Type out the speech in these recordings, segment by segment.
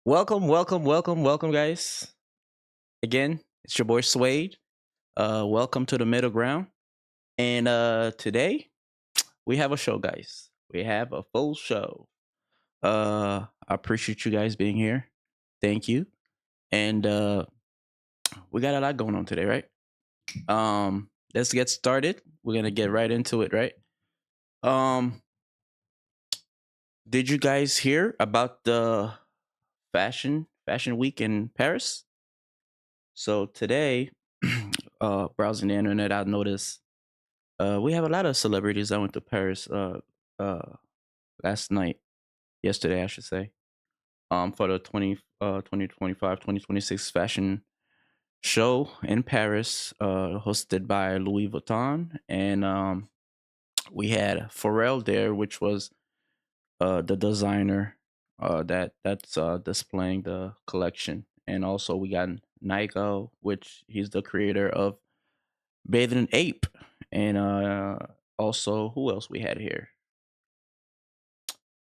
Welcome, guys. Again, it's your boy Suede. Welcome to the middle ground. And today we have a show, guys. We have a full show. I appreciate you guys being here. Thank you. And we got a lot going on today, right? Let's get started. We're gonna get right into it, right? Um, did you guys hear about the fashion week in Paris? So today, browsing the internet, I noticed we have a lot of celebrities that went to Paris uh, last night, yesterday, I should say, for the 2026 fashion show in Paris, hosted by Louis Vuitton. And we had Pharrell there, which was the designer that's displaying the collection. And also we got Nico, which he's the creator of Bathing an Ape. And also, who else we had here?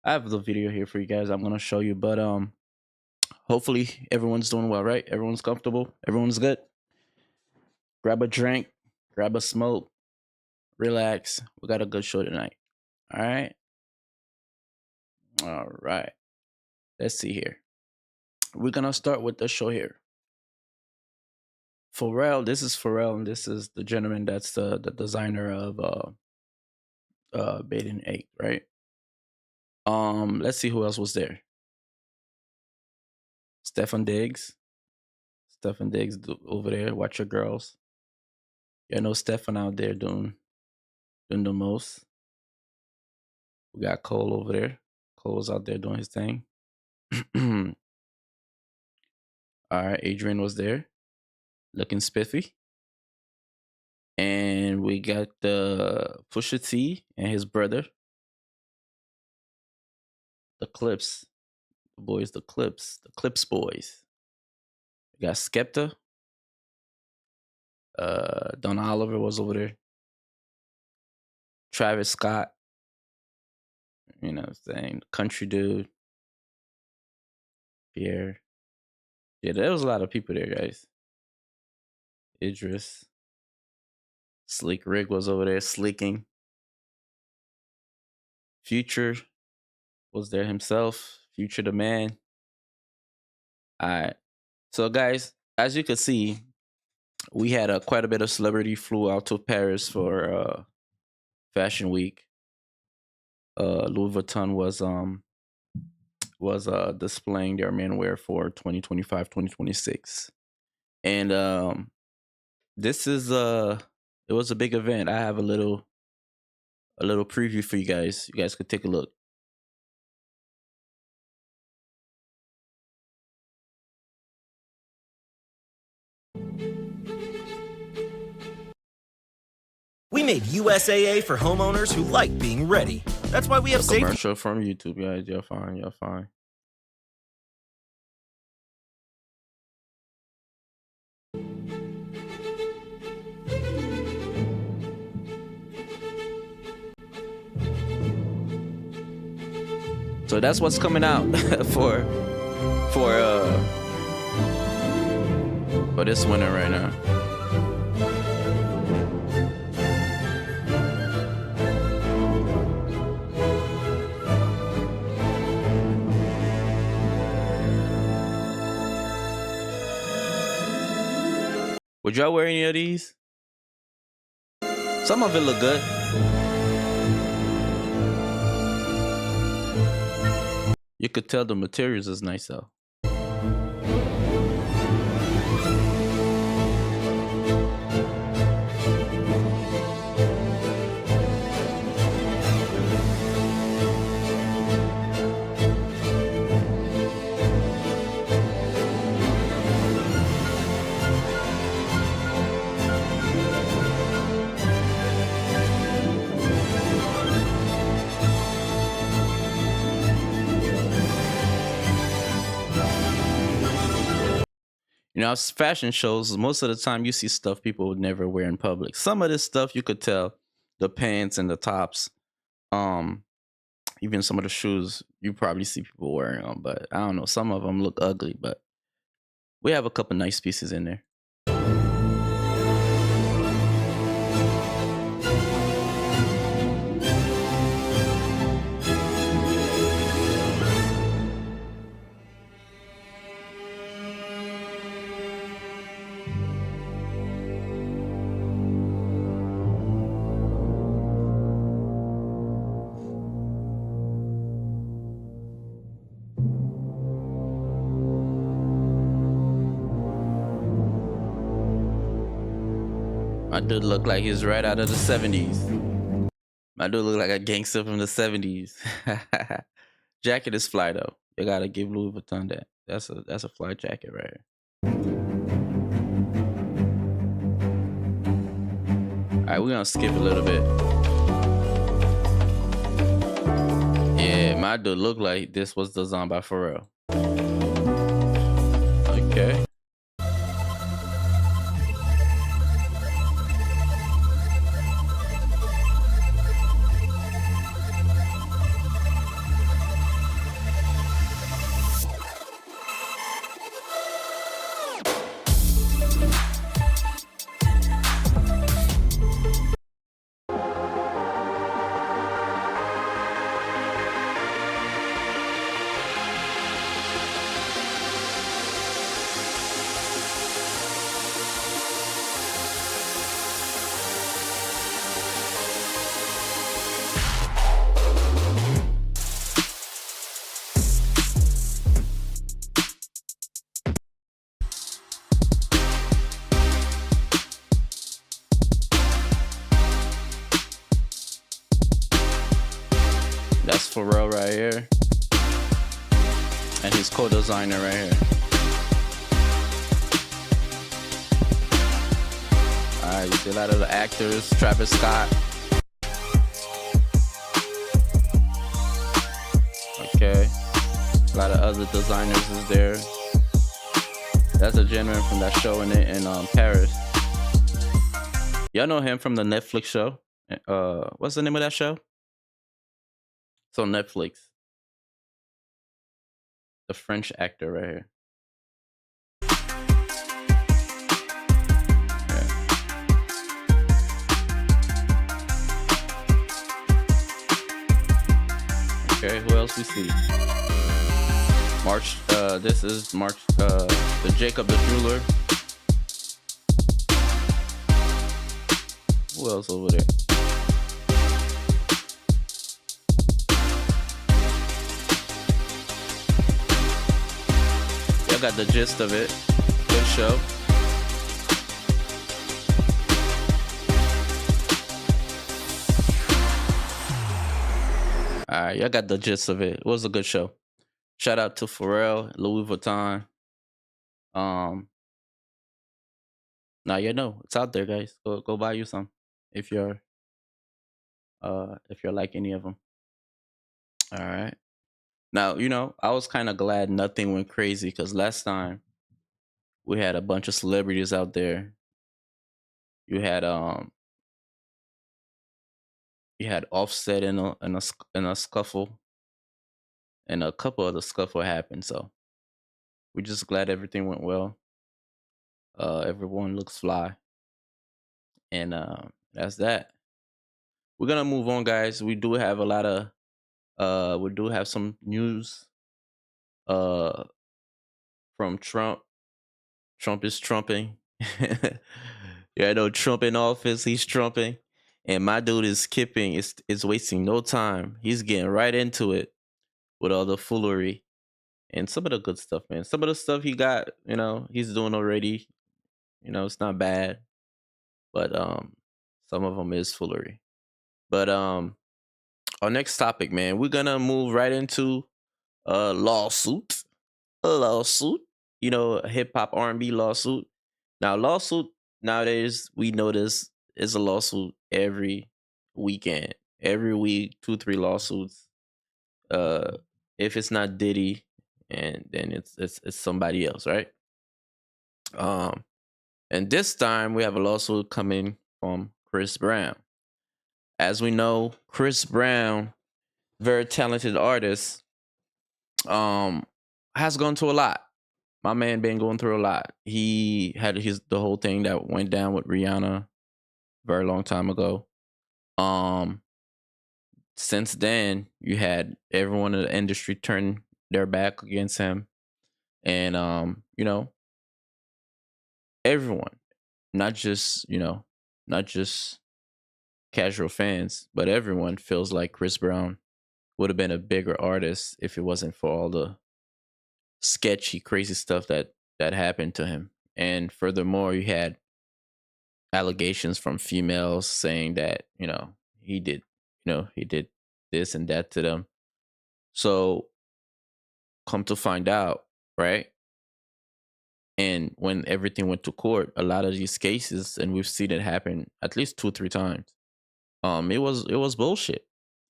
I have the video here for you guys. I'm gonna show you, but hopefully everyone's doing well, right? Everyone's comfortable. Everyone's good. Grab a drink, grab a smoke, relax. We got a good show tonight. All right. All right. Let's see here. We're gonna start with the show here. Pharrell. This is Pharrell, and this is the gentleman that's the designer of Bathing Ape, right? Let's see who else was there. Stefan Diggs. Stefan Diggs over there. Watch your girls. Yeah, no Stefan out there doing the most. We got Cole over there. Cole's out there doing his thing. All right, Adrian was there, looking spiffy. And we got the Pusha T and his brother, the Clips. The boys, the Clips boys. We got Skepta. Don Oliver was over there. Travis Scott. You know what I'm saying? Country dude. Pierre. Yeah, there was a lot of people there, guys. Idris. Sleek Rick was over there sleeking. Future was there himself. Future the man. All right. So, guys, as you can see, we had quite a bit of celebrity flew out to Paris for Fashion Week. Louis Vuitton was displaying their menwear for 2025-2026, and this is it was a big event. I have a little preview for you guys. You guys could take a look. We made USAA for homeowners who like being ready. That's why we have safety. Commercial from YouTube, guys. You're fine. You're fine. So that's what's coming out for this winter right now. Would y'all wear any of these? Some of it look good. You could tell the materials is nice though. You know, fashion shows, most of the time you see stuff people would never wear in public. Some of this stuff you could tell, the pants and the tops, Even some of the shoes you probably see people wearing them, but I don't know. Some of them look ugly, but we have a couple nice pieces in there. My dude look like he's right out of the 70s. My dude look like a gangster from the 70s. Jacket is fly though. You gotta give Louis Vuitton that. That's a fly jacket right here. Alright, we're gonna skip a little bit. Yeah, my dude look like this was designed by Pharrell. Okay. That's Pharrell right here. And his co-designer right here. Alright, you see a lot of the actors, Travis Scott. Okay. A lot of other designers is there. That's a gentleman from that show in Paris. Y'all know him from the Netflix show. What's the name of that show? It's on Netflix. The French actor right here. Okay, who else we see? March, this is March, the Jacob the Jeweler. Who else over there? Y'all got the gist of it. Good show. Alright, y'all got the gist of it. It was a good show. Shout out to Pharrell, Louis Vuitton. Now you know it's out there, guys. Go buy you some if you're like any of them. All right. Now I was kind of glad nothing went crazy because last time we had a bunch of celebrities out there. You had Offset in a scuffle, and a couple of the scuffle happened. So we're just glad everything went well. Everyone looks fly, and that's that. We're gonna move on, guys. We do have a lot of we do have some news uh from Trump. Trump is trumping. Yeah, I know Trump in office, he's trumping. And my dude is skipping, is wasting no time. He's getting right into it with all the foolery and some of the good stuff, man. Some of the stuff he got, he's doing already. It's not bad. But some of them is foolery. But our next topic, man, we're gonna move right into a lawsuit. A lawsuit. A hip hop R&B lawsuit. Now, lawsuit nowadays, we notice is a lawsuit every weekend. Every week, 2-3 lawsuits. If it's not Diddy, and then it's somebody else, right? And this time we have a lawsuit coming from Chris Brown. As we know, Chris Brown very talented artist, um, has gone through a lot. My man been going through a lot. He had his the whole thing that went down with Rihanna very long time ago. Um, since then, you had everyone in the industry turn their back against him, and everyone, not just not just casual fans, but everyone feels like Chris Brown would have been a bigger artist if it wasn't for all the sketchy, crazy stuff that happened to him. And furthermore, you had allegations from females saying that he did this and that to them. So come to find out, right? And when everything went to court, a lot of these cases, and we've seen it happen at least 2 3 times. It was bullshit,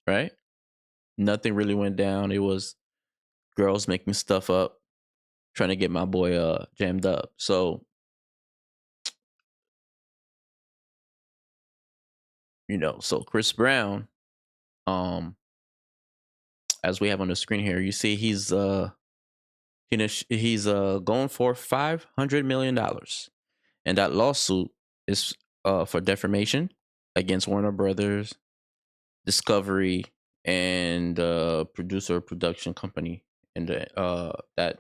right? Nothing really went down. It was girls making stuff up, trying to get my boy jammed up. So so Chris Brown, um, as we have on the screen here, you see he's going for $500 million, and that lawsuit is for defamation against Warner Brothers, Discovery, and producer production company, and that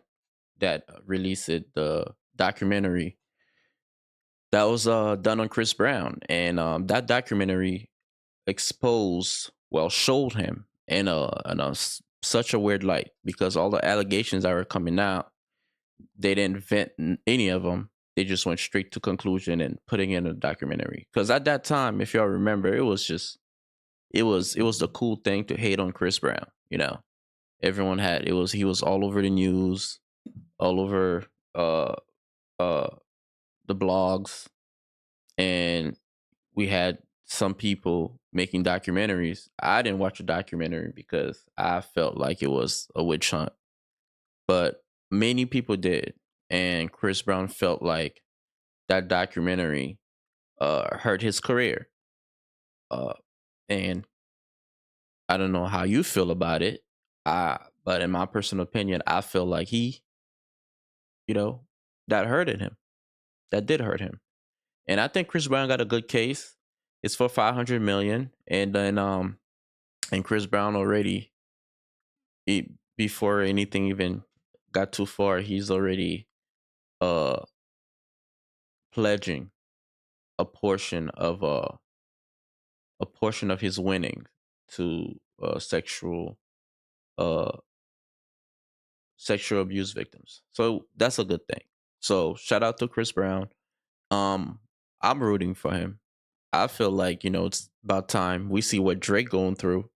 released the documentary that was done on Chris Brown, and that documentary exposed, well, showed him in such a weird light, because all the allegations that were coming out, they didn't vent any of them. They just went straight to conclusion and putting in a documentary. Because at that time, if y'all remember, it was just it was the cool thing to hate on Chris Brown. Everyone had it was he was all over the news, all over uh uh the blogs, and we had some people making documentaries. I didn't watch a documentary because I felt like it was a witch hunt, but many people did, and Chris Brown felt like that documentary hurt his career. Uh, and I don't know how you feel about it. But in my personal opinion, I feel like you know, that hurted him. That did hurt him. And I think Chris Brown got a good case. It's for 500 million, and then and Chris Brown already, before anything even got too far, he's already uh pledging a portion of his winnings to uh sexual abuse victims. So that's a good thing. So shout out to Chris Brown. Um, I'm rooting for him. I feel like it's about time we see what Drake going through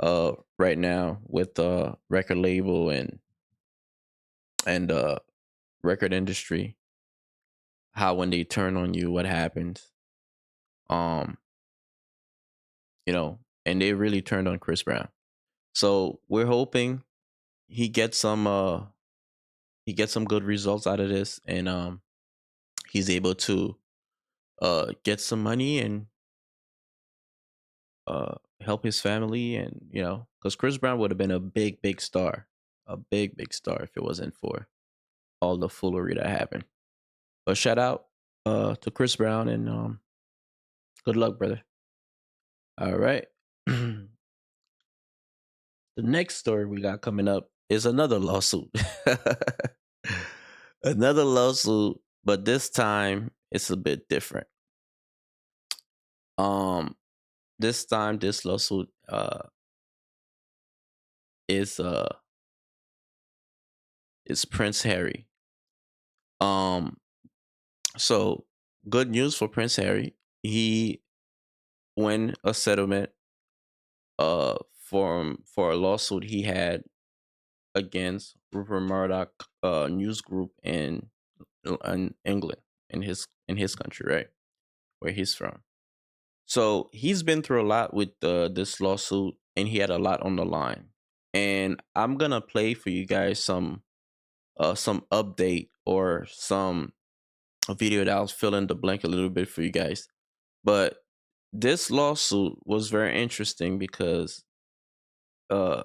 right now with record label and record industry. How when they turn on you, what happens? Um, and they really turned on Chris Brown. So we're hoping he gets some uh he gets some good results out of this, and he's able to get some money and help his family, and because Chris Brown would have been a big star, a big star, if it wasn't for all the foolery that happened. But shout out to Chris Brown, and good luck, brother. All right. The next story we got coming up is another lawsuit. Another lawsuit, but this time it's a bit different. Um, this time this lawsuit is Prince Harry. Um, so good news for Prince Harry. He won a settlement for a lawsuit he had against Rupert Murdoch news group in England, in his country, right, where he's from. So he's been through a lot with this lawsuit, and he had a lot on the line. And I'm gonna play for you guys some update, or some a video that I'll fill in the blank a little bit for you guys. But this lawsuit was very interesting because uh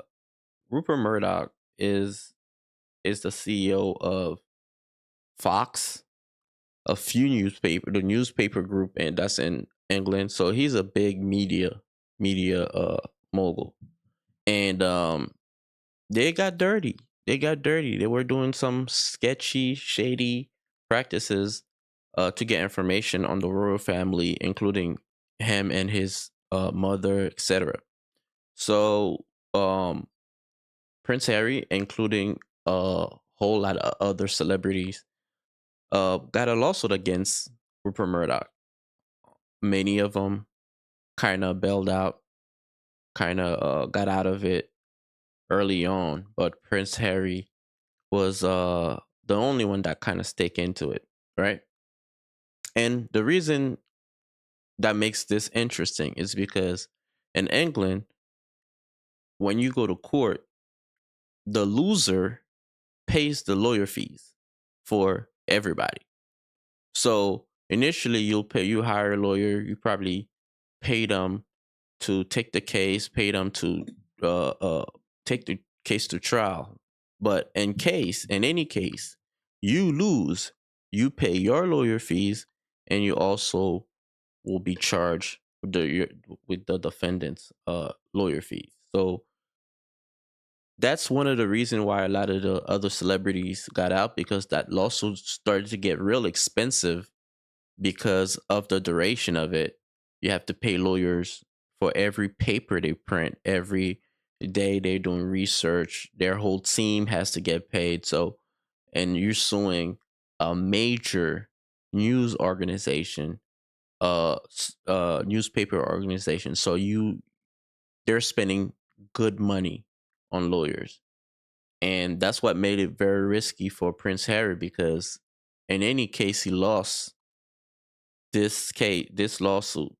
Rupert Murdoch is the CEO of Fox, a few newspaper, the newspaper group, and that's in England. So he's a big media mogul. And they got dirty. They got dirty. They were doing some sketchy, shady practices to get information on the royal family, including him and his mother, etc. So Prince Harry, including a whole lot of other celebrities, got a lawsuit against Rupert Murdoch. Many of them kind of bailed out, kind of got out of it early on, but Prince Harry was the only one that kind of stick into it, right? And the reason that makes this interesting is because in England, when you go to court, the loser pays the lawyer fees for everybody. So initially, you hire a lawyer, you probably pay them to take the case, pay them to uh, uh, take the case to trial. But in any case, you lose, you pay your lawyer fees, and you also will be charged with the defendant's lawyer fees. So that's one of the reasons why a lot of the other celebrities got out, because that lawsuit started to get real expensive because of the duration of it. You have to pay lawyers for every paper they print, every day they're doing research. Their whole team has to get paid. So, and you're suing a major news organization, newspaper organization. So they're spending good money on lawyers, and that's what made it very risky for Prince Harry, because in any case he lost this lawsuit,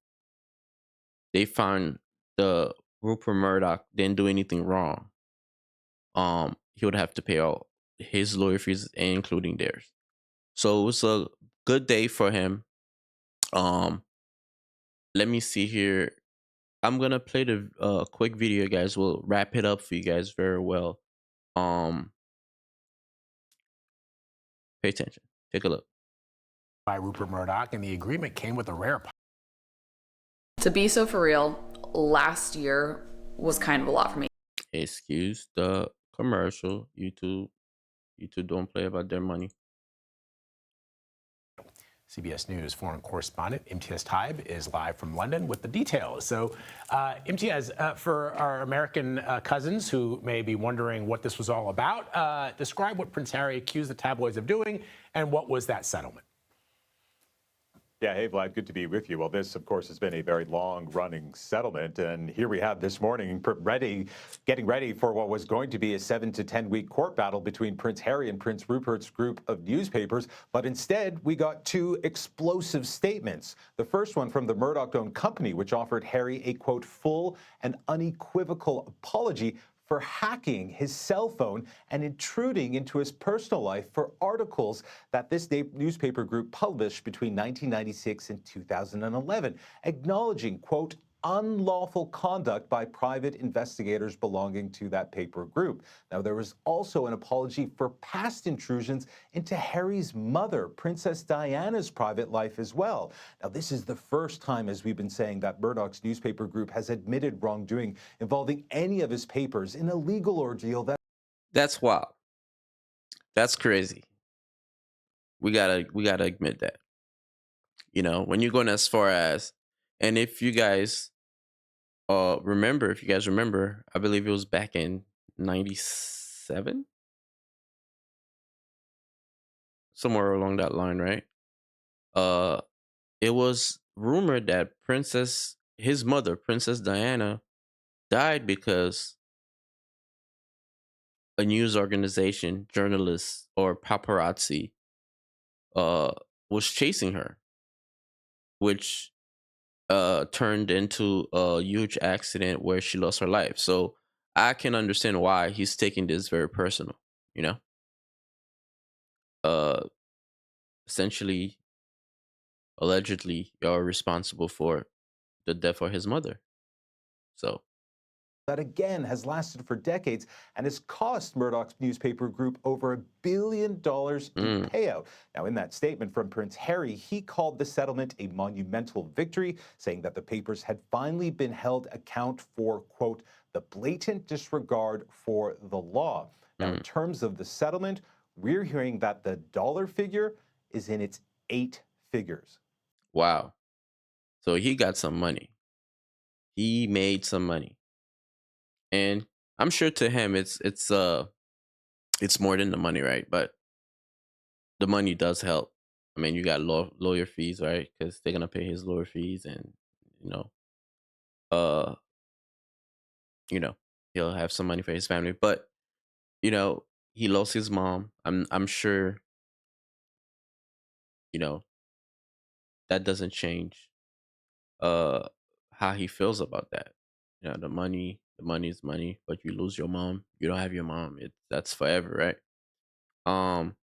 they found the Rupert Murdoch didn't do anything wrong. He would have to pay all his lawyer fees, including theirs. So it was a good day for him. Um, let me see here. I'm gonna play the quick video, guys. We'll wrap it up for you guys very well. Um, Pay attention. Take a look. By Rupert Murdoch, and the agreement came with a rare. To be so for real, last year was kind of a lot for me. Excuse the commercial. YouTube don't play about their money. CBS News foreign correspondent Imtiaz Taib is live from London with the details. So, Imtiaz, for our American cousins who may be wondering what this was all about, describe what Prince Harry accused the tabloids of doing, and what was that settlement? Yeah, hey, Vlad, good to be with you. Well, this, of course, has been a very long-running settlement, and here we have this morning getting ready for what was going to be a 7 to 10-week court battle between Prince Harry and Prince Rupert's group of newspapers, but instead we got two explosive statements. The first one from the Murdoch-owned company, which offered Harry a, quote, full and unequivocal apology for hacking his cell phone and intruding into his personal life for articles that this newspaper group published between 1996 and 2011, acknowledging, quote, unlawful conduct by private investigators belonging to that paper group. Now, there was also an apology for past intrusions into Harry's mother, Princess Diana's private life as well. Now, this is the first time, as we've been saying, that Murdoch's newspaper group has admitted wrongdoing involving any of his papers in a legal ordeal That's wild. That's crazy. We gotta admit that. You know, when you're going as far as, and if you guys remember, I believe it was back in 97, somewhere along that line, right? Uh it was rumored that his mother, Princess Diana, died because a news organization, journalists, or paparazzi uh was chasing her, which turned into a huge accident where she lost her life. So I can understand why he's taking this very personal, you know? Uh Essentially, allegedly, you're responsible for the death of his mother. So that again has lasted for decades and has cost Murdoch's newspaper group over $1 billion in Mm. payout. Now, in that statement from Prince Harry, he called the settlement a monumental victory, saying that the papers had finally been held account for, quote, the blatant disregard for the law. Now, in Mm. terms of the settlement, we're hearing that the dollar figure is in its 8 figures. Wow. So he got some money. He made some money. And I'm sure to him it's more than the money, right? But the money does help. I mean, you got lawyer fees, right? Because they're gonna pay his lawyer fees, and you know, uh, you know, he'll have some money for his family. But you know, he lost his mom. I'm sure, you know, that doesn't change uh how he feels about that. You know, the money is money, but you lose your mom, you don't have your mom. That's forever, right? Um,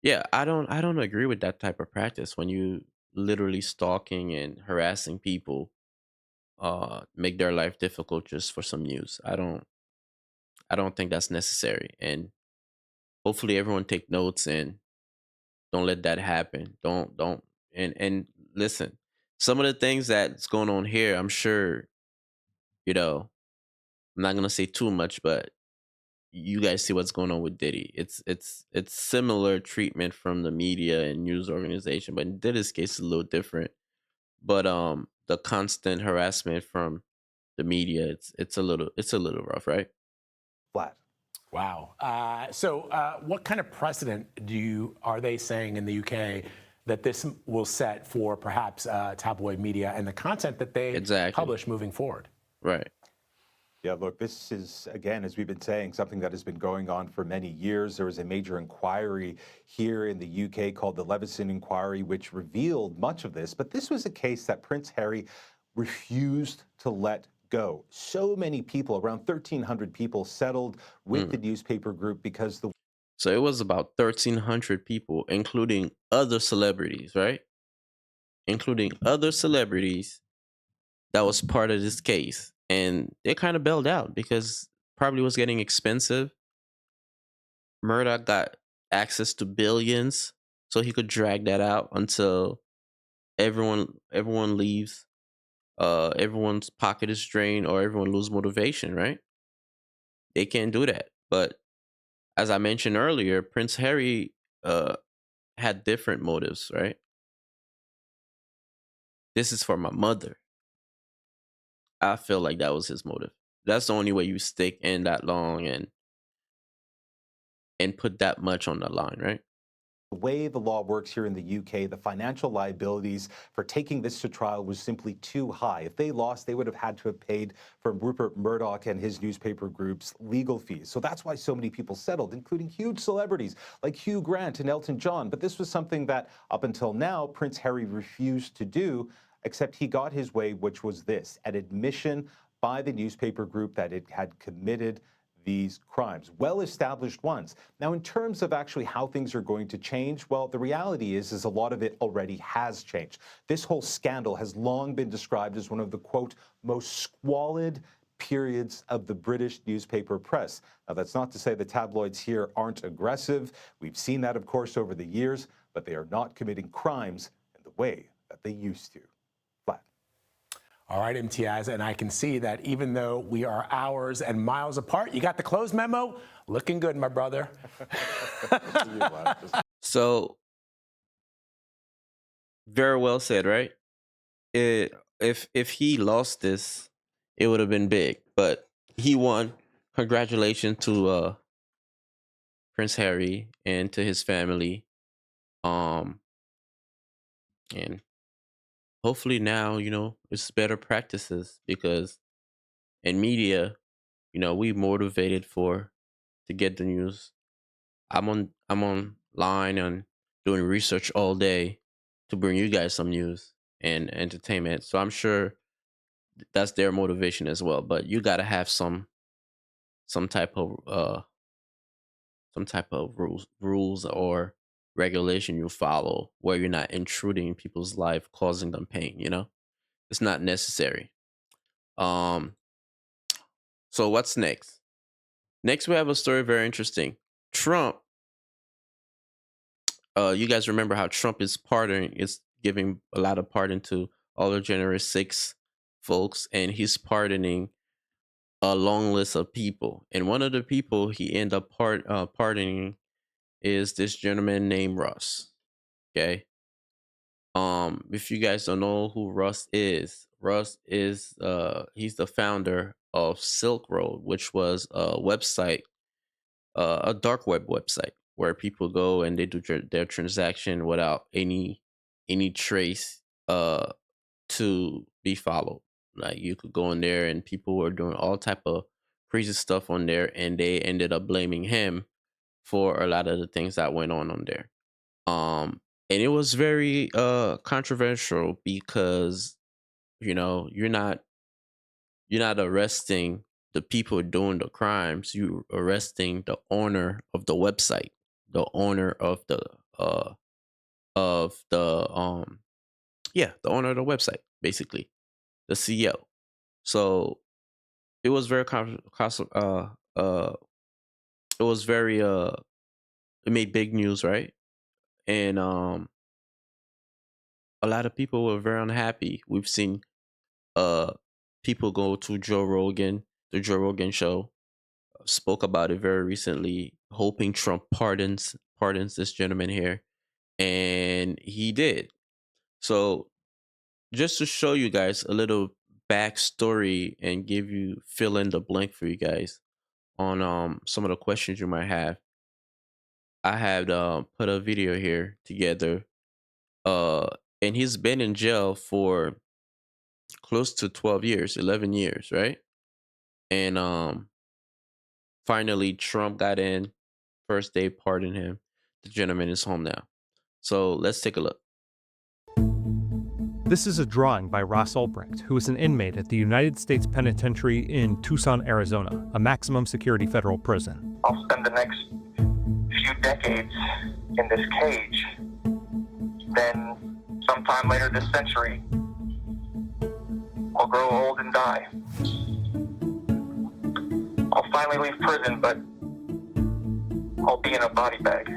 yeah, I don't agree with that type of practice when you literally stalking and harassing people make their life difficult just for some news. I don't think that's necessary. And hopefully everyone take notes and don't let that happen. Don't and listen. Some of the things that's going on here, I'm sure, you know, I'm not gonna say too much, but you guys see what's going on with Diddy. It's similar treatment from the media and news organization, but in Diddy's case it's a little different. But the constant harassment from the media, it's a little rough, right? Flat. Wow. What kind of precedent are they saying in the UK that this will set for perhaps tabloid media and the content that they Exactly. publish moving forward? Right. Yeah, look, this is, again, as we've been saying, something that has been going on for many years. There was a major inquiry here in the UK called the Leveson Inquiry, which revealed much of this. But this was a case that Prince Harry refused to let go. So many people, around 1,300 people, settled with the Mm. newspaper group because the So it was about 1,300 people, including other celebrities, right? Including other celebrities that was part of this case. And they kind of bailed out because probably was getting expensive. Murdoch got access to billions, so he could drag that out until everyone leaves, everyone's pocket is drained, or everyone lose motivation, right? They can't do that. But as I mentioned earlier, Prince Harry uh, had different motives, right? This is for my mother. I feel like that was his motive. That's the only way you stick in that long and put that much on the line, right? way the law works here in the UK, the financial liabilities for taking this to trial was simply too high. If they lost, they would have had to have paid for Rupert Murdoch and his newspaper group's legal fees. So that's why so many people settled, including huge celebrities like Hugh Grant and Elton John. But this was something that up until now, Prince Harry refused to do, except he got his way, which was this, an admission by the newspaper group that it had committed these crimes, well-established ones. Now, in terms of actually how things are going to change, well, the reality is a lot of it already has changed. This whole scandal has long been described as one of the, quote, most squalid periods of the British newspaper press. Now, that's not to say the tabloids here aren't aggressive. We've seen that, of course, over the years, but they are not committing crimes in the way that they used to. Flat. All right, Imtiaz, and I can see that even though we are hours and miles apart, you got the closed memo. Looking good, my brother. So very well said, right? If he lost this, it would have been big, but he won. Congratulations to Prince Harry and to his family. Um, and hopefully now it's better practices because in media, we motivated for to get the news. I'm online and doing research all day to bring you guys some news and entertainment. So I'm sure that's their motivation as well. But you got to have some type of rules or regulation you follow where you're not intruding in people's life, causing them pain. It's not necessary. Um, So what's next? Next, we have a story very interesting. Trump. You guys remember how Trump is giving a lot of pardon to all the January 6 folks, and he's pardoning a long list of people. And one of the people he ended up pardoning is this gentleman named Russ. Okay. If you guys don't know who Russ is he's the founder of Silk Road, which was a website, a dark web website where people go and they do their transaction without any trace to be followed. Like you could go in there and people were doing all type of crazy stuff on there, and they ended up blaming him for a lot of the things that went on there. And it was very controversial because you're not arresting the people doing the crimes. You arresting the owner of the website, the owner uh of the the owner of the website, basically the CEO. So it was very it was very it made big news, right? And a lot of people were very unhappy. We've seen uh people go to the Joe Rogan show, spoke about it very recently, hoping Trump pardons this gentleman here, and he did. So just to show you guys a little backstory and give you fill in the blank for you guys on some of the questions you might have, I had put a video here together. Uh, and he's been in jail for close to 12 years, 11 years, right? And finally Trump got in. First day pardoned him. The gentleman is home now. So let's take a look. This is a drawing by Ross Ulbricht, who is an inmate at the United States Penitentiary in Tucson, Arizona, a maximum security federal prison. I'll spend the next few decades in this cage. Then, sometime later this century, I'll grow old and die. I'll finally leave prison, but I'll be in a body bag.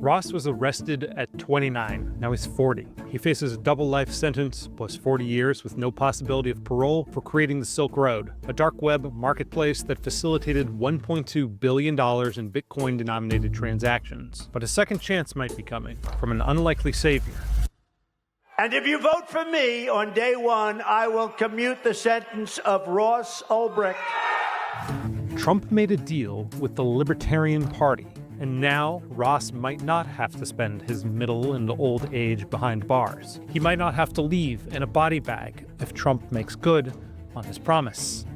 Ross was arrested at 29. Now he's 40. He faces a double life sentence plus 40 years with no possibility of parole for creating the Silk Road, a dark web marketplace that facilitated $1.2 billion in Bitcoin-denominated transactions. But a second chance might be coming from an unlikely savior. And if you vote for me on day one, I will commute the sentence of Ross Ulbricht. Trump made a deal with the Libertarian Party, and now Ross might not have to spend his middle and old age behind bars. He might not have to leave in a body bag if Trump makes good on his promise.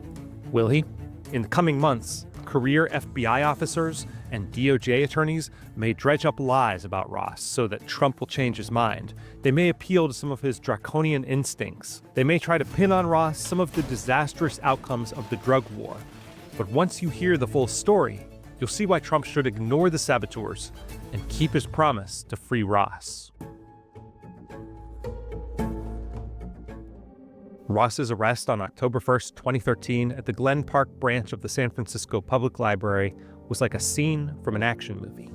Will he? In the coming months, career FBI officers and DOJ attorneys may dredge up lies about Ross so that Trump will change his mind. They may appeal to some of his draconian instincts. They may try to pin on Ross some of the disastrous outcomes of the drug war. But once you hear the full story, you'll see why Trump should ignore the saboteurs and keep his promise to free Ross. Ross's arrest on October 1st, 2013 at the Glen Park branch of the San Francisco Public Library was like a scene from an action movie.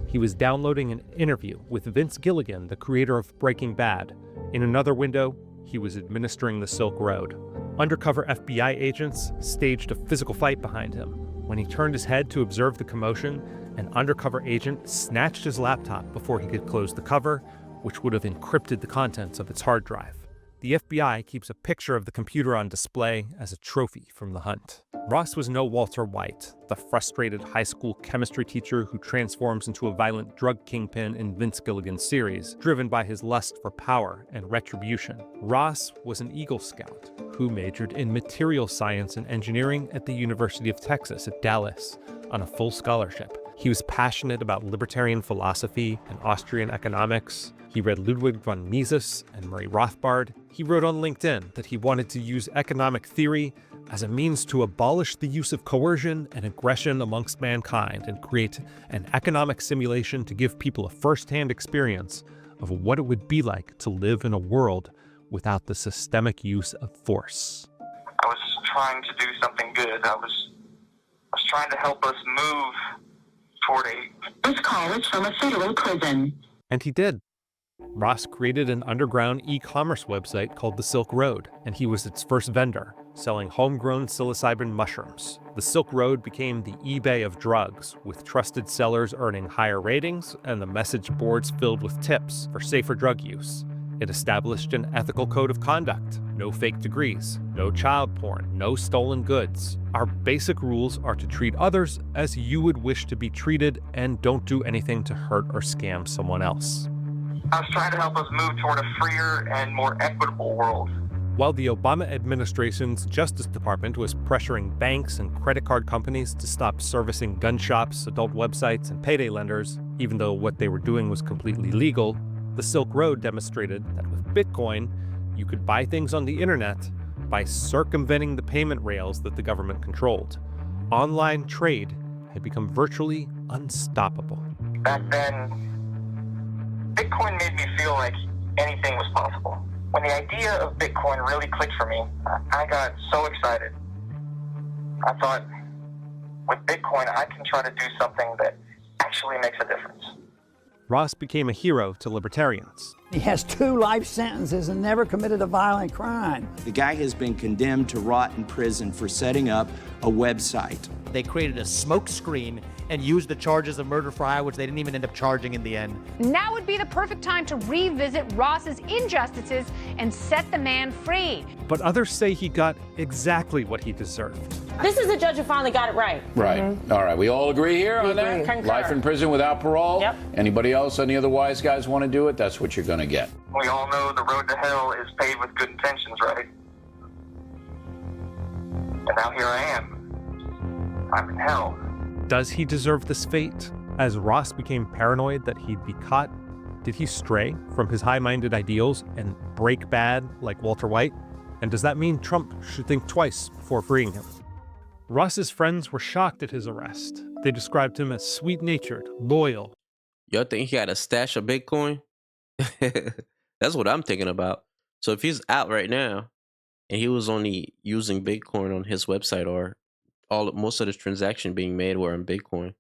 He was downloading an interview with Vince Gilligan, the creator of Breaking Bad. In another window, he was administering the Silk Road. Undercover FBI agents staged a physical fight behind him. When he turned his head to observe the commotion, an undercover agent snatched his laptop before he could close the cover, which would have encrypted the contents of its hard drive. The FBI keeps a picture of the computer on display as a trophy from the hunt. Ross was no Walter White, the frustrated high school chemistry teacher who transforms into a violent drug kingpin in Vince Gilligan's series, driven by his lust for power and retribution. Ross was an Eagle Scout who majored in material science and engineering at the University of Texas at Dallas on a full scholarship. He was passionate about libertarian philosophy and Austrian economics. He read Ludwig von Mises and Murray Rothbard. He wrote on LinkedIn that he wanted to use economic theory as a means to abolish the use of coercion and aggression amongst mankind and create an economic simulation to give people a first-hand experience of what it would be like to live in a world without the systemic use of force. I was trying to do something good. I was trying to help us move toward a... This call is from a federal prison. And he did. Ross created an underground e-commerce website called the Silk Road, and he was its first vendor, selling homegrown psilocybin mushrooms. The Silk Road became the eBay of drugs, with trusted sellers earning higher ratings and the message boards filled with tips for safer drug use. It established an ethical code of conduct: no fake degrees, no child porn, no stolen goods. Our basic rules are to treat others as you would wish to be treated and don't do anything to hurt or scam someone else. I was trying to help us move toward a freer and more equitable world. While the Obama administration's Justice Department was pressuring banks and credit card companies to stop servicing gun shops, adult websites, and payday lenders, even though what they were doing was completely legal, the Silk Road demonstrated that with Bitcoin, you could buy things on the internet by circumventing the payment rails that the government controlled. Online trade had become virtually unstoppable. Back then, Bitcoin made me feel like anything was possible. When the idea of Bitcoin really clicked for me, I got so excited. I thought, with Bitcoin, I can try to do something that actually makes a difference. Ross became a hero to libertarians. He has 2 life sentences and never committed a violent crime. The guy has been condemned to rot in prison for setting up a website. They created a smoke screen and used the charges of murder for hire, which they didn't even end up charging in the end. Now would be the perfect time to revisit Ross's injustices and set the man free. But others say he got exactly what he deserved. This is the judge who finally got it right. Right. All right. We all agree here on that? Concur. Life in prison without parole? Yep. Anybody else, any other wise guys want to do it? That's what you're going to get. We all know the road to hell is paved with good intentions, right? And now here I am. I'm in hell. Does he deserve this fate? As Ross became paranoid that he'd be caught, did he stray from his high-minded ideals and break bad like Walter White? And does that mean Trump should think twice before freeing him? Ross's friends were shocked at his arrest. They described him as sweet-natured, loyal. Y'all think he got a stash of Bitcoin? That's what I'm thinking about. So if he's out right now and he was only using Bitcoin on his website, or most of the transaction being made were in Bitcoin,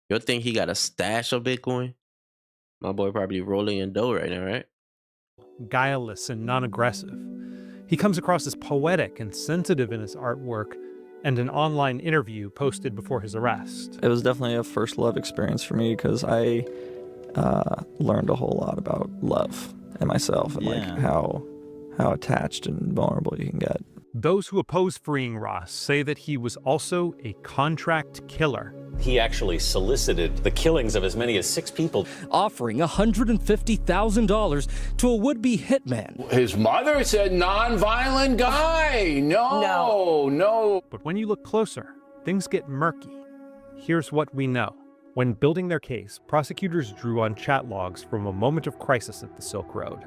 you think he got a stash of Bitcoin? My boy probably rolling in dough right now, right? Guileless and non-aggressive. He comes across as poetic and sensitive in his artwork, and an online interview posted before his arrest. It was definitely a first love experience for me because I learned a whole lot about love and myself and like how attached and vulnerable you can get. Those who oppose freeing Ross say that he was also a contract killer. He actually solicited the killings of as many as 6 people, offering $150,000 to a would-be hitman. His mother said non-violent guy. No. But when you look closer, things get murky. Here's what we know. When building their case, prosecutors drew on chat logs from a moment of crisis at the Silk Road.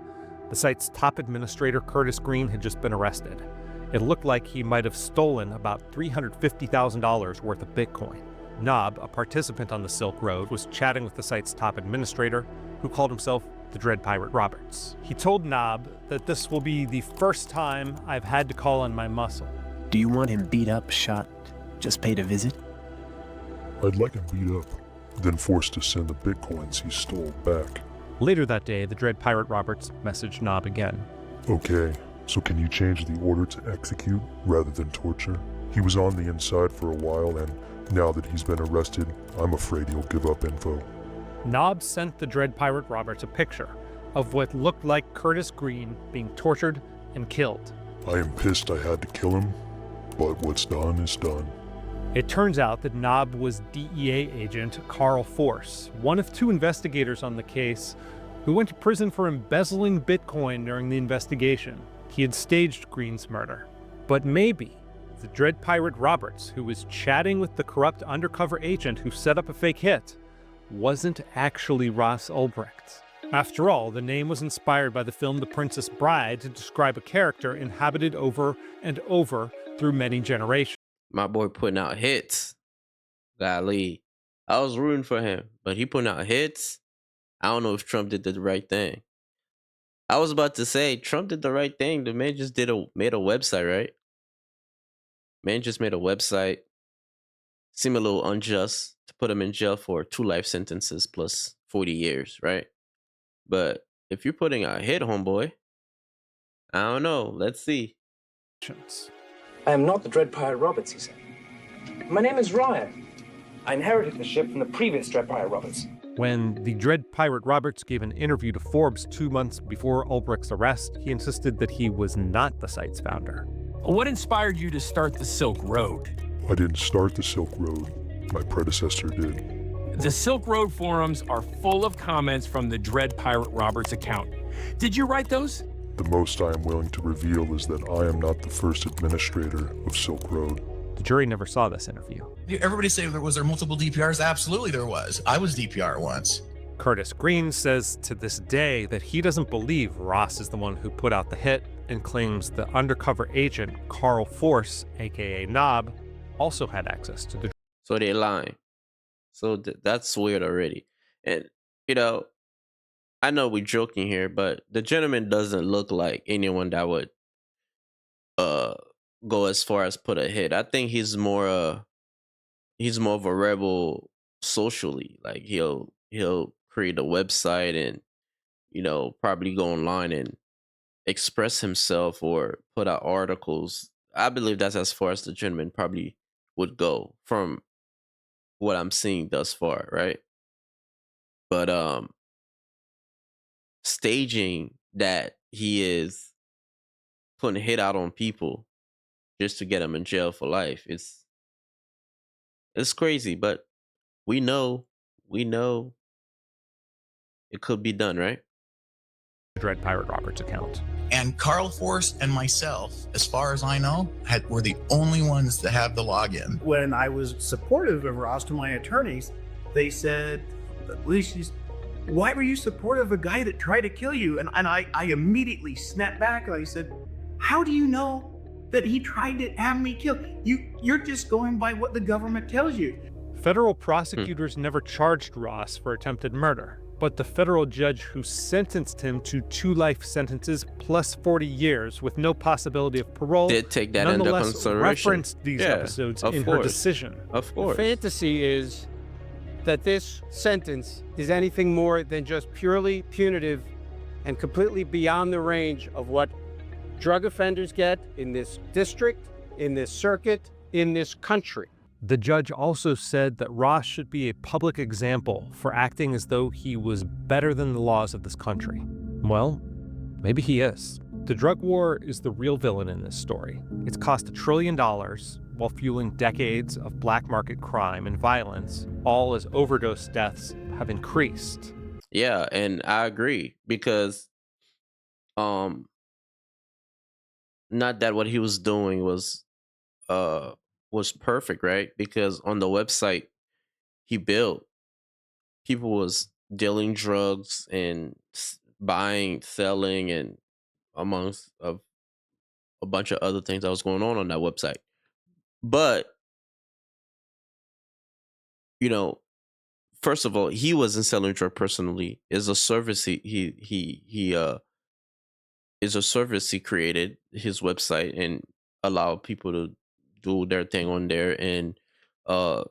The site's top administrator, Curtis Green, had just been arrested. It looked like he might have stolen about $350,000 worth of Bitcoin. Nob, a participant on the Silk Road, was chatting with the site's top administrator, who called himself the Dread Pirate Roberts. He told Nob that this will be the first time I've had to call on my muscle. Do you want him beat up, shot, just paid a visit? I'd like him beat up, then forced to send the Bitcoins he stole back. Later that day, the Dread Pirate Roberts messaged Nob again. Okay, so can you change the order to execute rather than torture? He was on the inside for a while, and now that he's been arrested, I'm afraid he'll give up info. Nob sent the Dread Pirate Roberts a picture of what looked like Curtis Green being tortured and killed. I am pissed I had to kill him, but what's done is done. It turns out that Nob was DEA agent Carl Force, one of 2 investigators on the case who went to prison for embezzling Bitcoin during the investigation. He had staged Green's murder. But maybe the Dread Pirate Roberts, who was chatting with the corrupt undercover agent who set up a fake hit, wasn't actually Ross Ulbricht. After all, the name was inspired by the film The Princess Bride to describe a character inhabited over and over through many generations. My boy putting out hits. Golly. I was rooting for him, but he putting out hits. I don't know if Trump did the right thing. I was about to say, Trump did the right thing. The man just made a website, right? Man just made a website seem a little unjust to put him in jail for 2 life sentences plus 40 years, right? But if you're putting a hit, homeboy, I don't know. Let's see. I am not the Dread Pirate Roberts, he said. My name is Ryan. I inherited the ship from the previous Dread Pirate Roberts. When the Dread Pirate Roberts gave an interview to Forbes 2 months before Ulbricht's arrest, he insisted that he was not the site's founder. What inspired you to start the Silk Road? I didn't start the Silk Road. My predecessor did. The Silk Road forums are full of comments from the Dread Pirate Roberts account. Did you write those? The most I am willing to reveal is that I am not the first administrator of Silk Road. The jury never saw this interview. Everybody say was there multiple DPRs? Absolutely there was. I was DPR once. Curtis Green says to this day that he doesn't believe Ross is the one who put out the hit and claims the undercover agent Carl Force, aka Knob, also had access to the. So they're lying. So that's weird already. And, you know, I know we're joking here, but the gentleman doesn't look like anyone that would go as far as put a hit. I think he's more of a rebel socially. Like he'll create a website and, you know, probably go online and express himself or put out articles. I believe that's as far as the gentleman probably would go from what I'm seeing thus far, right? But staging that he is putting a hit out on people just to get them in jail for life, it's crazy, but we know it could be done, right? Dread Pirate Roberts account. And Carl Force and myself, as far as I know, were the only ones that have the login. When I was supportive of Ross to my attorneys, they said, why were you supportive of a guy that tried to kill you? And I immediately snapped back and I said, how do you know that he tried to have me killed? You're just going by what the government tells you. Federal prosecutors never charged Ross for attempted murder, but the federal judge who sentenced him to 2 life sentences plus 40 years with no possibility of parole did take that into consideration. Referenced these episodes in her decision. Of course. The fantasy is that this sentence is anything more than just purely punitive and completely beyond the range of what drug offenders get in this district, in this circuit, in this country. The judge also said that Ross should be a public example for acting as though he was better than the laws of this country. Well, maybe he is. The drug war is the real villain in this story. It's cost $1 trillion while fueling decades of black market crime and violence, all as overdose deaths have increased. Yeah, and I agree because not that what he was doing was perfect, right? Because on the website he built, people was dealing drugs and buying, selling, and amongst a bunch of other things that was going on that website. But, you know, first of all, he wasn't selling drug personally. It's a service he is a service he created, his website, and allow people to do their thing on there and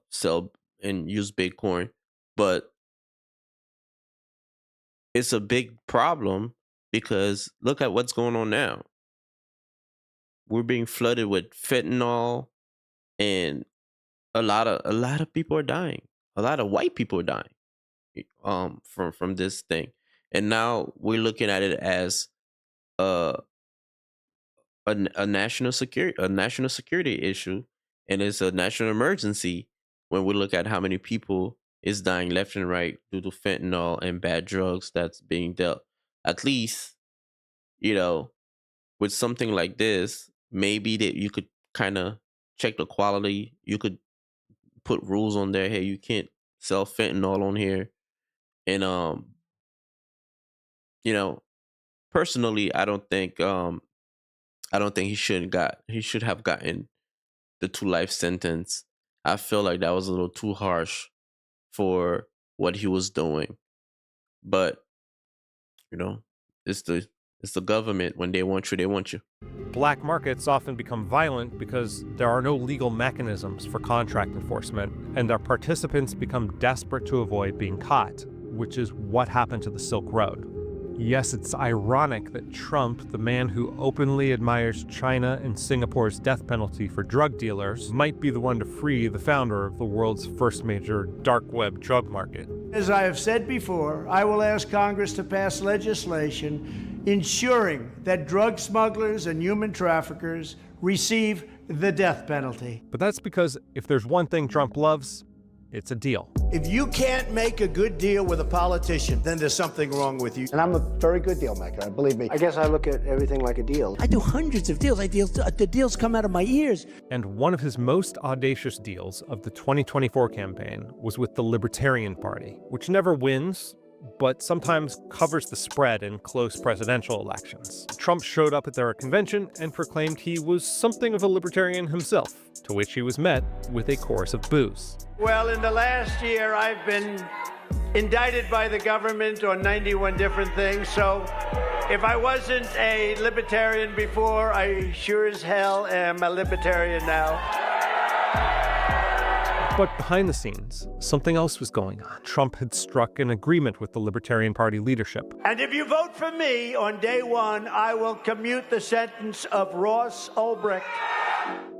sell and use Bitcoin. But it's a big problem because look at what's going on now. We're being flooded with fentanyl, and a lot of people are dying. A lot of white people are dying from this thing. And now we're looking at it as a national security issue, and it's a national emergency when we look at how many people is dying left and right due to fentanyl and bad drugs that's being dealt. At least, you know, with something like this, maybe that you could kind of check the quality. You could put rules on there. Hey, you can't sell fentanyl on here. And you know, personally, I don't think he should have gotten the 2 life sentence. I feel like that was a little too harsh for what he was doing. But, you know, it's It's the government. When they want you, they want you. Black markets often become violent because there are no legal mechanisms for contract enforcement, and our participants become desperate to avoid being caught, which is what happened to the Silk Road. Yes, it's ironic that Trump, the man who openly admires China and Singapore's death penalty for drug dealers, might be the one to free the founder of the world's first major dark web drug market. As I have said before, I will ask Congress to pass legislation ensuring that drug smugglers and human traffickers receive the death penalty. But that's because if there's one thing Trump loves, it's a deal. If you can't make a good deal with a politician, then there's something wrong with you. And I'm a very good deal maker, believe me. I guess I look at everything like a deal. I do hundreds of deals. The deals come out of my ears. And one of his most audacious deals of the 2024 campaign was with the Libertarian Party, which never wins, but sometimes covers the spread in close presidential elections. Trump showed up at their convention and proclaimed he was something of a libertarian himself, to which he was met with a chorus of boos. Well, in the last year, I've been indicted by the government on 91 different things, so if I wasn't a libertarian before, I sure as hell am a libertarian now. But behind the scenes, something else was going on. Trump had struck an agreement with the Libertarian Party leadership. And if you vote for me on day one, I will commute the sentence of Ross Ulbricht.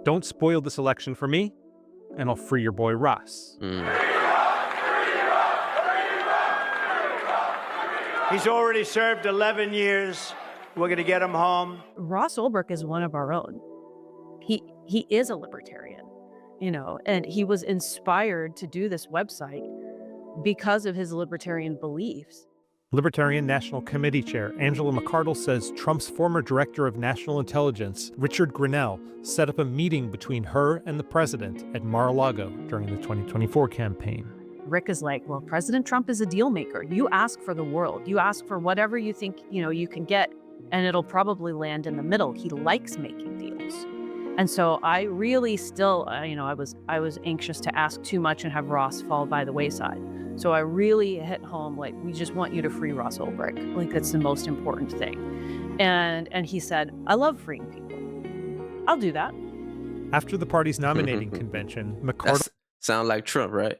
Don't spoil this election for me, and I'll free your boy Ross. He's already served 11 years. We're going to get him home. Ross Ulbricht is one of our own. He is a libertarian. And he was inspired to do this website because of his libertarian beliefs. Libertarian National Committee Chair Angela McArdle says Trump's former director of national intelligence, Richard Grenell, set up a meeting between her and the president at Mar-a-Lago during the 2024 campaign. Rick is like, well, President Trump is a deal maker. You ask for the world. You ask for whatever you think, you can get, and it'll probably land in the middle. He likes making deals. And so I really still, I was anxious to ask too much and have Ross fall by the wayside. So I really hit home, like, we just want you to free Ross Ulbricht. Like, that's the most important thing. And he said, I love freeing people. I'll do that. After the party's nominating convention, McArdle sound like Trump, right?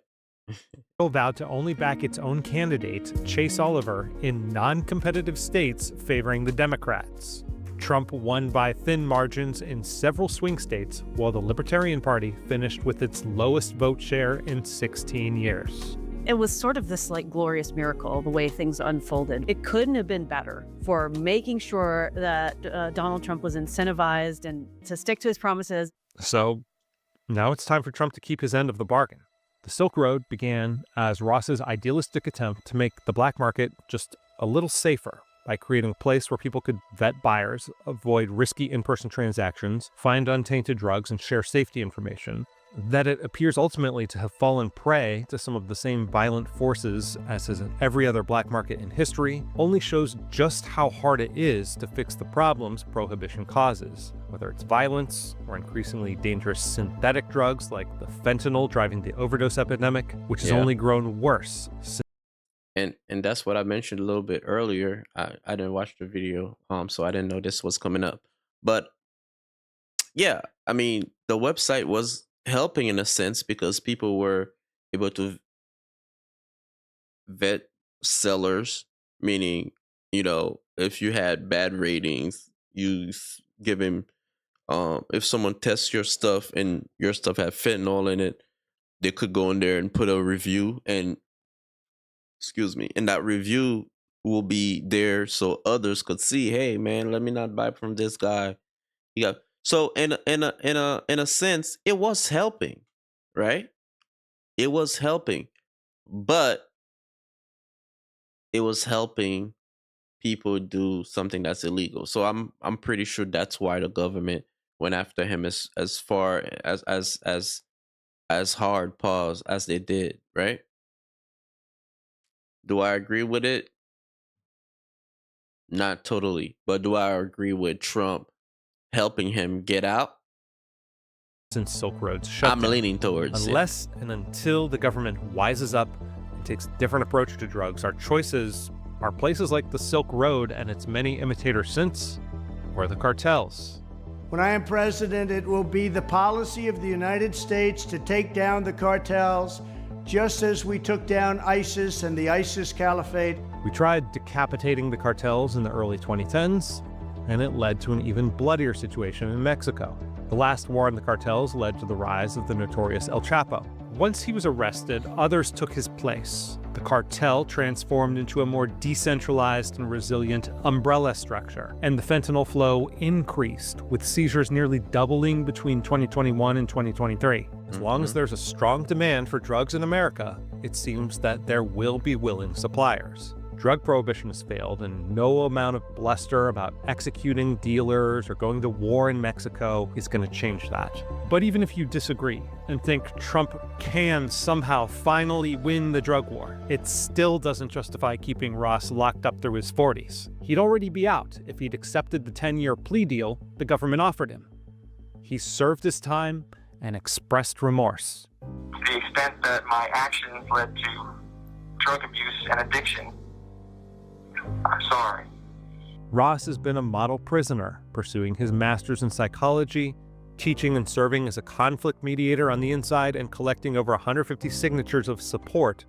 vowed to only back its own candidate, Chase Oliver, in non-competitive states favoring the Democrats. Trump won by thin margins in several swing states, while the Libertarian Party finished with its lowest vote share in 16 years. It was sort of this glorious miracle, the way things unfolded. It couldn't have been better for making sure that Donald Trump was incentivized and to stick to his promises. So now it's time for Trump to keep his end of the bargain. The Silk Road began as Ross's idealistic attempt to make the black market just a little safer by creating a place where people could vet buyers, avoid risky in-person transactions, find untainted drugs, and share safety information. That it appears ultimately to have fallen prey to some of the same violent forces as has every other black market in history only shows just how hard it is to fix the problems prohibition causes, whether it's violence or increasingly dangerous synthetic drugs like the fentanyl driving the overdose epidemic, which has only grown worse. And that's what I mentioned a little bit earlier. I didn't watch the video, so I didn't know this was coming up. But yeah, I mean, the website was helping in a sense because people were able to vet sellers, meaning, if you had bad ratings, you give him, if someone tests your stuff and your stuff had fentanyl in it, they could go in there and put a review and that review will be there so others could see, hey man, let me not buy from this guy. So in a sense, it was helping, right? It was helping, but it was helping people do something that's illegal. So I'm pretty sure that's why the government went after him as far as hard pause as they did, right? Do I agree with it? Not totally, but do I agree with Trump helping him get out? Since Silk Road's shut I'm down, leaning towards and until the government wises up and takes a different approach to drugs, our choices are places like the Silk Road and its many imitators since, or the cartels. When I am president, it will be the policy of the United States to take down the cartels, just as we took down ISIS and the ISIS Caliphate. We tried decapitating the cartels in the early 2010s, and it led to an even bloodier situation in Mexico. The last war on the cartels led to the rise of the notorious El Chapo. Once he was arrested, others took his place. The cartel transformed into a more decentralized and resilient umbrella structure, and the fentanyl flow increased, with seizures nearly doubling between 2021 and 2023. As long as there's a strong demand for drugs in America, it seems that there will be willing suppliers. Drug prohibition has failed, and no amount of bluster about executing dealers or going to war in Mexico is going to change that. But even if you disagree and think Trump can somehow finally win the drug war, it still doesn't justify keeping Ross locked up through his 40s. He'd already be out if he'd accepted the 10-year plea deal the government offered him. He served his time and expressed remorse. To the extent that my actions led to drug abuse and addiction, I'm sorry. Ross has been a model prisoner, pursuing his master's in psychology, teaching and serving as a conflict mediator on the inside, and collecting over 150 signatures of support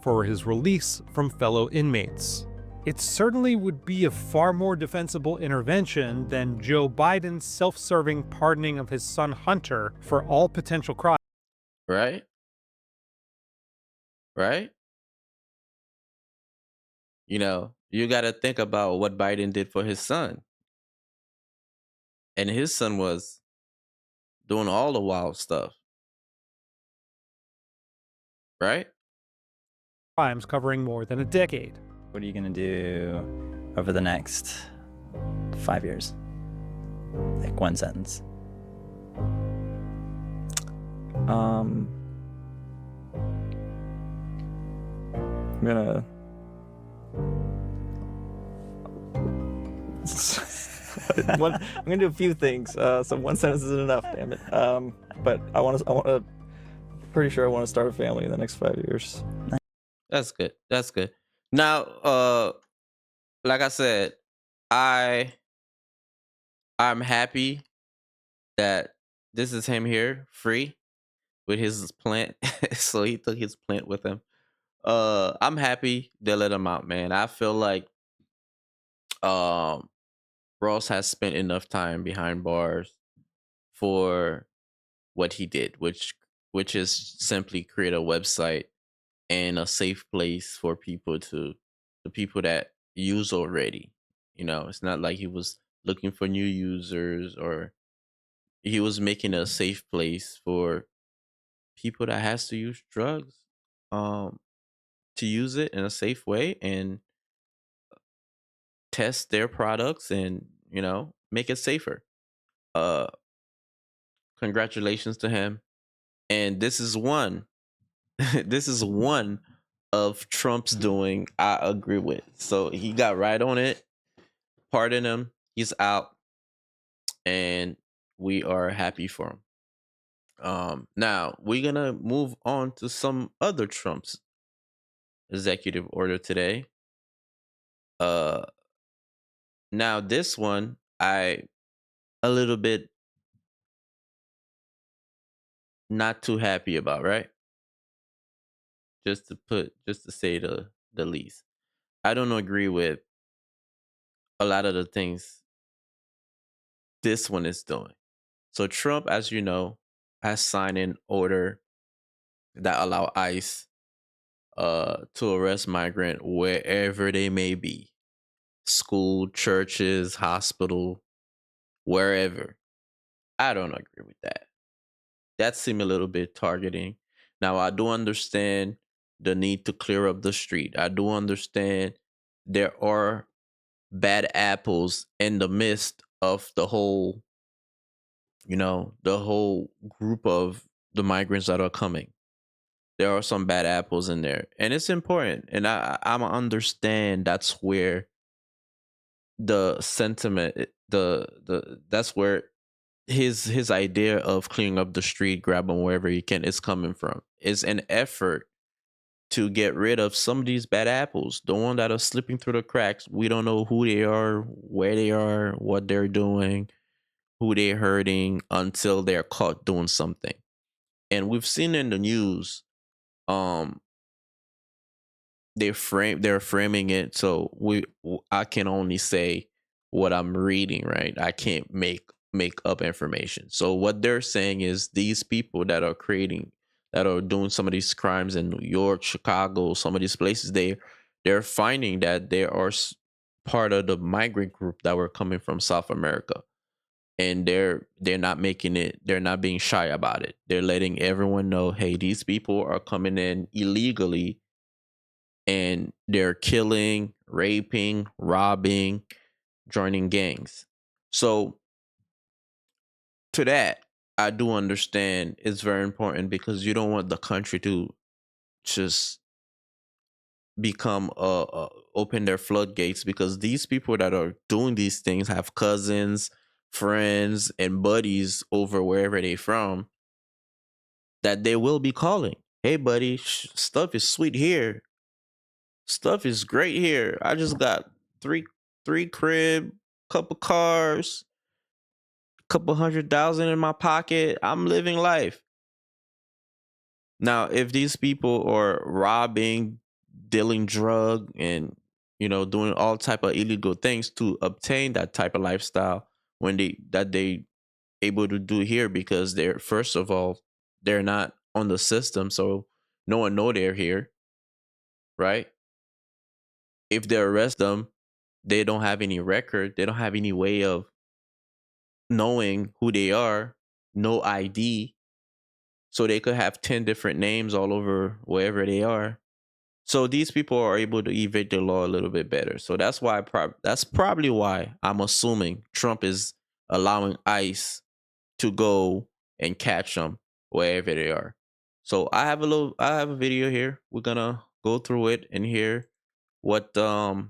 for his release from fellow inmates. It certainly would be a far more defensible intervention than Joe Biden's self-serving pardoning of his son Hunter for all potential crimes. Right? Right? You know, you got to think about what Biden did for his son. And his son was doing all the wild stuff. Right? Crimes covering more than a decade. What are you going to do over the next 5 years? Like one sentence. I'm gonna I'm gonna do a few things. So one sentence isn't enough, damn it. But I want to. Pretty sure I want to start a family in the next 5 years. That's good. That's good. Now, like I said, I'm happy that this is him here, free, with his plant. So he took his plant with him. I'm happy they let him out, man. I feel like Ross has spent enough time behind bars for what he did, which is simply create a website and a safe place for the people that use already. You know, it's not like he was looking for new users, or he was making a safe place for people that has to use drugs, to use it in a safe way and test their products and, you know, make it safer. Congratulations to him. And this is one this is one of Trump's doing I agree with. So he got right on it. Pardon him. He's out. And we are happy for him. Now we're gonna move on to some other Trump's executive order today. Now this one I a little bit not too happy about, right? Just to say the least. I don't agree with a lot of the things this one is doing. So Trump, as you know, has signed an order that allow ICE to arrest migrant wherever they may be. School, churches, hospital, wherever. I don't agree with that. That seemed a little bit targeting. Now, I do understand the need to clear up the street. I do understand there are bad apples in the midst of the whole, you know, the whole group of the migrants that are coming. There are some bad apples in there, and it's important. And I understand that's where the sentiment, that's where his idea of cleaning up the street, grab them wherever he can, is coming from. It's an effort to get rid of some of these bad apples, the one that are slipping through the cracks. We don't know who they are, where they are, what they're doing, who they're hurting until they're caught doing something. And we've seen in the news, um, they're framing it so I can only say what I'm reading, right? I can't make up information. So what they're saying is these people that are doing some of these crimes in New York, Chicago, some of these places, they're finding that they are part of the migrant group that were coming from South America, and they're not making it, they're not being shy about it. They're letting everyone know, hey, these people are coming in illegally and they're killing, raping, robbing, joining gangs. So to that, I do understand it's very important because you don't want the country to just become open their floodgates, because these people that are doing these things have cousins, friends, and buddies over wherever they from that they will be calling. Hey, buddy, stuff is sweet here. Stuff is great here. I just got three crib, couple cars, couple 100,000 in my pocket. I'm living life. Now, if these people are robbing, dealing drug, and doing all type of illegal things to obtain that type of lifestyle, when they able to do here, because they're, first of all, they're not on the system, so no one know they're here, right? If they arrest them, they don't have any record. They don't have any way of knowing who they are, no ID. So they could have 10 different names all over wherever they are. So these people are able to evade the law a little bit better. So that's why that's probably why I'm assuming Trump is allowing ICE to go and catch them wherever they are. So I have a video here. We're gonna go through it and hear what the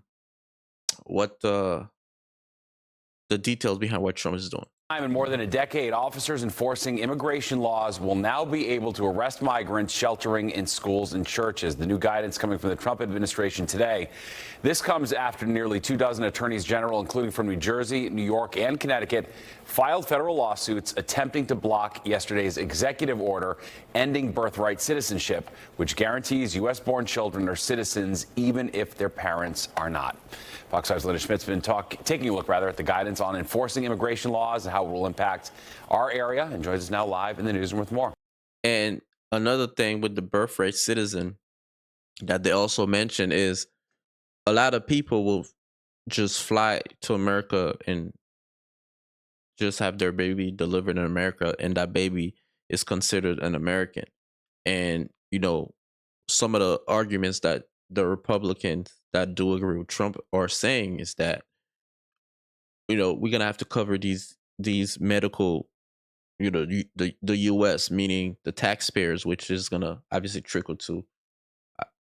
details behind what Trump is doing. In more than a decade, officers enforcing immigration laws will now be able to arrest migrants sheltering in schools and churches. The new guidance coming from the Trump administration today. This comes after nearly 24 attorneys general, including from New Jersey, New York, and Connecticut, filed federal lawsuits attempting to block yesterday's executive order ending birthright citizenship, which guarantees U.S.-born children are citizens even if their parents are not. Fox 5's Linda Schmidt's been taking a look at the guidance on enforcing immigration laws and how it will impact our area, and joins us now live in the newsroom with more. And another thing with the birthright citizen that they also mentioned is a lot of people will just fly to America and just have their baby delivered in America, and that baby is considered an American. And some of the arguments that the Republicans that do agree with Trump are saying is that we're gonna have to cover these medical, the U.S., meaning the taxpayers, which is gonna obviously trickle to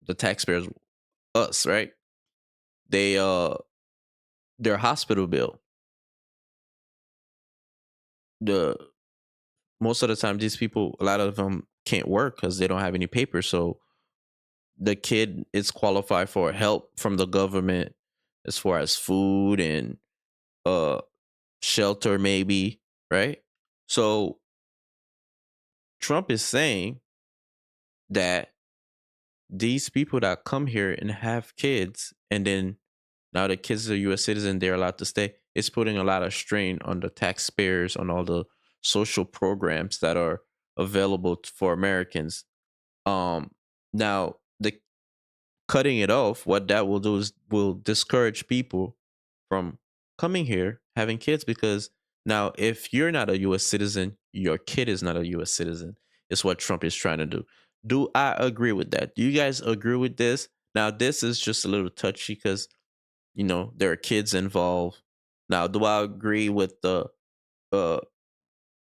the taxpayers, us, right? Their hospital bill. Most of the time, these people, a lot of them can't work because they don't have any papers. So the kid is qualified for help from the government as far as food and shelter, maybe, right? So Trump is saying that these people that come here and have kids, and then now the kids are U.S. citizen, they're allowed to stay, it's putting a lot of strain on the taxpayers, on all the social programs that are available for Americans. Now the cutting it off, what that will do is will discourage people from coming here, having kids, because now if you're not a U.S. citizen, your kid is not a U.S. citizen. It's what Trump is trying to do. Do I agree with that? Do you guys agree with this? Now, this is just a little touchy because, there are kids involved. Now, do I agree with am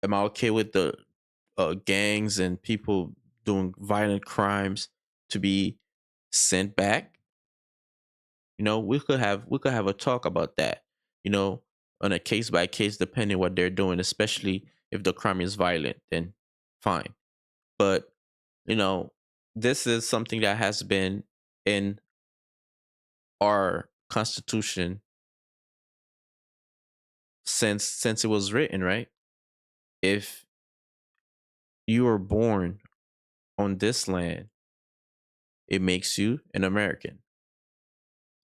I okay with the gangs and people doing violent crimes to be sent back? We could have a talk about that, on a case by case, depending what they're doing, especially if the crime is violent, then fine. But, this is something that has been in our Constitution since it was written, right? If you were born on this land, it makes you an American.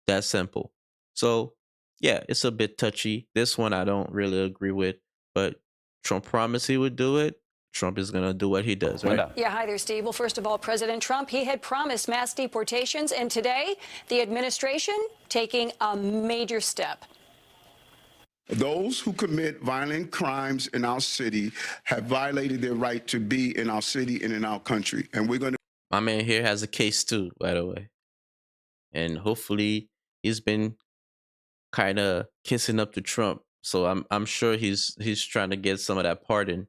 That's simple. So, yeah, it's a bit touchy. This one I don't really agree with, but Trump promised he would do it. Trump is going to do what he does, right? Yeah, hi there, Steve. Well, first of all, President Trump, he had promised mass deportations, and today the administration taking a major step. Those who commit violent crimes in our city have violated their right to be in our city and in our country. And we're going to. My man here has a case too, by the way. And hopefully he's been kind of kissing up to Trump. So I'm sure he's trying to get some of that pardon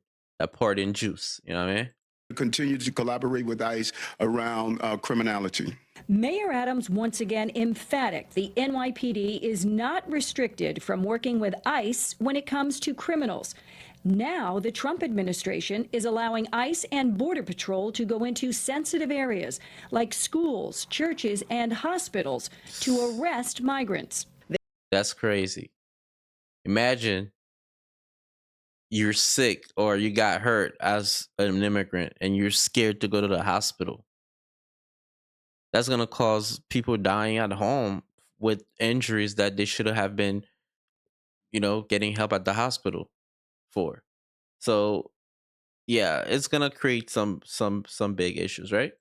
juice. You know what I mean? Continue to collaborate with ICE around criminality. Mayor Adams once again emphatic the NYPD is not restricted from working with ICE when it comes to criminals. Now, the Trump administration is allowing ICE and Border Patrol to go into sensitive areas like schools, churches, and hospitals to arrest migrants. That's crazy. Imagine you're sick or you got hurt as an immigrant and you're scared to go to the hospital. That's going to cause people dying at home with injuries that they should have been, getting help at the hospital for. So, yeah, it's going to create some big issues, right?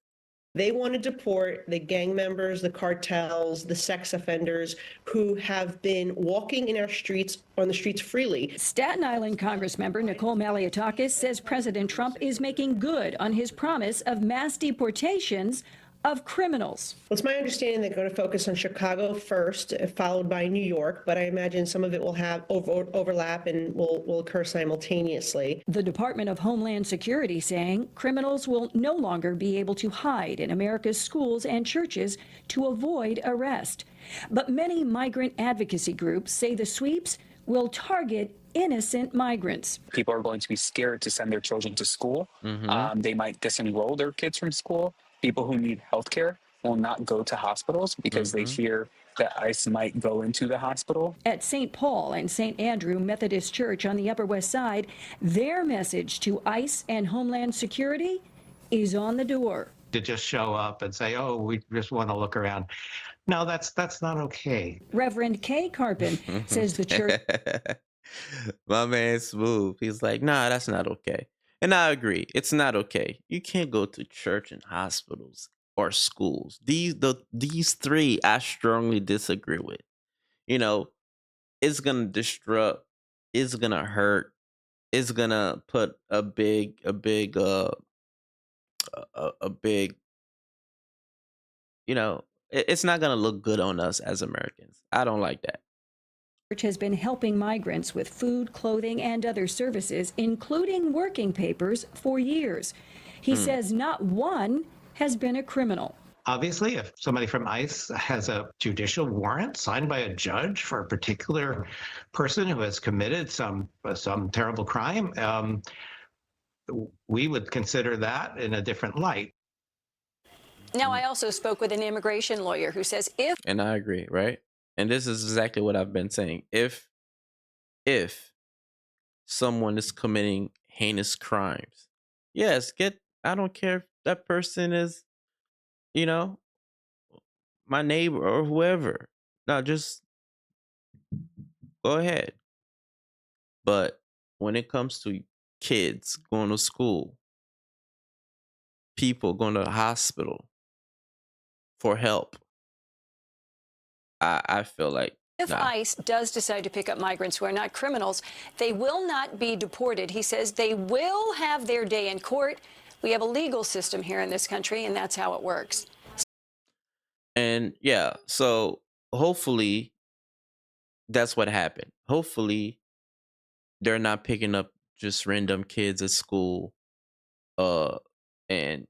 They want to deport the gang members, the cartels, the sex offenders who have been walking in our streets, on the streets freely. Staten Island Congressmember Nicole Malliotakis says President Trump is making good on his promise of mass deportations of criminals. Well, it's my understanding they're going to focus on Chicago first, followed by New York, but I imagine some of it will have overlap and will occur simultaneously. The Department of Homeland Security saying criminals will no longer be able to hide in America's schools and churches to avoid arrest. But many migrant advocacy groups say the sweeps will target innocent migrants. People are going to be scared to send their children to school. They might disenroll their kids from school. People who need health care will not go to hospitals because they fear that ICE might go into the hospital. At St. Paul and St. Andrew Methodist Church on the Upper West Side, their message to ICE and Homeland Security is on the door. To just show up and say, oh, we just want to look around. No, that's not okay. Reverend Kay Carpin says the church. My man Smooth. He's like, nah, that's not okay. And I agree. It's not okay. You can't go to church and hospitals or schools. These three I strongly disagree with. It's gonna disrupt. It's gonna hurt. It's gonna put a big. It's not gonna look good on us as Americans. I don't like that. Church has been helping migrants with food, clothing, and other services, including working papers, for years. He says not one has been a criminal. Obviously, if somebody from ICE has a judicial warrant signed by a judge for a particular person who has committed some terrible crime, we would consider that in a different light. Now, I also spoke with an immigration lawyer who says And I agree, right? And this is exactly what I've been saying. If someone is committing heinous crimes, yes, I don't care if that person is, my neighbor or whoever. No, just go ahead. But when it comes to kids going to school, people going to the hospital for help, I feel like if ICE does decide to pick up migrants who are not criminals, they will not be deported. He says they will have their day in court. We have a legal system here in this country, and that's how it works. And yeah, so hopefully that's what happened. Hopefully they're not picking up just random kids at school and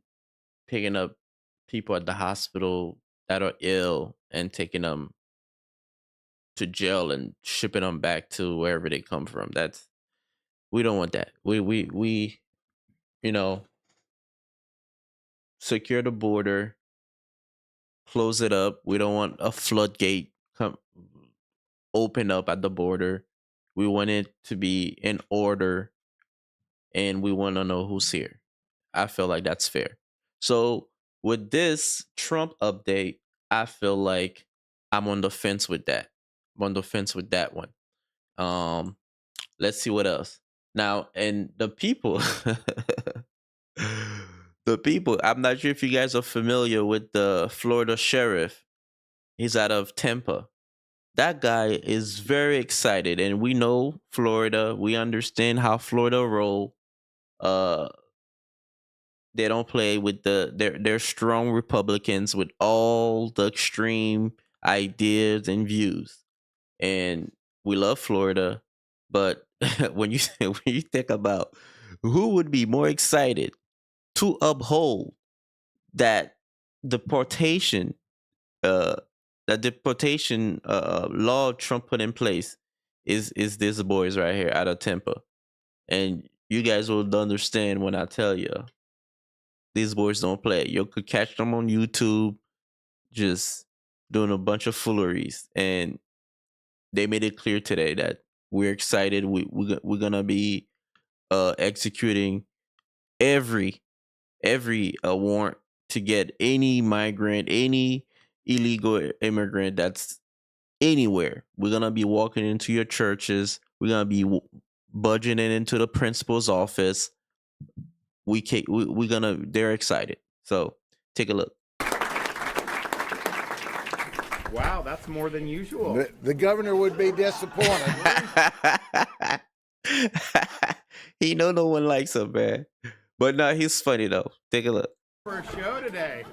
picking up people at the hospital that are ill and taking them to jail and shipping them back to wherever they come from. We don't want that. We secure the border, close it up. We don't want a floodgate come open up at the border. We want it to be in order, and we want to know who's here. I feel like that's fair. So with this Trump update, I feel like I'm on the fence with that. I'm on the fence with that one. Let's see what else. Now, and the people, the people. I'm not sure if you guys are familiar with the Florida sheriff. He's out of Tampa. That guy is very excited, and we know Florida. We understand how Florida roll. Uh, they don't play with they're strong Republicans with all the extreme ideas and views. And we love Florida, but when you when you think about who would be more excited to uphold that deportation uh law Trump put in place is this boys right here out of Tampa. And you guys will understand when I tell you these boys don't play. You could catch them on YouTube just doing a bunch of fooleries. And they made it clear today that we're excited. We're gonna be executing every warrant to get any migrant, any illegal immigrant that's anywhere. We're gonna be walking into your churches. We're gonna be budgeting into the principal's office. We're gonna. They're excited. So take a look. Wow, that's more than usual. The governor would be disappointed. He know no one likes him, man. But no, he's funny though. Take a look. For a show today.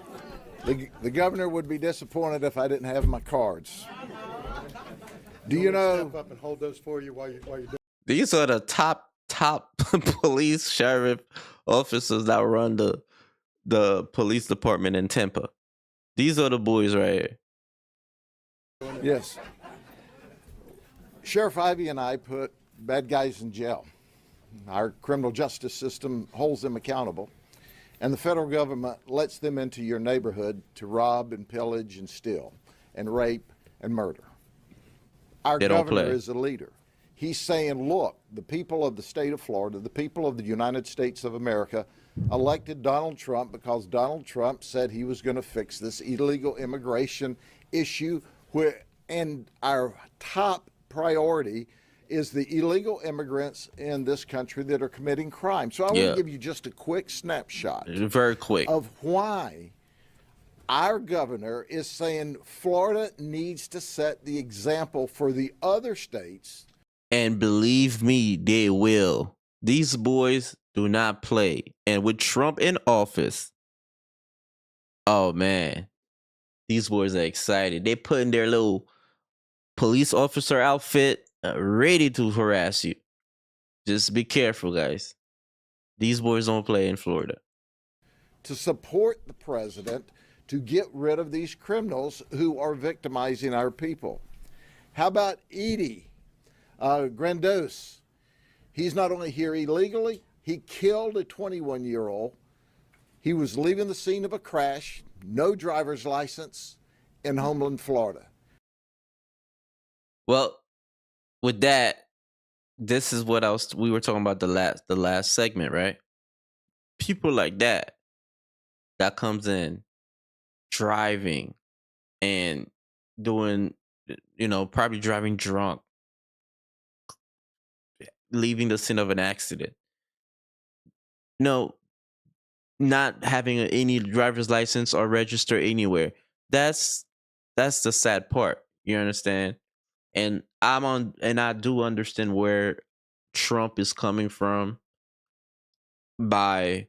The governor would be disappointed if I didn't have my cards. Do you know? Step up and hold those for you while you do. These are the top police sheriff officers that run the police department in Tampa. These are the boys right here. Yes. Sheriff Ivey and I put bad guys in jail. Our criminal justice system holds them accountable, and the federal government lets them into your neighborhood to rob and pillage and steal and rape and murder. Our governor is a leader. He's saying, look, the people of the state of Florida, the people of the United States of America elected Donald Trump because Donald Trump said he was going to fix this illegal immigration issue, and our top priority is the illegal immigrants in this country that are committing crime. So I want to give you just a quick snapshot. Very quick. Of why our governor is saying Florida needs to set the example for the other states. And believe me, they will. These boys do not play. And with Trump in office, oh man, these boys are excited. They put in their little police officer outfit, ready to harass you. Just be careful, guys. These boys don't play in Florida. To support the president to get rid of these criminals who are victimizing our people. How about Edie Grandos? He's not only here illegally, he killed a 21-year-old. He was leaving the scene of a crash, no driver's license, in Homeland, Florida. Well, with that, this is what we were talking about the last segment, right? People like that comes in driving and doing, probably driving drunk, leaving the scene of an accident. Not having any driver's license or register anywhere. That's the sad part. You understand? And I do understand where Trump is coming from by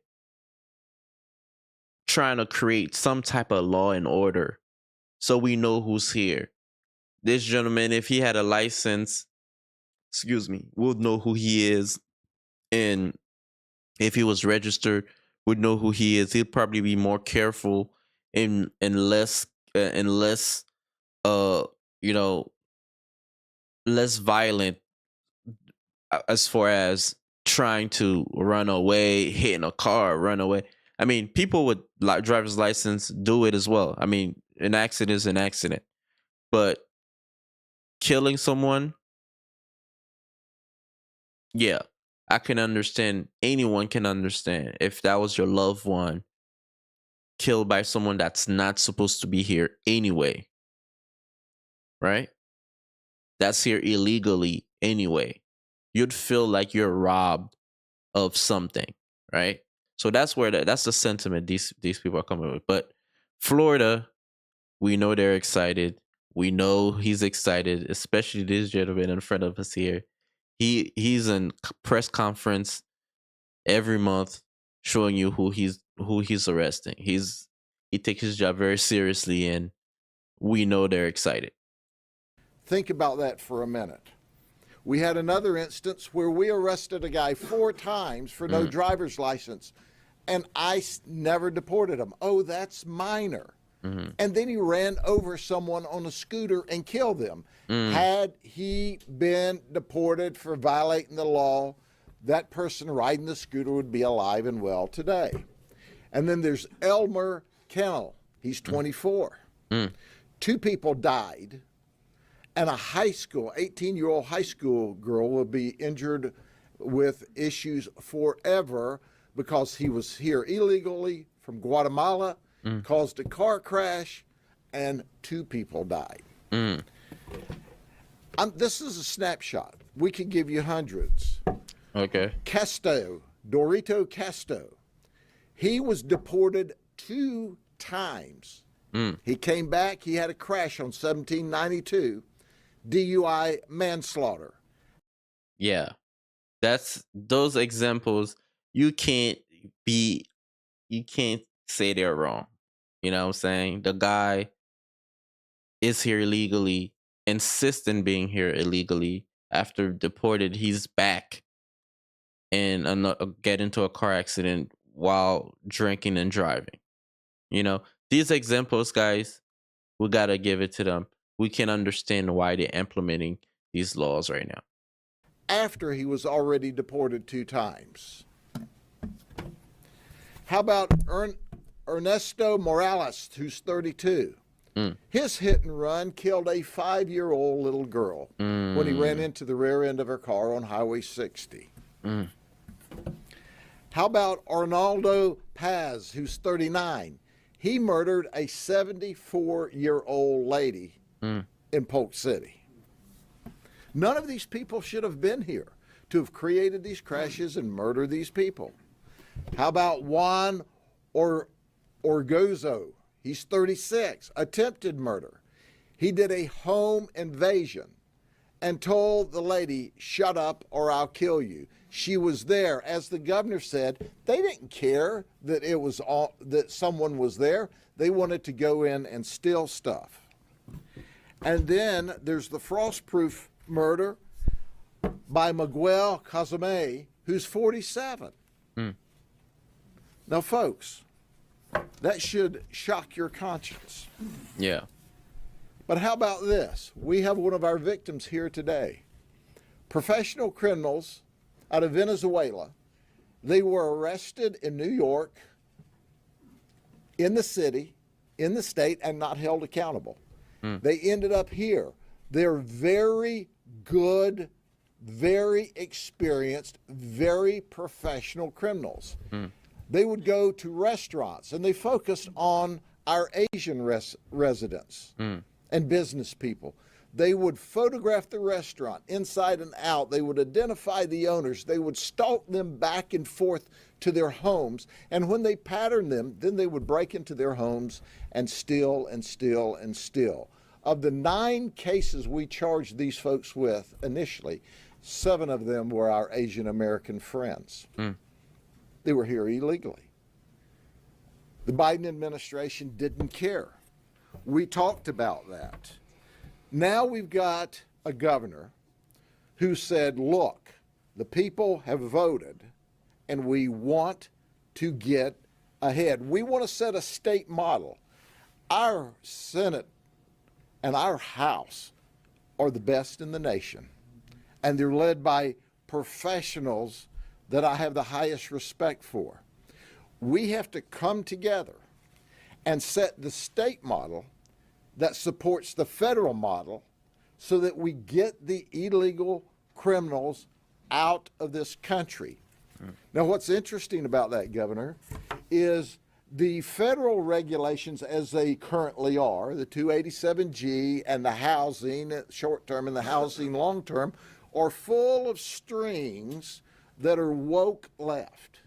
trying to create some type of law and order so we know who's here. This gentleman, if he had a license, we'll know who he is. And if he was registered, we'd know who he is. He'd probably be more careful and less less violent as far as trying to run away, hitting a car, run away. I mean, people with driver's license do it as well. I mean, an accident is an accident, but killing someone, yeah, I can understand. Anyone can understand if that was your loved one killed by someone that's not supposed to be here anyway, right? That's here illegally anyway. You'd feel like you're robbed of something, right? So that's the sentiment these people are coming with. But Florida, we know they're excited. We know he's excited, especially this gentleman in front of us here. He's in press conference every month showing you who he's arresting. He takes his job very seriously, and we know they're excited. Think about that for a minute. We had another instance where we arrested a guy 4 times for no driver's license, and ICE never deported him. Oh, that's minor. And then he ran over someone on a scooter and killed them. Had he been deported for violating the law, that person riding the scooter would be alive and well today. And then there's Elmer Kennel. He's 24. 2 people died, and a 18-year-old high school girl will be injured with issues forever because he was here illegally from Guatemala, caused a car crash, and 2 people died. This is a snapshot. We could give you hundreds. Okay. Dorito Casto. He was deported 2 times. He came back. He had a crash on 1792, DUI manslaughter. Yeah, that's those examples. You can't say they're wrong. You know what I'm saying? The guy is here illegally, insists in being here illegally. After deported, he's back and get into a car accident while drinking and driving. You know, these examples, guys, we gotta give it to them. We can understand why they're implementing these laws right now. After he was already deported 2 times. How about Ernesto Morales, who's 32? His hit and run killed a 5-year-old little girl when he ran into the rear end of her car on Highway 60. How about Arnaldo Paz, who's 39? He murdered a 74-year-old lady in Polk City. None of these people should have been here to have created these crashes and murdered these people. How about Juan Orgozo? He's 36, attempted murder. He did a home invasion and told the lady, "Shut up or I'll kill you." She was there. As the governor said, they didn't care that that someone was there. They wanted to go in and steal stuff. And then there's the frost-proof murder by Miguel Cazame, who's 47. Now, folks, that should shock your conscience. Yeah. But how about this? We have one of our victims here today. Professional criminals out of Venezuela. They were arrested in New York, in the city, in the state, and not held accountable. They ended up here. They're very good, very experienced, very professional criminals. They would go to restaurants, and they focused on our Asian residents and business people. They would photograph the restaurant inside and out. They would identify the owners. They would stalk them back and forth to their homes. And when they patterned them, then they would break into their homes and steal and steal and steal. Of the 9 cases we charged these folks with initially, 7 of them were our Asian American friends. They were here illegally. The Biden administration didn't care. We talked about that. Now we've got a governor who said, look, the people have voted and we want to get ahead. We want to set a state model. Our Senate and our House are the best in the nation, and they're led by professionals that I have the highest respect for. We have to come together and set the state model that supports the federal model so that we get the illegal criminals out of this country. Now, what's interesting about that, Governor, is the federal regulations as they currently are, the 287G and the housing short-term and the housing long-term, are full of strings that are woke left.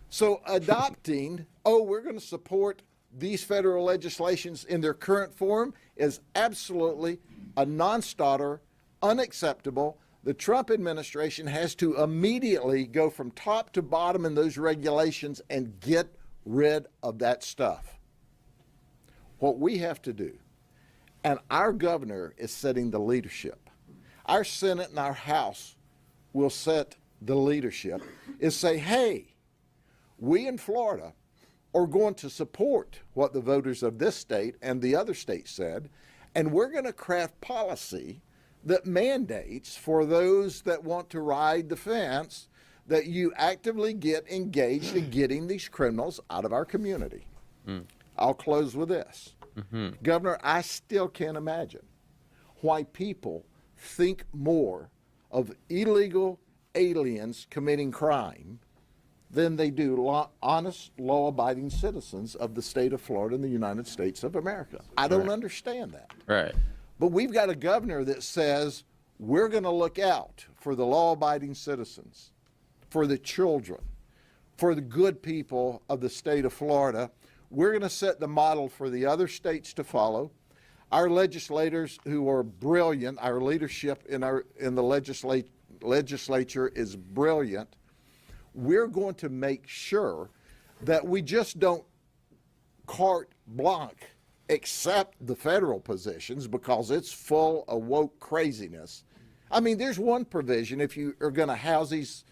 So adopting, we're going to support these federal legislations in their current form is absolutely a non-starter, unacceptable. The Trump administration has to immediately go from top to bottom in those regulations and get rid of that stuff. What we have to do, and our governor is setting the leadership, our Senate and our House will set the leadership, is say, hey, we in Florida are going to support what the voters of this state and the other states said, and we're going to craft policy that mandates for those that want to ride the fence that you actively get engaged in getting these criminals out of our community. I'll close with this. Governor, I still can't imagine why people think more of illegal aliens committing crime than they do honest, law-abiding citizens of the state of Florida and the United States of America. I don't understand that. Right. But we've got a governor that says we're going to look out for the law-abiding citizens, for the children, for the good people of the state of Florida. We're going to set the model for the other states to follow. Our legislators who are brilliant, our leadership in the legislature is brilliant. We're going to make sure that we just don't carte blanche accept the federal positions because it's full of woke craziness. I mean, there's one provision if you are going to house these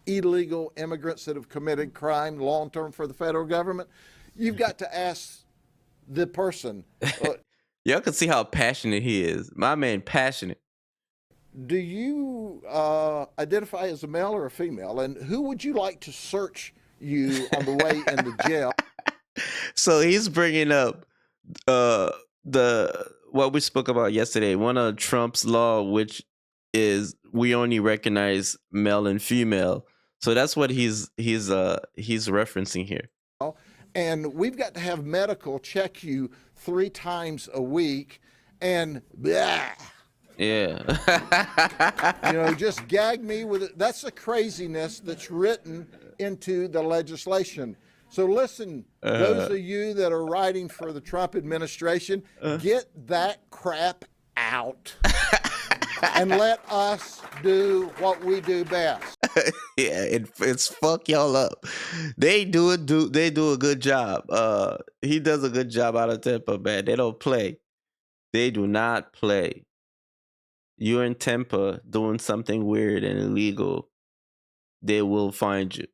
illegal immigrants that have committed crime long-term for the federal government, you've got to ask the person. Y'all can see how passionate he is. My man, passionate. Do you identify as a male or a female? And who would you like to search you on the way into jail? So he's bringing up what we spoke about yesterday. One of Trump's law, which is we only recognize male and female. So that's what he's referencing here. And we've got to have medical check you 3 times a week, and blah. Yeah. Just gag me with it. That's the craziness that's written into the legislation. So listen, those of you that are writing for the Trump administration, get that crap out and let us do what we do best. Yeah, it's fuck y'all up. They do a good job. He does a good job out of Tampa, man. They don't play. They do not play. You're in Tampa doing something weird and illegal, they will find you.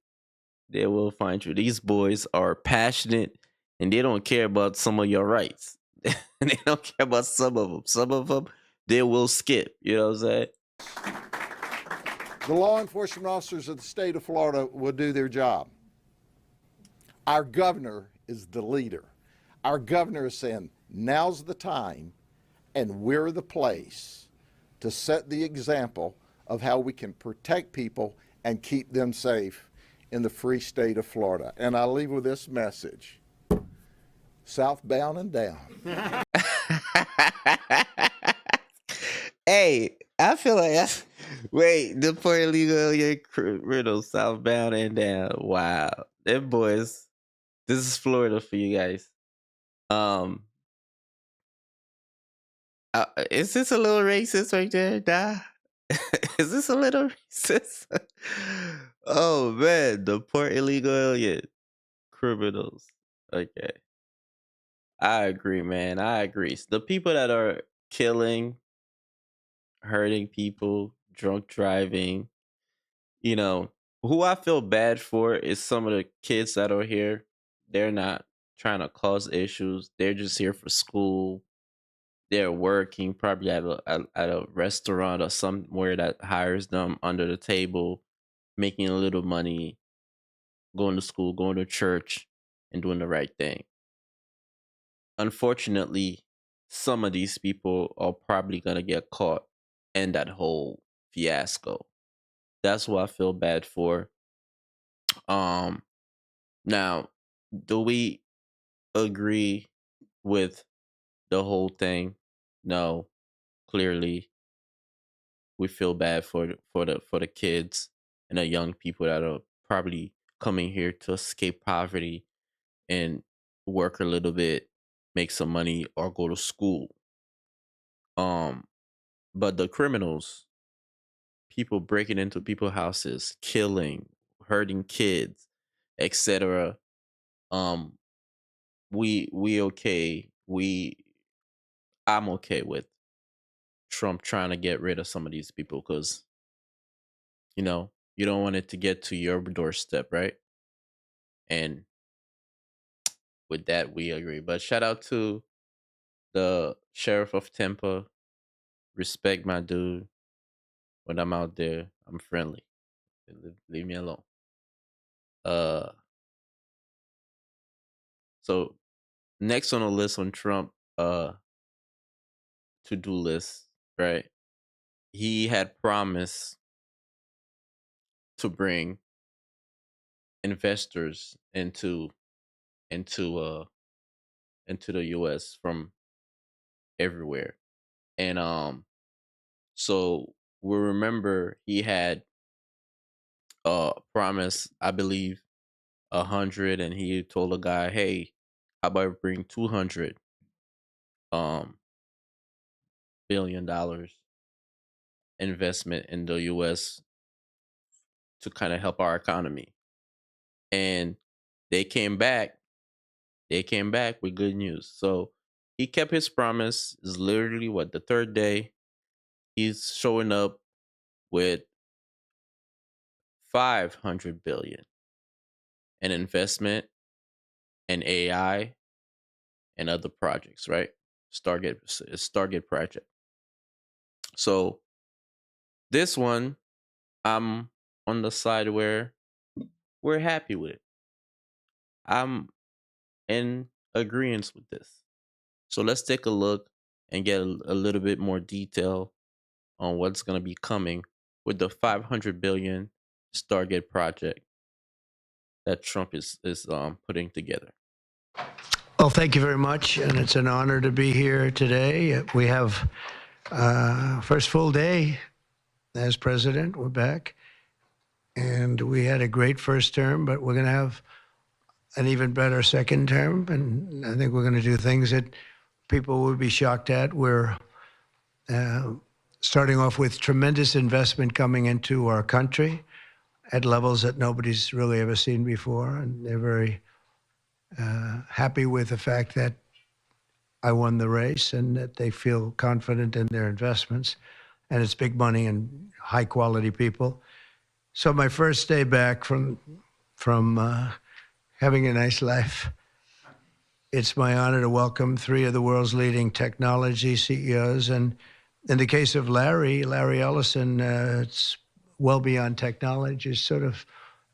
They will find you. These boys are passionate and they don't care about some of your rights. They don't care about some of them. Some of them, they will skip. You know what I'm saying? The law enforcement officers of the state of Florida will do their job. Our governor is the leader. Our governor is saying, now's the time and we're the place to set the example of how we can protect people and keep them safe in the free state of Florida. And I'll leave with this message: southbound and down. Hey, I feel like that's the poor illegal criminals southbound and down. Wow. Them boys. This is Florida for you guys. Is this a little racist right there? Nah. Is this a little racist? Oh man, the poor illegal alien criminals. Okay. I agree, man. I agree. The people that are killing, hurting people, drunk driving, who I feel bad for is some of the kids that are here. They're not trying to cause issues. They're just here for school. They're working probably at a restaurant or somewhere that hires them under the table, making a little money. going to school, going to church, and doing the right thing. Unfortunately, some of these people are probably going to get caught in that whole fiasco. That's what I feel bad for. Now, do we agree with the whole thing? No. Clearly, we feel bad for the kids and the young people that are probably coming here to escape poverty and work a little bit, make some money, or go to school. But the criminals, people breaking into people's houses, killing, hurting kids, etc. Um, we okay. I'm okay with Trump trying to get rid of some of these people because you don't want it to get to your doorstep, right? And with that, we agree. But shout out to the sheriff of Tampa. Respect my dude. When I'm out there, I'm friendly. Leave me alone. So next on the list on Trump to-do list, right? He had promised to bring investors into the US from everywhere. And so we remember he had promised, I believe, 100, and he told a guy, hey, how about I bring 200 $1 billion investment in the US to kind of help our economy. And they came back with good news. So he kept his promise. Is literally what, the third day he's showing up with 500 billion in investment in AI and other projects, right? Stargate project. So this one, I'm on the side where we're happy with it. I'm in agreement with this. So let's take a look and get a little bit more detail on what's going to be coming with the 500 billion Stargate project that Trump is putting together. Well, thank you very much, and it's an honor to be here today. We have first full day as president. We're back, and we had a great first term, but we're going to have an even better second term, and I think we're going to do things that people would be shocked at. We're starting off with tremendous investment coming into our country at levels that nobody's really ever seen before, and they're very happy with the fact that I won the race and that they feel confident in their investments, and it's big money and high quality people. So my first day back from having a nice life, it's my honor to welcome 3 of the world's leading technology CEOs. And in the case of Larry Ellison, it's well beyond technology. He's sort of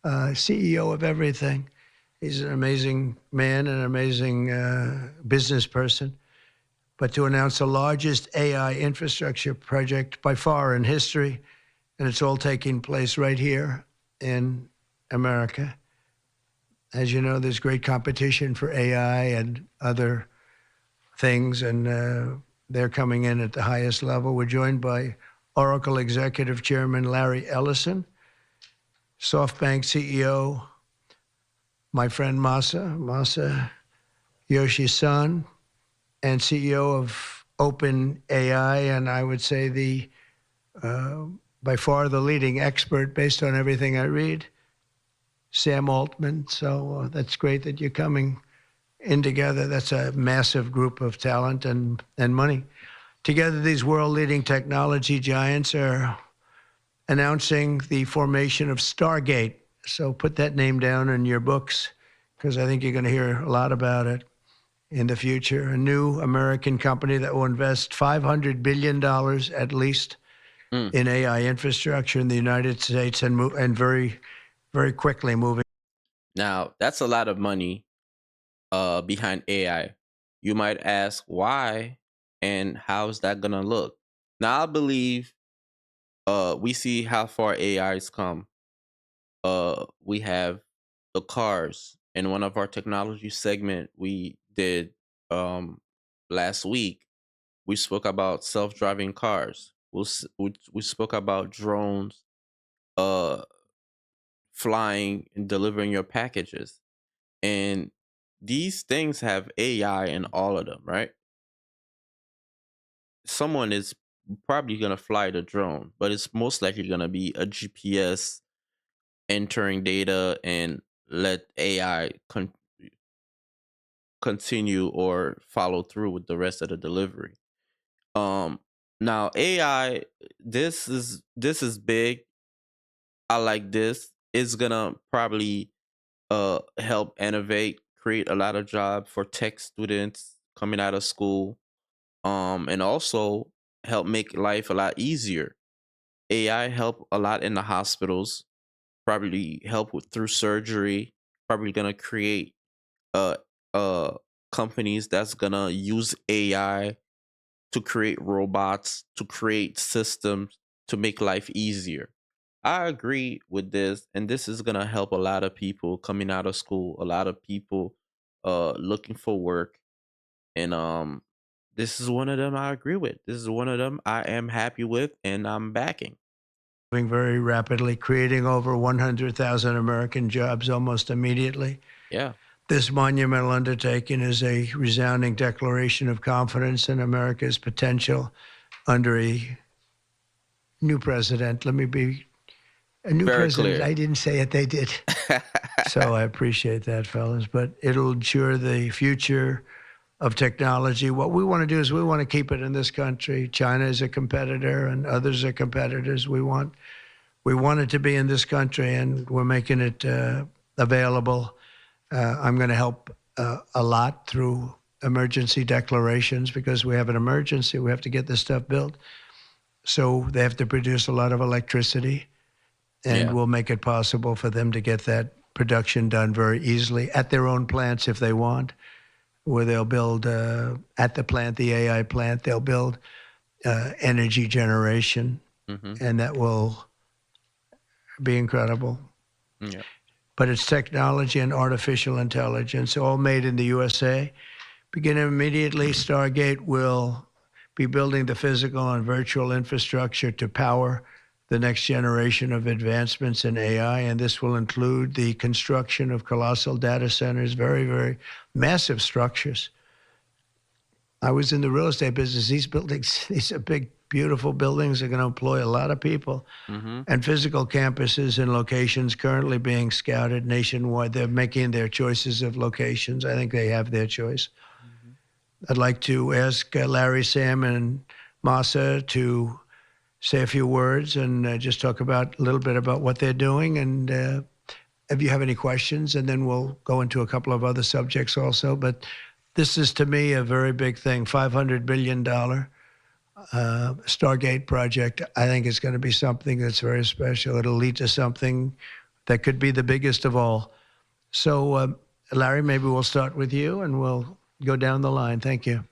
CEO of everything. He's an amazing man, an amazing business person. But to announce the largest AI infrastructure project by far in history, and it's all taking place right here in America. As you know, there's great competition for AI and other things, and they're coming in at the highest level. We're joined by Oracle Executive Chairman Larry Ellison, SoftBank CEO, my friend Masa Yoshi-san, and CEO of OpenAI, and I would say the by far the leading expert based on everything I read, Sam Altman. So that's great that you're coming in together. That's a massive group of talent and money. Together, these world-leading technology giants are announcing the formation of Stargate. So put that name down in your books, because I think you're going to hear a lot about it in the future. A new American company that will invest $500 billion at least in AI infrastructure in the United States, and very, very quickly moving. Now, that's a lot of money behind AI. You might ask why and how's that gonna look? Now, I believe we see how far AI's come. We have the cars. In one of our technology segment we did last week, we spoke about self-driving cars. We spoke about drones uh flying and delivering your packages. And these things have AI in all of them, right? Someone is probably going to fly the drone, but it's most likely going to be a GPS entering data and let AI continue or follow through with the rest of the delivery. Um Now AI, this is big. I like this. It's going to probably help innovate, create a lot of jobs for tech students coming out of school, and also help make life a lot easier. AI help a lot in the hospitals, probably help with through surgery, probably gonna create uh companies that's gonna use AI to create robots, to create systems to make life easier. I agree with this, and this is gonna help a lot of people coming out of school, a lot of people looking for work. And this is one of them I agree with. This is one of them I am happy with and I'm backing. Moving very rapidly, creating over 100,000 American jobs almost immediately. Yeah. This monumental undertaking is a resounding declaration of confidence in America's potential under a new president. Let me be a new Very president. clear. I didn't say it, they did. So I appreciate that, fellas. But it'll ensure the future of technology. What we want to do is we want to keep it in this country. China is a competitor and others are competitors. We want it to be in this country, and we're making it available. I'm going to help a lot through emergency declarations because we have an emergency. We have to get this stuff built. So they have to produce a lot of electricity, and we'll make it possible for them to get that production done very easily at their own plants if they want, where they'll build at the plant, the AI plant, they'll build energy generation, and that will be incredible. Yeah. But it's technology and artificial intelligence, all made in the USA. Beginning immediately, Stargate will be building the physical and virtual infrastructure to power the next generation of advancements in AI, and this will include the construction of colossal data centers, very, very massive structures. I was in the real estate business. These buildings, these are big, beautiful buildings, are going to employ a lot of people. And physical campuses in locations currently being scouted nationwide. They're making their choices of locations. I think they have their choice. I'd like to ask Larry, Sam, and Masa to say a few words and just talk about a little bit about what they're doing. And if you have any questions, and then we'll go into a couple of other subjects also. But this is, to me, a very big thing. $500 billion Stargate project. I think it's going to be something that's very special. It'll lead to something that could be the biggest of all. So, Larry, maybe we'll start with you, and we'll go down the line. Thank you.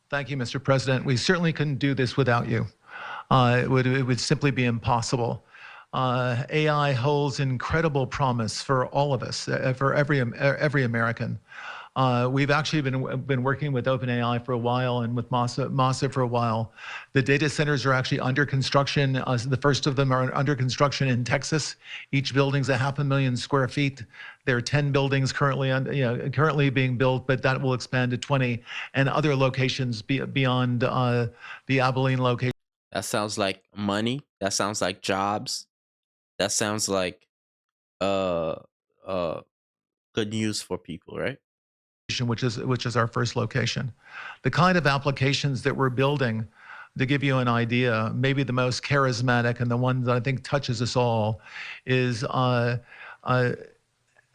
Thank you, Mr. President. We certainly couldn't do this without you. It would simply be impossible. AI holds incredible promise for all of us, for every American. We've actually been working with OpenAI for a while and with Masa for a while. The data centers are actually under construction. The first of them are under construction in Texas. Each building's 500,000 square feet. There are 10 buildings currently being built, but that will expand to 20 and other locations beyond the Abilene location. That sounds like money. That sounds like jobs. That sounds like uh good news for people, right? Which is our first location. The kind of applications that we're building, to give you an idea, maybe the most charismatic and the one that I think touches us all is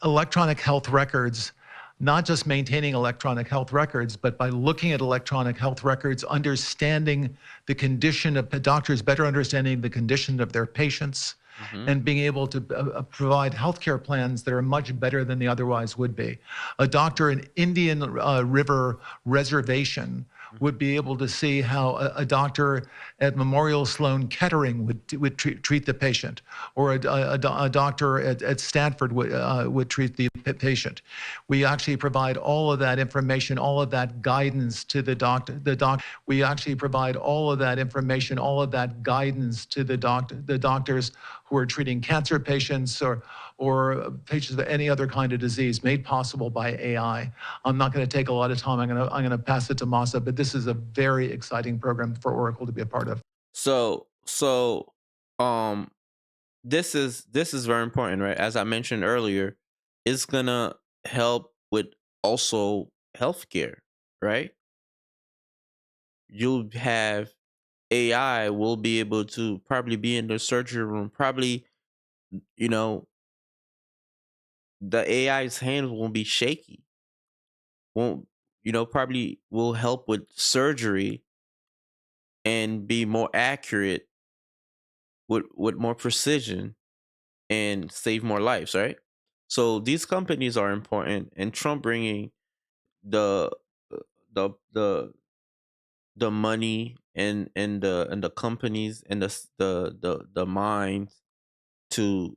electronic health records not just maintaining electronic health records, but by looking at electronic health records, understanding the condition of doctors, better understanding the condition of their patients, and being able to provide healthcare plans that are much better than they otherwise would be. A doctor in Indian River Reservation would be able to see how a doctor at Memorial Sloan Kettering would treat the patient, or a doctor at Stanford would treat the patient. We actually provide all of that information, all of that guidance to the doctor. We actually provide all of that information, all of that guidance to the doctors who are treating cancer patients or patients with any other kind of disease, made possible by AI. I'm not going to take a lot of time. I'm going to pass it to Masa, but this is a very exciting program for Oracle to be a part of. So this is very important, right? As I mentioned earlier, it's gonna help with also healthcare, right? You'll have AI will be able to probably be in the surgery room, probably, you know, the AI's hands won't be shaky. Won't, probably will help with surgery and be more accurate with more precision and save more lives, right? So these companies are important, and Trump bringing the the the the money and the companies and the minds to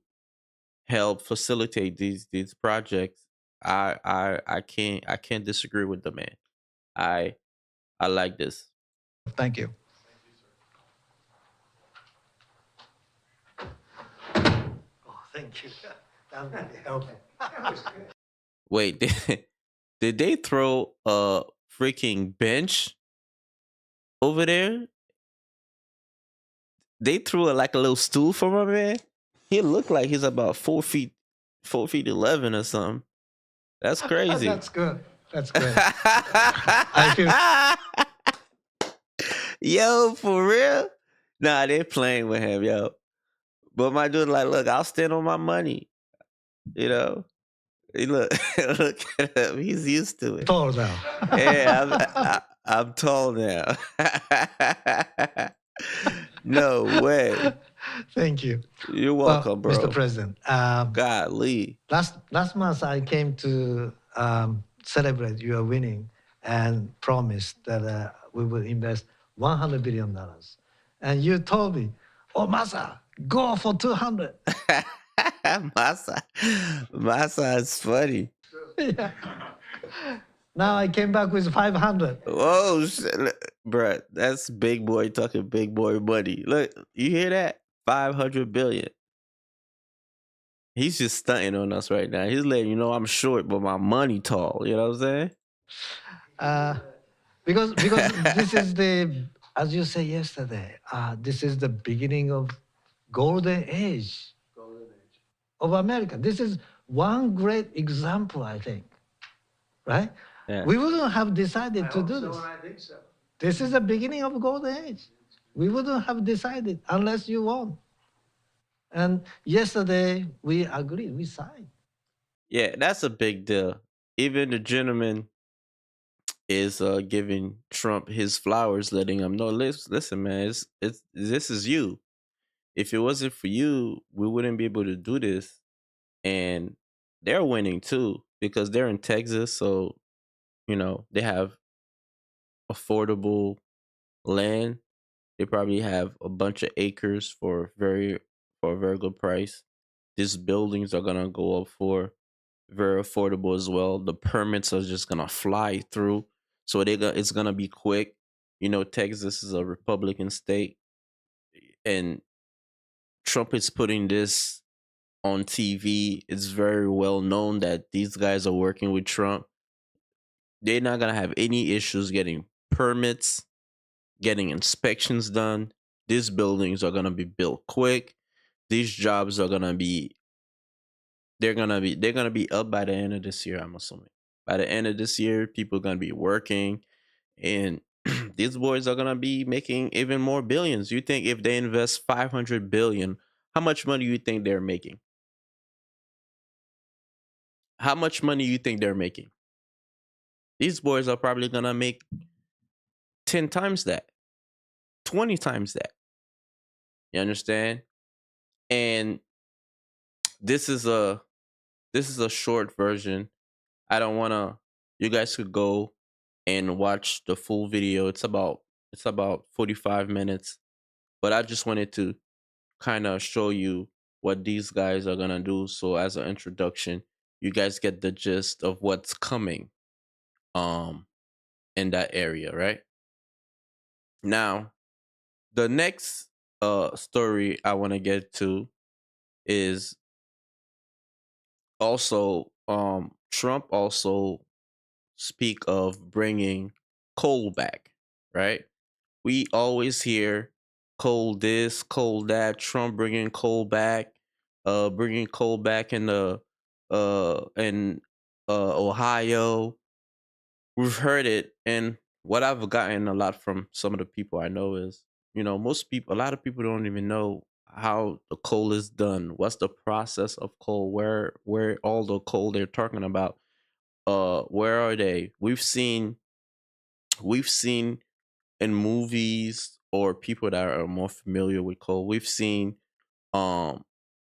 help facilitate these projects. I can't disagree with the man. I like this. Thank you. Thank you. That really helped. Wait, did they throw a freaking bench over there? They threw like a little stool for my man. He looked like he's about 4 feet 11 or something. That's crazy. That's good. That's good. I feel Yo, for real? Nah, they playing with him, yo. But my dude, like, look, I'll stand on my money. You know, he look, look at him. He's used to it. tall now. Yeah, I'm tall now. No way. Thank you. You're welcome, bro. Mr. President. Golly. Last month I came to celebrate your winning and promised that we will invest $100 billion. And you told me, oh, Masa, go for 200. Masa is funny. Yeah. Now I came back with 500. Whoa, bruh, that's big boy talking big boy money. Look, you hear that? 500 billion. He's just stunting on us right now. He's letting you know I'm short, but my money tall. You know what I'm saying? Because this is as you said yesterday, this is the beginning of golden age of America. This is one great example, I think. Right? Yeah. We wouldn't have decided to do this. I think so. This is the beginning of golden age. We wouldn't have decided unless you won. And yesterday we agreed, we signed. Yeah, that's a big deal. Even the gentleman is giving Trump his flowers, letting him know, listen, man, it's this is you. If it wasn't for you, we wouldn't be able to do this. And they're winning too because they're in Texas, so they have affordable land. They probably have a bunch of acres for a very good price. These buildings are gonna go up for very affordable as well. The permits are just gonna fly through, so it's gonna be quick. Texas is a Republican state, and Trump is putting this on TV. It's very well known that these guys are working with Trump. They're not gonna have any issues getting permits, getting inspections done. These buildings are gonna be built quick. These jobs are gonna be they're gonna be up by the end of this year, I'm assuming. By the end of this year, people are gonna be working, and these boys are gonna be making even more billions. You think if they invest 500 billion, how much money you think they're making? How much money you think they're making? These boys are probably gonna make 10 times that, 20 times that. You understand? And this is a short version. I don't wanna you guys could go and watch the full video. It's about 45 minutes. But I just wanted to kind of show you what these guys are gonna do. So as an introduction, you guys get the gist of what's coming in that area, right? Now, the next story I want to get to is also Trump also speak of bringing coal back, right? We always hear coal this, coal that, Trump bringing coal back in the in Ohio. We've heard it, and what I've gotten a lot from some of the people I know is, a lot of people don't even know how the coal is done. What's the process of coal? Where all the coal they're talking about? Where are they? We've seen in movies or people that are more familiar with coal. We've seen um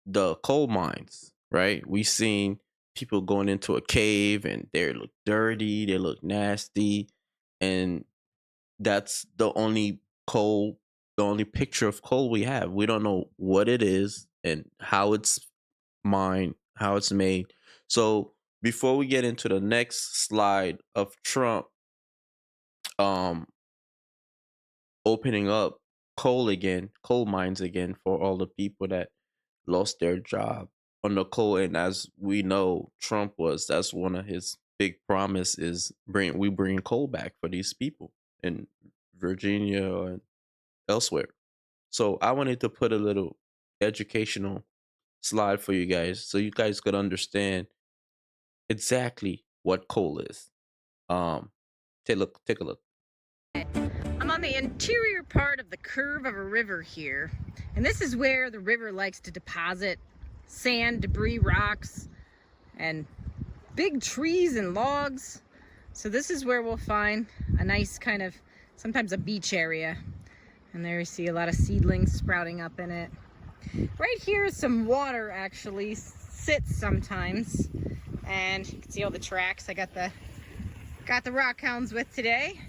the coal mines, right? We've seen people going into a cave and they look dirty, they look nasty, and that's the only picture of coal we have. We don't know what it is and how it's mined, how it's made. So before we get into the next slide of Trump um opening up coal mines again for all the people that lost their job on the coal. And as we know, that's one of his big promise is bring coal back for these people in Virginia and elsewhere. So I wanted to put a little educational slide for you guys so you guys could understand exactly what coal is. Take a look. I'm on the interior part of the curve of a river here, and this is where the river likes to deposit sand, debris, rocks, and big trees and logs. So this is where we'll find a nice kind of, sometimes a beach area. And there you see a lot of seedlings sprouting up in it. Right here is some water actually sits sometimes. And you can see all the tracks I got the rock hounds with today.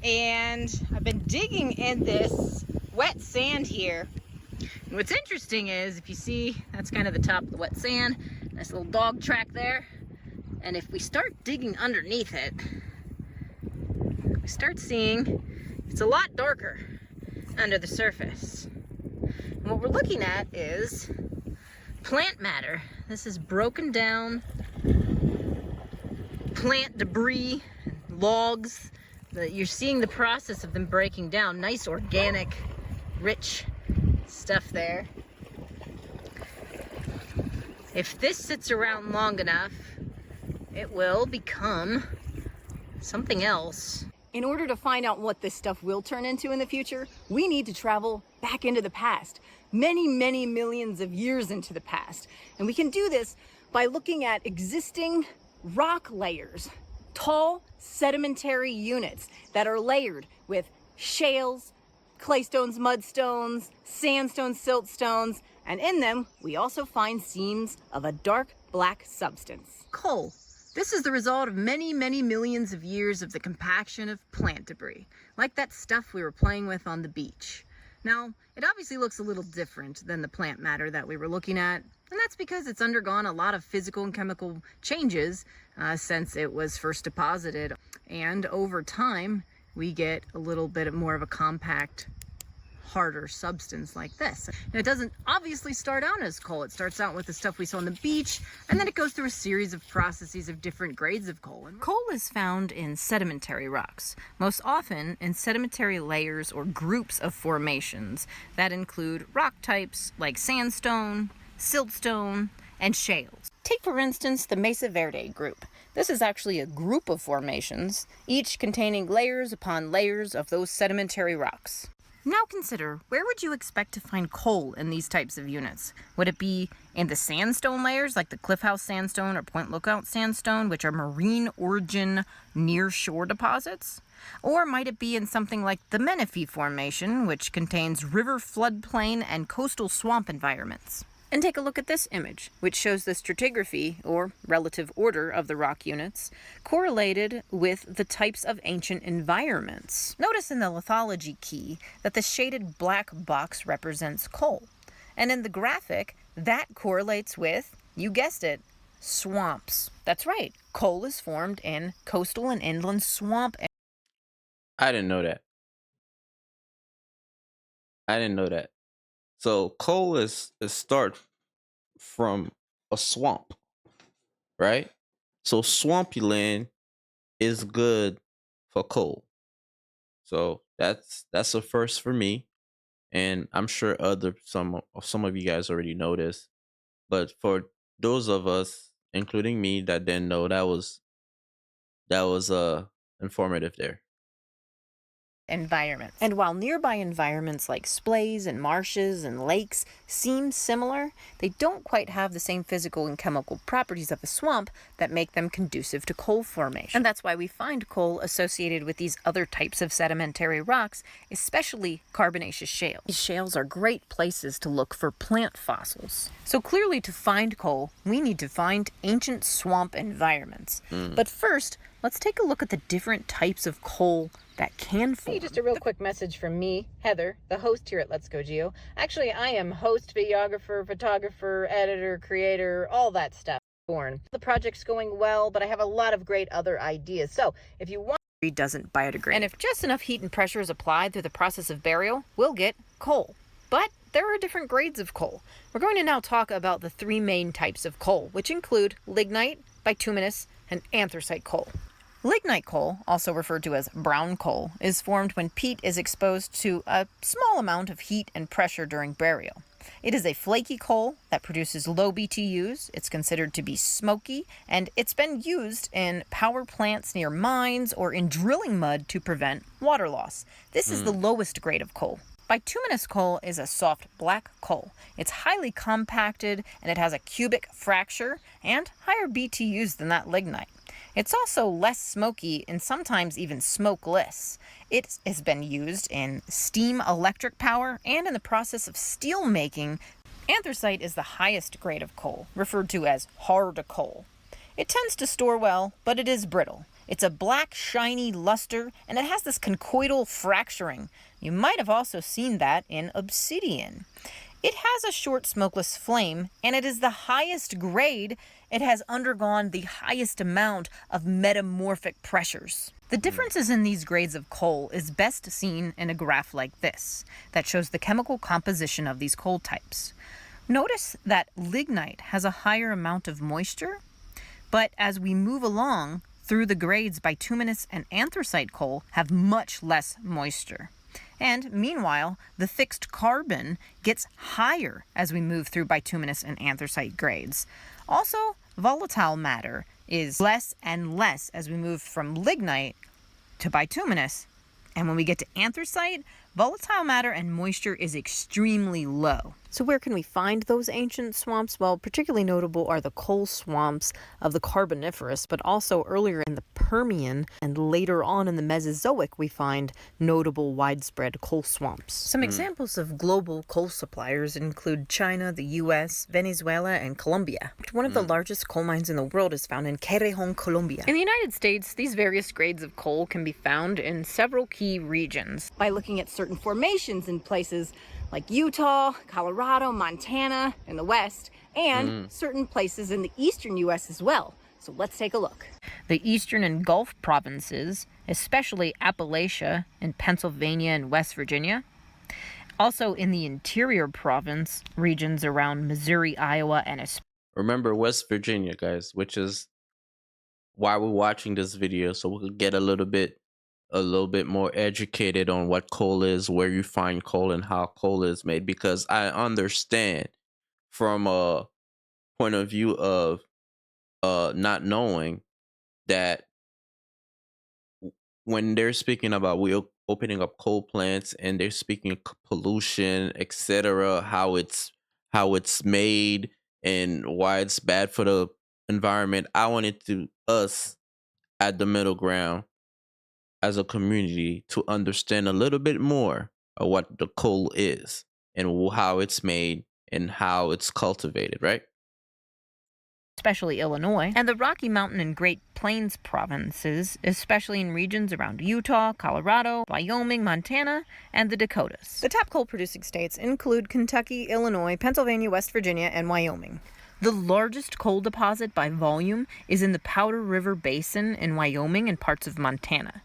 And I've been digging in this wet sand here. And what's interesting is, if you see, that's kind of the top of the wet sand. Nice little dog track there. And if we start digging underneath it, we start seeing it's a lot darker under the surface. And what we're looking at is plant matter. This is broken down plant debris, logs. You're seeing the process of them breaking down. Nice organic, rich stuff there. If this sits around long enough, it will become something else. In order to find out what this stuff will turn into in the future, we need to travel back into the past, many, many millions of years into the past. And we can do this by looking at existing rock layers, tall sedimentary units that are layered with shales, claystones, mudstones, sandstones, siltstones, and in them we also find seams of a dark black substance. Coal. This is the result of many, many millions of years of the compaction of plant debris, like that stuff we were playing with on the beach. Now, it obviously looks a little different than the plant matter that we were looking at, and that's because it's undergone a lot of physical and chemical changes since it was first deposited. And over time, we get a little bit more of a compact, harder substance like this. And it doesn't obviously start out as coal. It starts out with the stuff we saw on the beach, and then it goes through a series of processes of different grades of coal. Coal is found in sedimentary rocks, most often in sedimentary layers or groups of formations that include rock types like sandstone, siltstone, and shales. Take, for instance, the Mesa Verde group. This is actually a group of formations, each containing layers upon layers of those sedimentary rocks. Now consider, where would you expect to find coal in these types of units? Would it be in the sandstone layers like the Cliff House sandstone or Point Lookout sandstone, which are marine origin near shore deposits? Or might it be in something like the Menifee Formation, which contains river floodplain and coastal swamp environments? And take a look at this image, which shows the stratigraphy, or relative order, of the rock units, correlated with the types of ancient environments. Notice in the lithology key that the shaded black box represents coal. And in the graphic, that correlates with, you guessed it, swamps. That's right, coal is formed in coastal and inland swamp. I didn't know that. So coal is start from a swamp, right? So swampy land is good for coal. So that's a first for me, and I'm sure some of you guys already know this, but for those of us, including me, that didn't know, that was informative there. Environments. And while nearby environments like splays and marshes and lakes seem similar, they don't quite have the same physical and chemical properties of a swamp that make them conducive to coal formation. And that's why we find coal associated with these other types of sedimentary rocks, especially carbonaceous shales. These shales are great places to look for plant fossils. So clearly, to find coal, we need to find ancient swamp environments. But first, let's take a look at the different types of coal that can form. Hey, just a real quick message from me, Heather, the host here at Let's Go Geo. Actually, I am host, videographer, photographer, editor, creator, all that stuff. The project's going well, but I have a lot of great other ideas. So if you want, it doesn't biodegrade. And if just enough heat and pressure is applied through the process of burial, we'll get coal. But there are different grades of coal. We're going to now talk about the three main types of coal, which include lignite, bituminous, and anthracite coal. Lignite coal, also referred to as brown coal, is formed when peat is exposed to a small amount of heat and pressure during burial. It is a flaky coal that produces low BTUs, it's considered to be smoky, and it's been used in power plants near mines or in drilling mud to prevent water loss. This is the lowest grade of coal. Bituminous coal is a soft black coal. It's highly compacted and it has a cubic fracture and higher BTUs than that lignite. It's also less smoky and sometimes even smokeless. It has been used in steam electric power and in the process of steel making. Anthracite is the highest grade of coal, referred to as hard coal. It tends to store well, but it is brittle. It's a black, shiny luster, and it has this conchoidal fracturing. You might have also seen that in obsidian. It has a short smokeless flame, and it is the highest grade. It has undergone the highest amount of metamorphic pressures. The differences in these grades of coal is best seen in a graph like this, that shows the chemical composition of these coal types. Notice that lignite has a higher amount of moisture, but as we move along through the grades, bituminous and anthracite coal have much less moisture. And meanwhile, the fixed carbon gets higher as we move through bituminous and anthracite grades. Also, volatile matter is less and less as we move from lignite to bituminous. And when we get to anthracite, volatile matter and moisture is extremely low. So where can we find those ancient swamps? Well, particularly notable are the coal swamps of the Carboniferous, but also earlier in the Permian and later on in the Mesozoic, we find notable widespread coal swamps. Some examples of global coal suppliers include China, the US, Venezuela, and Colombia. One of the largest coal mines in the world is found in Cerrejón, Colombia. In the United States, these various grades of coal can be found in several key regions. By looking at certain formations in places like Utah, Colorado, Montana in the west, and certain places in the eastern U.S. as well. So let's take a look. The eastern and Gulf provinces, especially Appalachia in Pennsylvania and West Virginia. Also in the interior province regions around Missouri, Iowa, and Remember West Virginia, guys, which is why we're watching this video, so we could get a little bit more educated on what coal is, where you find coal, and how coal is made. Because I understand from a point of view of not knowing that when they're speaking about opening up coal plants, and they're speaking of pollution, etc., how it's made and why it's bad for the environment. I wanted to us at the middle ground as a community to understand a little bit more of what the coal is and how it's made and how it's cultivated, right? Especially Illinois, and the Rocky Mountain and Great Plains provinces, especially in regions around Utah, Colorado, Wyoming, Montana, and the Dakotas. The top coal-producing states include Kentucky, Illinois, Pennsylvania, West Virginia, and Wyoming. The largest coal deposit by volume is in the Powder River Basin in Wyoming and parts of Montana.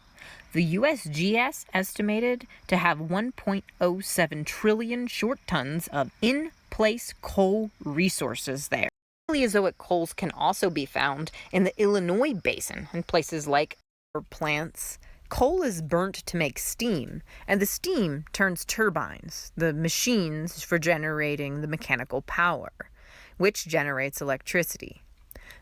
The USGS estimated to have 1.07 trillion short tons of in-place coal resources there. Paleozoic coals can also be found in the Illinois basin in places like power plants. Coal is burnt to make steam, and the steam turns turbines, the machines for generating the mechanical power, which generates electricity.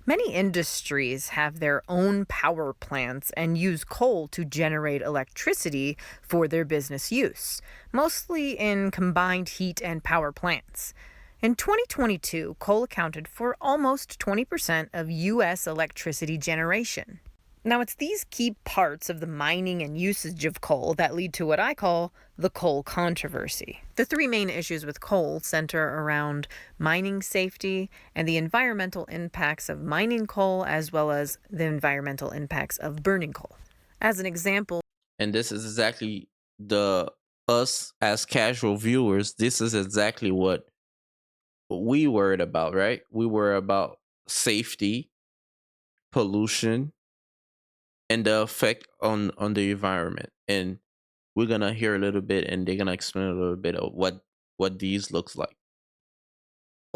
Many industries have their own power plants and use coal to generate electricity for their business use, mostly in combined heat and power plants. In 2022, coal accounted for almost 20% of U.S. electricity generation. Now, it's these key parts of the mining and usage of coal that lead to what I call the coal controversy. The three main issues with coal center around mining safety and the environmental impacts of mining coal, as well as the environmental impacts of burning coal. As an example, And this is exactly the us as casual viewers, this is exactly what we worried about, right? We were about safety, pollution, and the effect on the environment. And we're gonna hear a little bit, and they're gonna explain a little bit of what these looks like.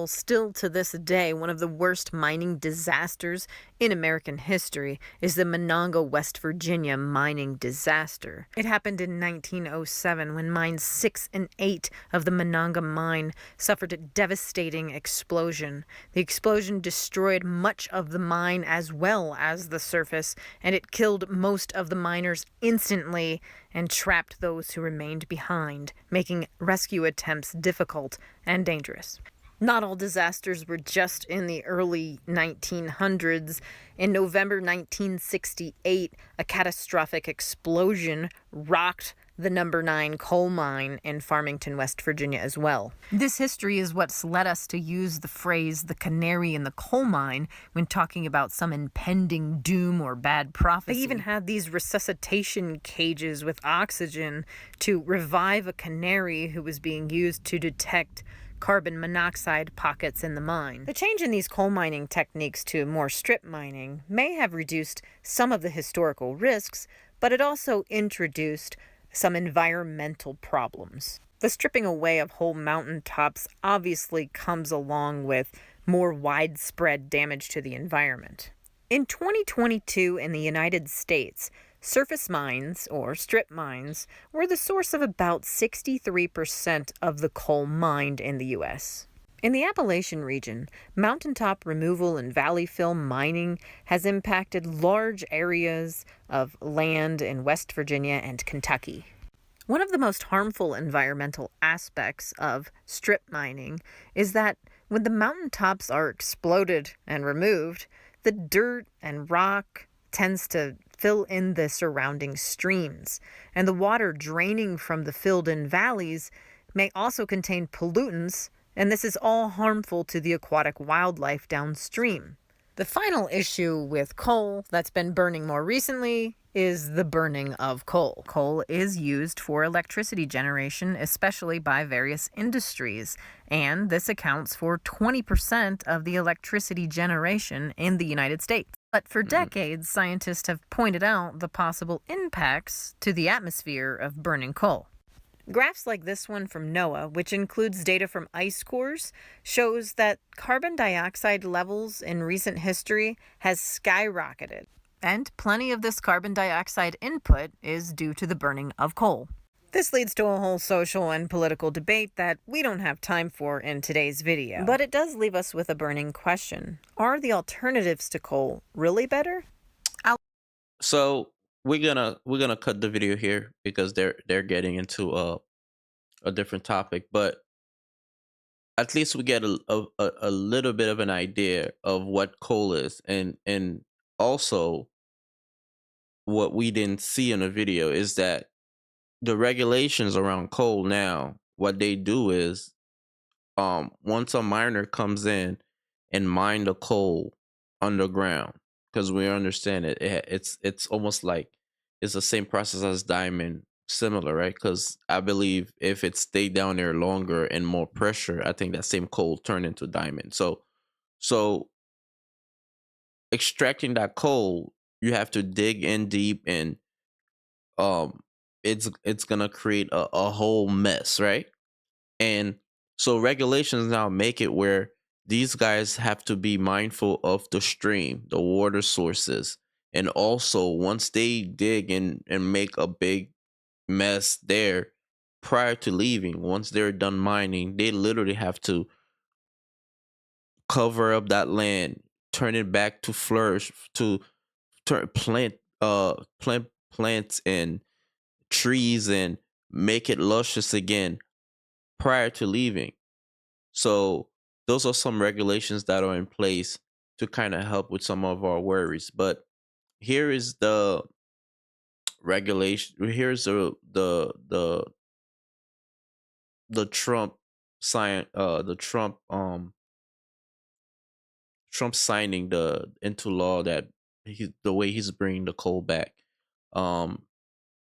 still to this day, one of the worst mining disasters in American history is the Monongah, West Virginia mining disaster. It happened in 1907 when mines 6 and 8 of the Monongah mine suffered a devastating explosion. The explosion destroyed much of the mine as well as the surface, and it killed most of the miners instantly and trapped those who remained behind, making rescue attempts difficult and dangerous. Not all disasters were just in the early 1900s. In November 1968, a catastrophic explosion rocked the number 9 coal mine in Farmington, West Virginia as well. This history is what's led us to use the phrase the canary in the coal mine when talking about some impending doom or bad prophecy. They even had these resuscitation cages with oxygen to revive a canary who was being used to detect carbon monoxide pockets in the mine. The change in these coal mining techniques to more strip mining may have reduced some of the historical risks, but it also introduced some environmental problems. The stripping away of whole mountaintops obviously comes along with more widespread damage to the environment. In 2022 in the United States, surface mines, or strip mines, were the source of about 63% of the coal mined in the U.S. In the Appalachian region, mountaintop removal and valley fill mining has impacted large areas of land in West Virginia and Kentucky. One of the most harmful environmental aspects of strip mining is that when the mountaintops are exploded and removed, the dirt and rock tends to fill in the surrounding streams, and the water draining from the filled-in valleys may also contain pollutants, and this is all harmful to the aquatic wildlife downstream. The final issue with coal that's been burning more recently is the burning of coal. Coal is used for electricity generation, especially by various industries, and this accounts for 20% of the electricity generation in the United States. But for decades, scientists have pointed out the possible impacts to the atmosphere of burning coal. Graphs like this one from NOAA, which includes data from ice cores, shows that carbon dioxide levels in recent history has skyrocketed. And plenty of this carbon dioxide input is due to the burning of coal. This leads to a whole social and political debate that we don't have time for in today's video. But it does leave us with a burning question. Are the alternatives to coal really better? So we're gonna cut the video here because they're getting into a different topic, but at least we get a little bit of an idea of what coal is, and also what we didn't see in the video is that the regulations around coal now, what they do is, once a miner comes in and mine the coal underground, because we understand it's almost like it's the same process as diamond, similar, right? Because I believe if it stayed down there longer and more pressure, I think that same coal turned into diamond. So extracting that coal, you have to dig in deep, and um it's gonna create a whole mess, right? And so regulations now make it where these guys have to be mindful of the stream, the water sources. And also, once they dig and make a big mess there prior to leaving, once they're done mining, they literally have to cover up that land, turn it back to flourish, to turn plant plants and trees and make it luscious again prior to leaving. So those are some regulations that are in place to kind of help with some of our worries. But here is the regulation. Here's the Trump sign. The Trump signing the into law that the way he's bringing the coal back.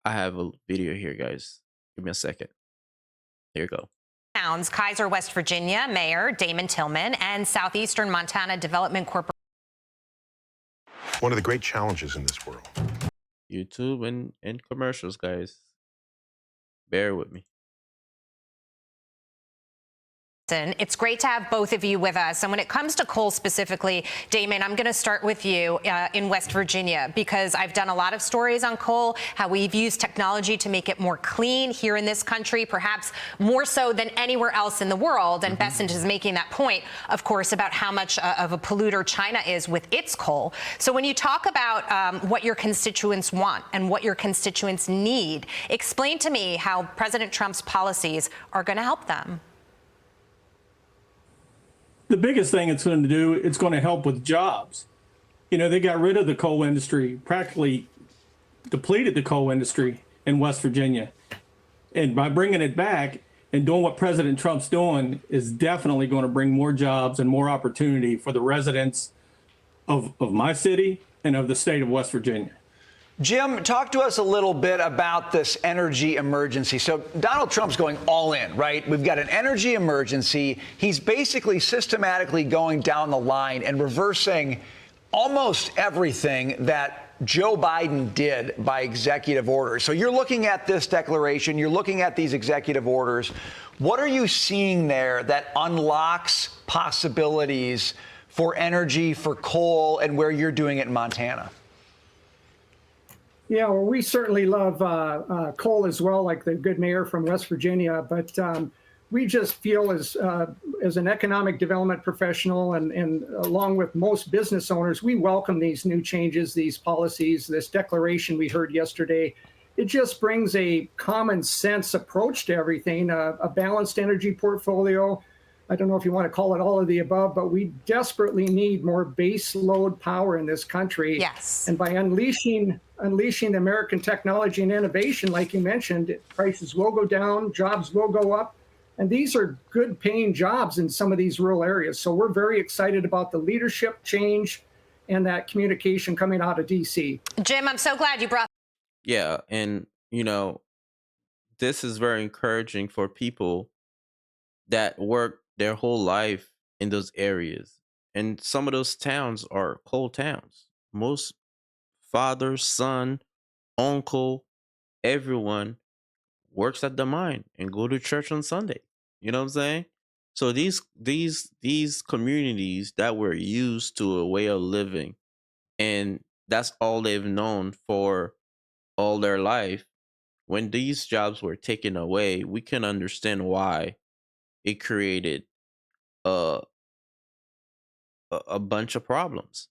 I have a video here, guys. Give me a second. Here you go. Towns, Kaiser, West Virginia Mayor Damon Tillman and Southeastern Montana Development Corporation. One of the great challenges in this world. YouTube and commercials, guys. Bear with me. It's great to have both of you with us. And when it comes to coal specifically, Damon, I'm going to start with you in West Virginia, because I've done a lot of stories on coal, how we've used technology to make it more clean here in this country, perhaps more so than anywhere else in the world. And Bessent is making that point, of course, about how much of a polluter China is with its coal. So when you talk about what your constituents want and what your constituents need, explain to me how President Trump's policies are going to help them. The biggest thing it's going to do, it's going to help with jobs. You know, they got rid of the coal industry, practically depleted the coal industry in West Virginia. And by bringing it back and doing what President Trump's doing is definitely going to bring more jobs and more opportunity for the residents of my city and of the state of West Virginia. Jim, talk to us a little bit about this energy emergency. So Donald Trump's going all in, right? We've got an energy emergency. He's basically systematically going down the line and reversing almost everything that Joe Biden did by executive order. So you're looking at this declaration, you're looking at these executive orders. What are you seeing there that unlocks possibilities for energy, for coal, and where you're doing it in Montana? Yeah, well, we certainly love coal as well, like the good mayor from West Virginia. But we just feel as an economic development professional and along with most business owners, we welcome these new changes, these policies, this declaration we heard yesterday. It just brings a common sense approach to everything, a balanced energy portfolio. I don't know if you want to call it all of the above, but we desperately need more base load power in this country. Yes. And by unleashing the American technology and innovation, like you mentioned, prices will go down, jobs will go up. And these are good paying jobs in some of these rural areas. So we're very excited about the leadership change and that communication coming out of DC. Jim, I'm so glad you brought. Yeah. And, you know, this is very encouraging for people that work their whole life in those areas. And some of those towns are coal towns. Most father, son, uncle, everyone works at the mine and go to church on Sunday. You know what I'm saying? So these communities that were used to a way of living, and that's all they've known for all their life. When these jobs were taken away, we can understand why it created a bunch of problems.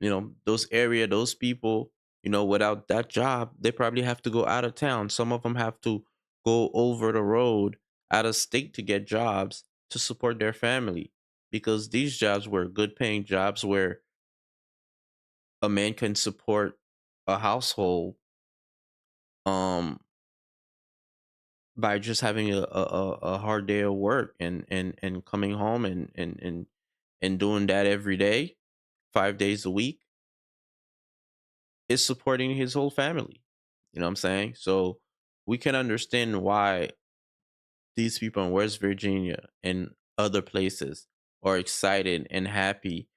You know, those people without that job, they probably have to go out of town. Some of them have to go over the road out of state to get jobs to support their family, because these jobs were good paying jobs where a man can support a household um by just having a hard day of work and coming home and doing that every day, 5 days a week, is supporting his whole family. You know what I'm saying? So we can understand why these people in West Virginia and other places are excited and happy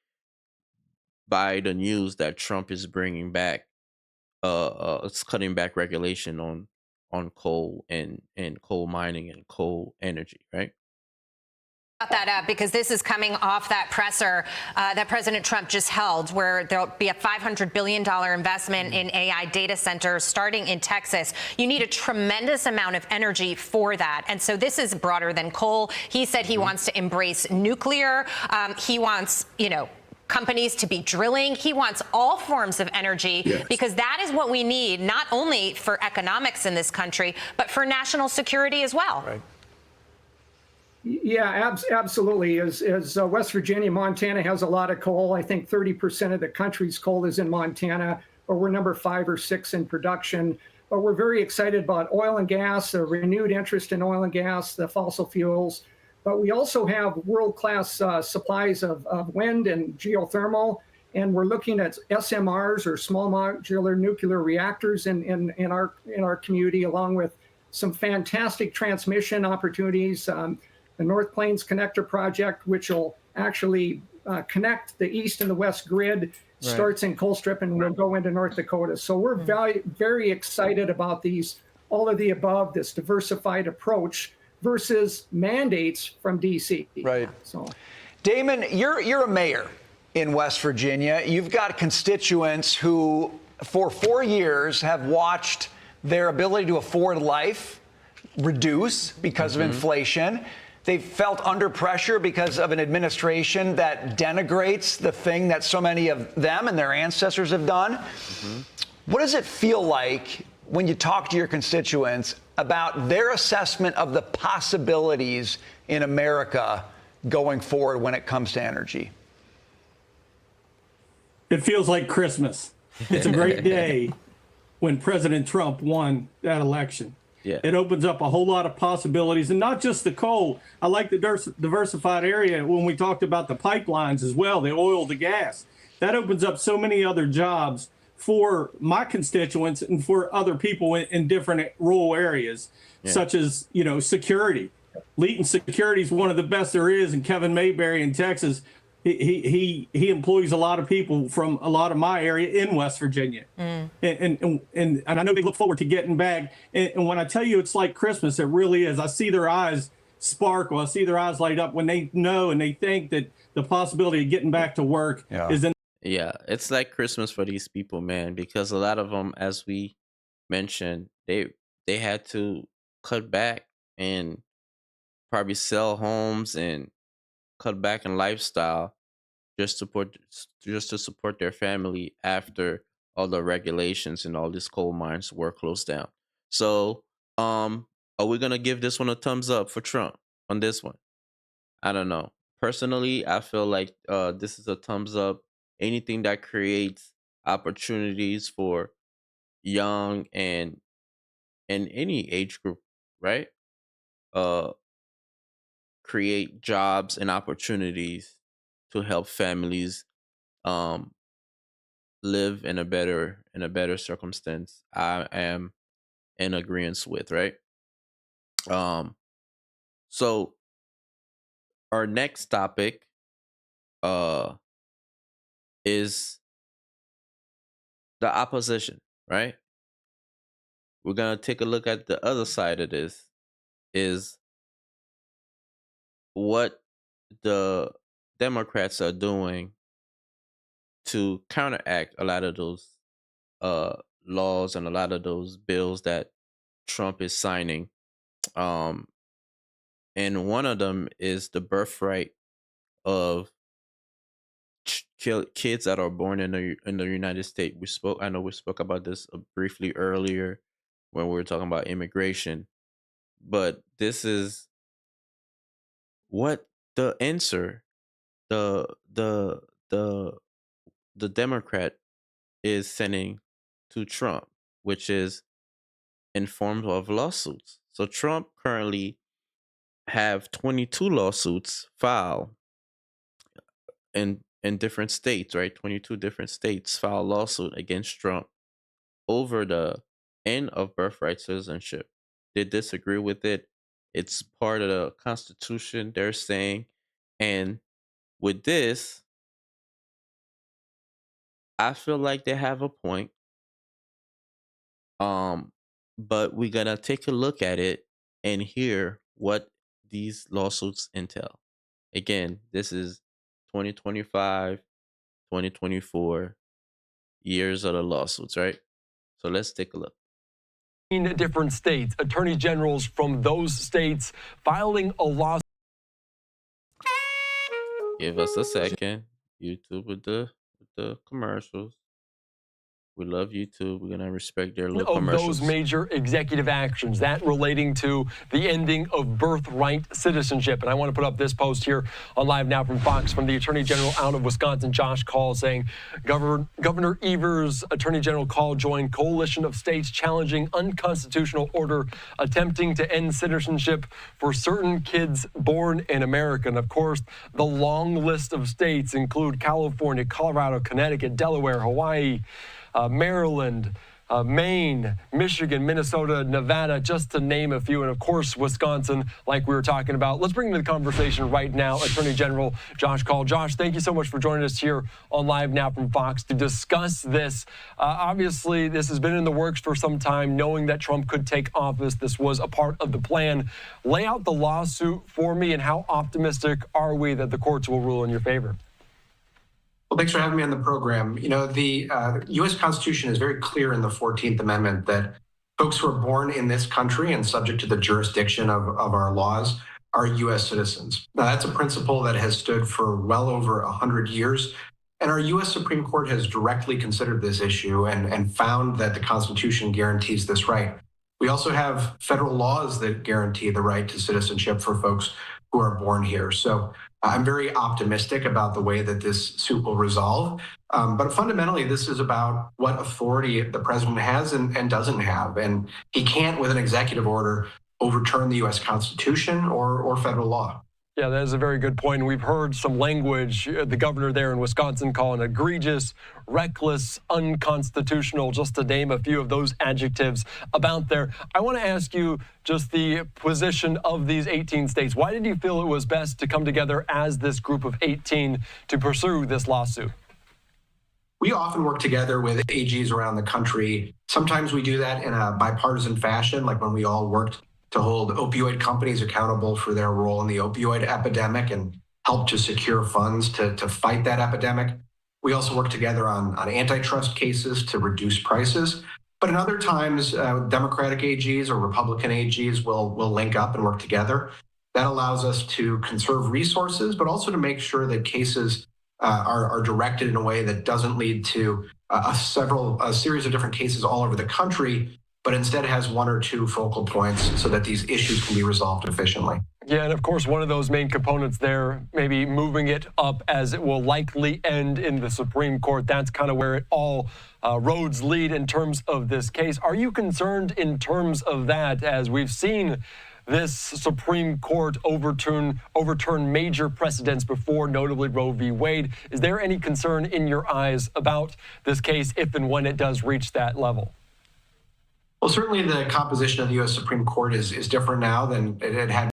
by the news that Trump is bringing back it's cutting back regulation on coal and coal mining and coal energy, right? About that up because this is coming off that presser that President Trump just held, where there'll be a $500 billion investment in AI data centers starting in Texas. You need a tremendous amount of energy for that. And so this is broader than coal. He said he wants to embrace nuclear. He wants, companies to be drilling. He wants all forms of energy because that is what we need, not only for economics in this country, but for national security as well. Right. Yeah, absolutely. As West Virginia, Montana has a lot of coal. I think 30% of the country's coal is in Montana, or we're number 5 or 6 in production. But we're very excited about oil and gas, a renewed interest in oil and gas, the fossil fuels. But we also have world-class supplies of wind and geothermal, and we're looking at SMRs, or small modular nuclear reactors, in our community, along with some fantastic transmission opportunities. The North Plains Connector Project, which will actually connect the east and the west grid, starts in Colstrip and will go into North Dakota. So we're very, very excited about all of the above, this diversified approach versus mandates from D.C. Right. So, Damon, you're a mayor in West Virginia. You've got constituents who, for 4 years, have watched their ability to afford life reduce because of inflation. They've felt under pressure because of an administration that denigrates the thing that so many of them and their ancestors have done. What does it feel like when you talk to your constituents about their assessment of the possibilities in America going forward when it comes to energy? It feels like Christmas. It's a great day when President Trump won that election. Yeah. It opens up a whole lot of possibilities, and not just the coal. I like the diversified area when we talked about the pipelines as well, the oil, the gas. That opens up so many other jobs for my constituents and for other people in different rural areas, such as, security. Leeton Security is one of the best there is, and Kevin Mayberry in Texas, he employs a lot of people from a lot of my area in West Virginia. And I know they look forward to getting back. And when I tell you it's like Christmas, it really is. I see their eyes sparkle. I see their eyes light up when they know and they think that the possibility of getting back to work is in. Yeah, it's like Christmas for these people, man, because a lot of them, as we mentioned, they had to cut back and probably sell homes and cut back in lifestyle just to support their family after all the regulations and all these coal mines were closed down. So, are we gonna give this one a thumbs up for Trump on this one? I don't know. Personally, I feel like this is a thumbs up. Anything that creates opportunities for young and any age group, right? Uh, create jobs and opportunities to help families um live in a better circumstance. I am in agreement with, right? um so our next topic uh is the opposition, right? We're gonna take a look at the other side of this, is what the Democrats are doing to counteract a lot of those uh laws and a lot of those bills that Trump is signing. Um and one of them is the birthright of kids that are born in the United States. I know we spoke about this briefly earlier when we were talking about immigration, but this is what the answer the the the the Democrat is sending to Trump, which is in form of lawsuits. So Trump currently have 22 lawsuits filed in different states, right? 22 different states file lawsuit against Trump over the end of birthright citizenship. They disagree with it. It's part of the Constitution, they're saying. And with this, I feel like they have a point. Um, but we're gonna take a look at it and hear what these lawsuits entail. Again, this is 2025, 2024 years of the lawsuits, right? So let's take a look. Different states, attorney generals from those states filing a lawsuit. Give us a second. YouTube with the commercials. We love YouTube. We're gonna respect their little Of commercials. those major executive actions, that relating to the ending of birthright citizenship. And I want to put up this post here on Live Now from Fox from the Attorney General out of Wisconsin, Josh Call, saying Governor Evers' Attorney General Call joined coalition of states challenging unconstitutional order attempting to end citizenship for certain kids born in America. And of course, the long list of states include California, Colorado, Connecticut, Delaware, Hawaii, Maryland, Maine, Michigan, Minnesota, Nevada, just to name a few, and of course, Wisconsin, like we were talking about. Let's bring into the conversation right now Attorney General Josh Call. Josh, thank you so much for joining us here on Live Now from Fox to discuss this. Obviously, this has been in the works for some time, knowing that Trump could take office. This was a part of the plan. Lay out the lawsuit for me, and how optimistic are we that the courts will rule in your favor? Well, thanks for having me on the program. You know, the U.S. Constitution is very clear in the 14th Amendment that folks who are born in this country and subject to the jurisdiction of our laws are U.S. citizens. Now, that's a principle that has stood for well over 100 years. And our U.S. Supreme Court has directly considered this issue and found that the Constitution guarantees this right. We also have federal laws that guarantee the right to citizenship for folks who are born here. So I'm very optimistic about the way that this suit will resolve. But fundamentally, this is about what authority the president has and doesn't have. And he can't, with an executive order, overturn the U.S. Constitution or federal law. Yeah, that is a very good point. We've heard some language, the governor there in Wisconsin calling egregious, reckless, unconstitutional, just to name a few of those adjectives about there. I want to ask you just the position of these 18 states. Why did you feel it was best to come together as this group of 18 to pursue this lawsuit? We often work together with AGs around the country. Sometimes we do that in a bipartisan fashion, like when we all worked to hold opioid companies accountable for their role in the opioid epidemic and help to secure funds to fight that epidemic. We also work together on antitrust cases to reduce prices. But in other times, Democratic AGs or Republican AGs will link up and work together. That allows us to conserve resources, but also to make sure that cases are directed in a way that doesn't lead to a series of different cases all over the country, but instead has one or two focal points so that these issues can be resolved efficiently. Yeah, and of course, one of those main components there, maybe moving it up as it will likely end in the Supreme Court. That's kind of where it all roads lead in terms of this case. Are you concerned in terms of that, as we've seen this Supreme Court overturn major precedents before, notably Roe v. Wade? Is there any concern in your eyes about this case if and when it does reach that level? Well, certainly the composition of the U.S. Supreme Court is different now than it had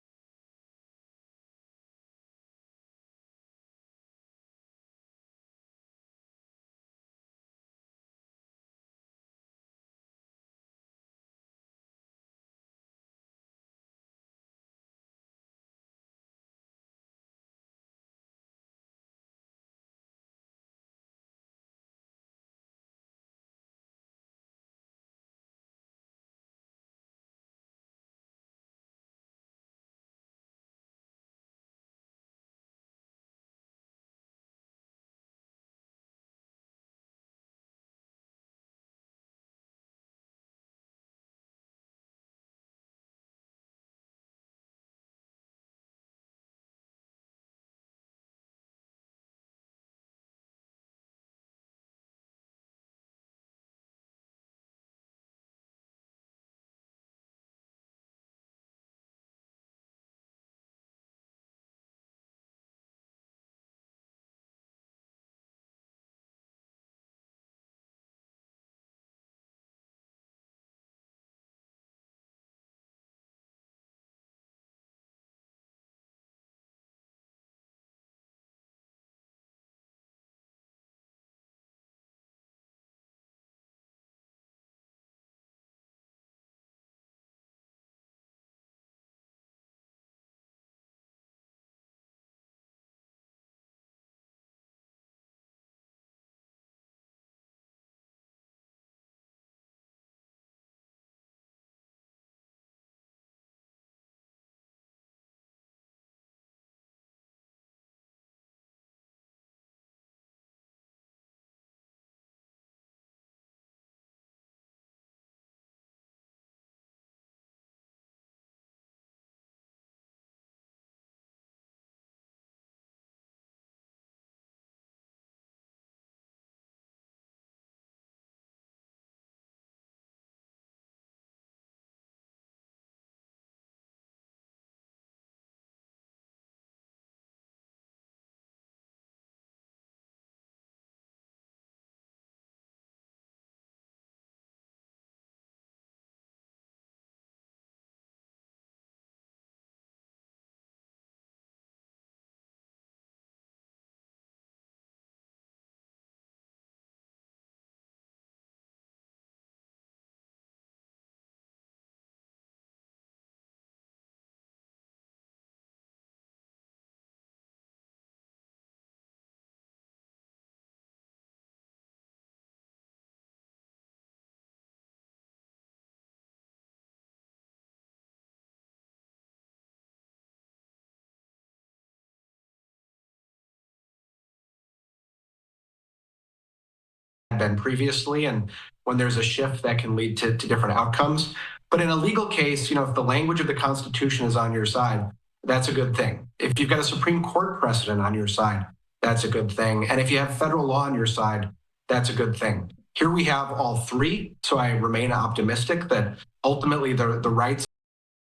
had been previously. And when there's a shift, that can lead to different outcomes. But in a legal case, if the language of the Constitution is on your side, that's a good thing. If you've got a Supreme Court precedent on your side, that's a good thing. And if you have federal law on your side, that's a good thing. Here we have all three, so I remain optimistic that ultimately the rights.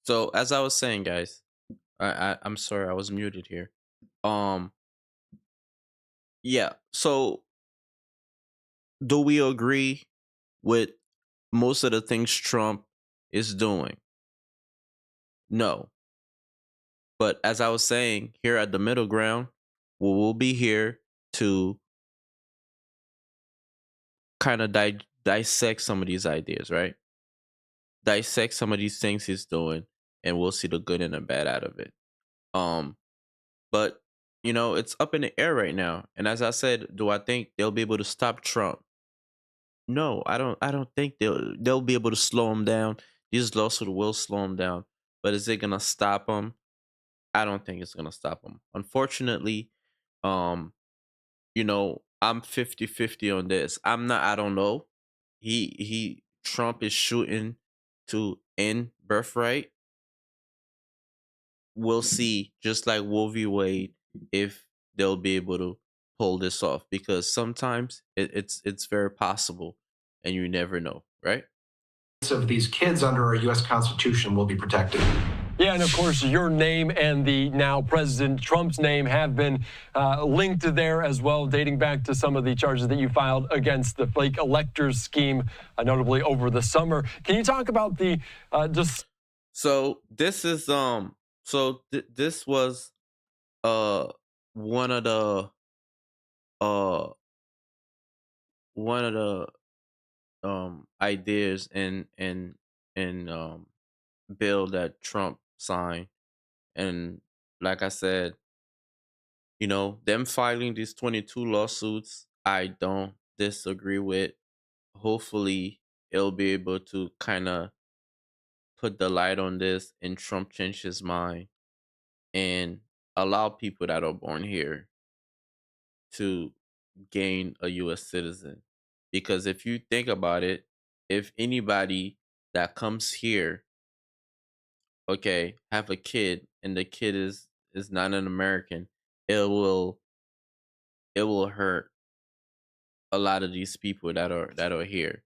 So as I was saying, guys, I'm sorry I was muted here. Yeah. So do we agree with most of the things Trump is doing? No. But as I was saying, here at the middle ground, we'll be here to kind of dissect some of these ideas, right? Dissect some of these things he's doing, and we'll see the good and the bad out of it. But it's up in the air right now. And as I said, do I think they'll be able to stop Trump? No, I don't. I don't think they'll be able to slow him down. These lawsuits will slow him down, but is it gonna stop him? I don't think it's gonna stop him. Unfortunately, um, I'm 50-50 on this. I'm not. I don't know. Trump is shooting to end birthright. We'll see, just like Roe v. Wade, if they'll be able to pull this off. Because sometimes it's very possible, and you never know, right? Of these kids under our U.S. Constitution will be protected. Yeah, and of course, your name and the now President Trump's name have been linked there as well, dating back to some of the charges that you filed against the fake electors scheme, notably over the summer. Can you talk about the just? So this is this was one of the uh one of the ideas in bill that Trump signed. And like I said, them filing these 22 lawsuits, I don't disagree with. Hopefully, it'll be able to kind of put the light on this and Trump change his mind and allow people that are born here to gain a US citizen. Because if you think about it, if anybody that comes here, okay, have a kid and the kid is not an American, it will hurt a lot of these people that are here,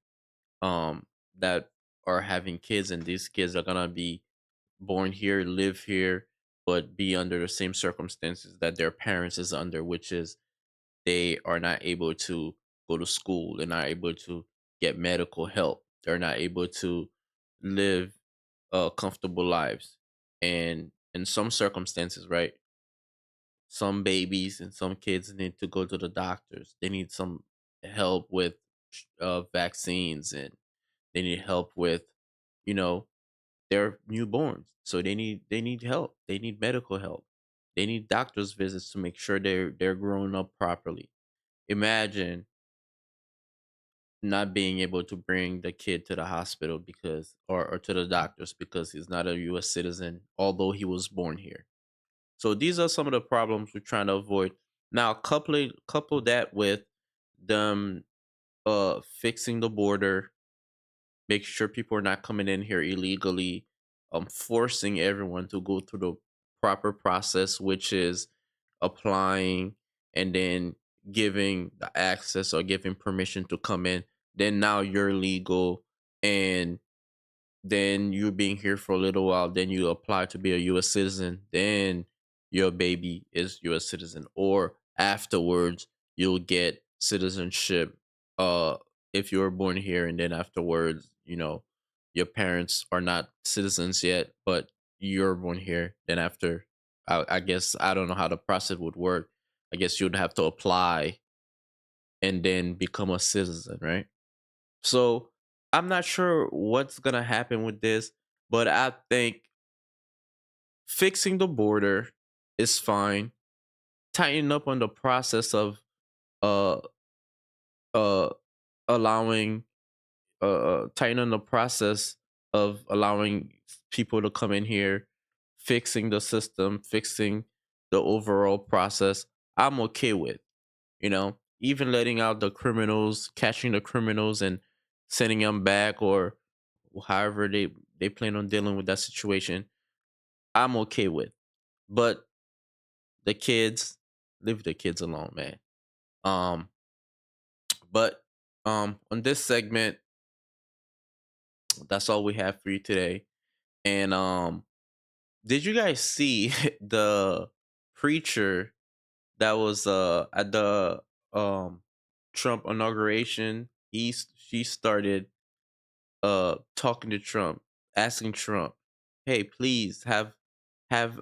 that are having kids, and these kids are gonna be born here, live here, but be under the same circumstances that their parents is under, which is they are not able to go to school, they're not able to get medical help, they're not able to live comfortable lives. And in some circumstances, right, some babies and some kids need to go to the doctors, they need some help with vaccines, and they need help with you know their newborns, so they need help, they need medical help, they need doctors visits to make sure they're growing up properly. Imagine not being able to bring the kid to the hospital because or to the doctors because he's not a US citizen, although he was born here. So these are some of the problems we're trying to avoid. Now couple that with them fixing the border, make sure people are not coming in here illegally, forcing everyone to go through the proper process, which is applying and then giving the access or giving permission to come in. Then now you're legal, and then you being here for a little while, then you apply to be a US citizen, then your baby is US citizen, or afterwards you'll get citizenship if you were born here, and then afterwards, your parents are not citizens yet, but you're born here. Then after, I guess I don't know how the process would work. I guess you'd have to apply and then become a citizen, right? So I'm not sure what's gonna happen with this, but I think fixing the border is fine. Tightening up on the process of uh uh allowing tightening the process of allowing people to come in here, fixing the system, fixing the overall process, I'm okay with. even letting out the criminals, catching the criminals and sending them back, or however they plan on dealing with that situation, I'm okay with. But the kids, leave the kids alone, man. Um, but on this segment, that's all we have for you today. And did you guys see the preacher that was at the Trump inauguration? She started talking to Trump, asking Trump, "Hey, please have have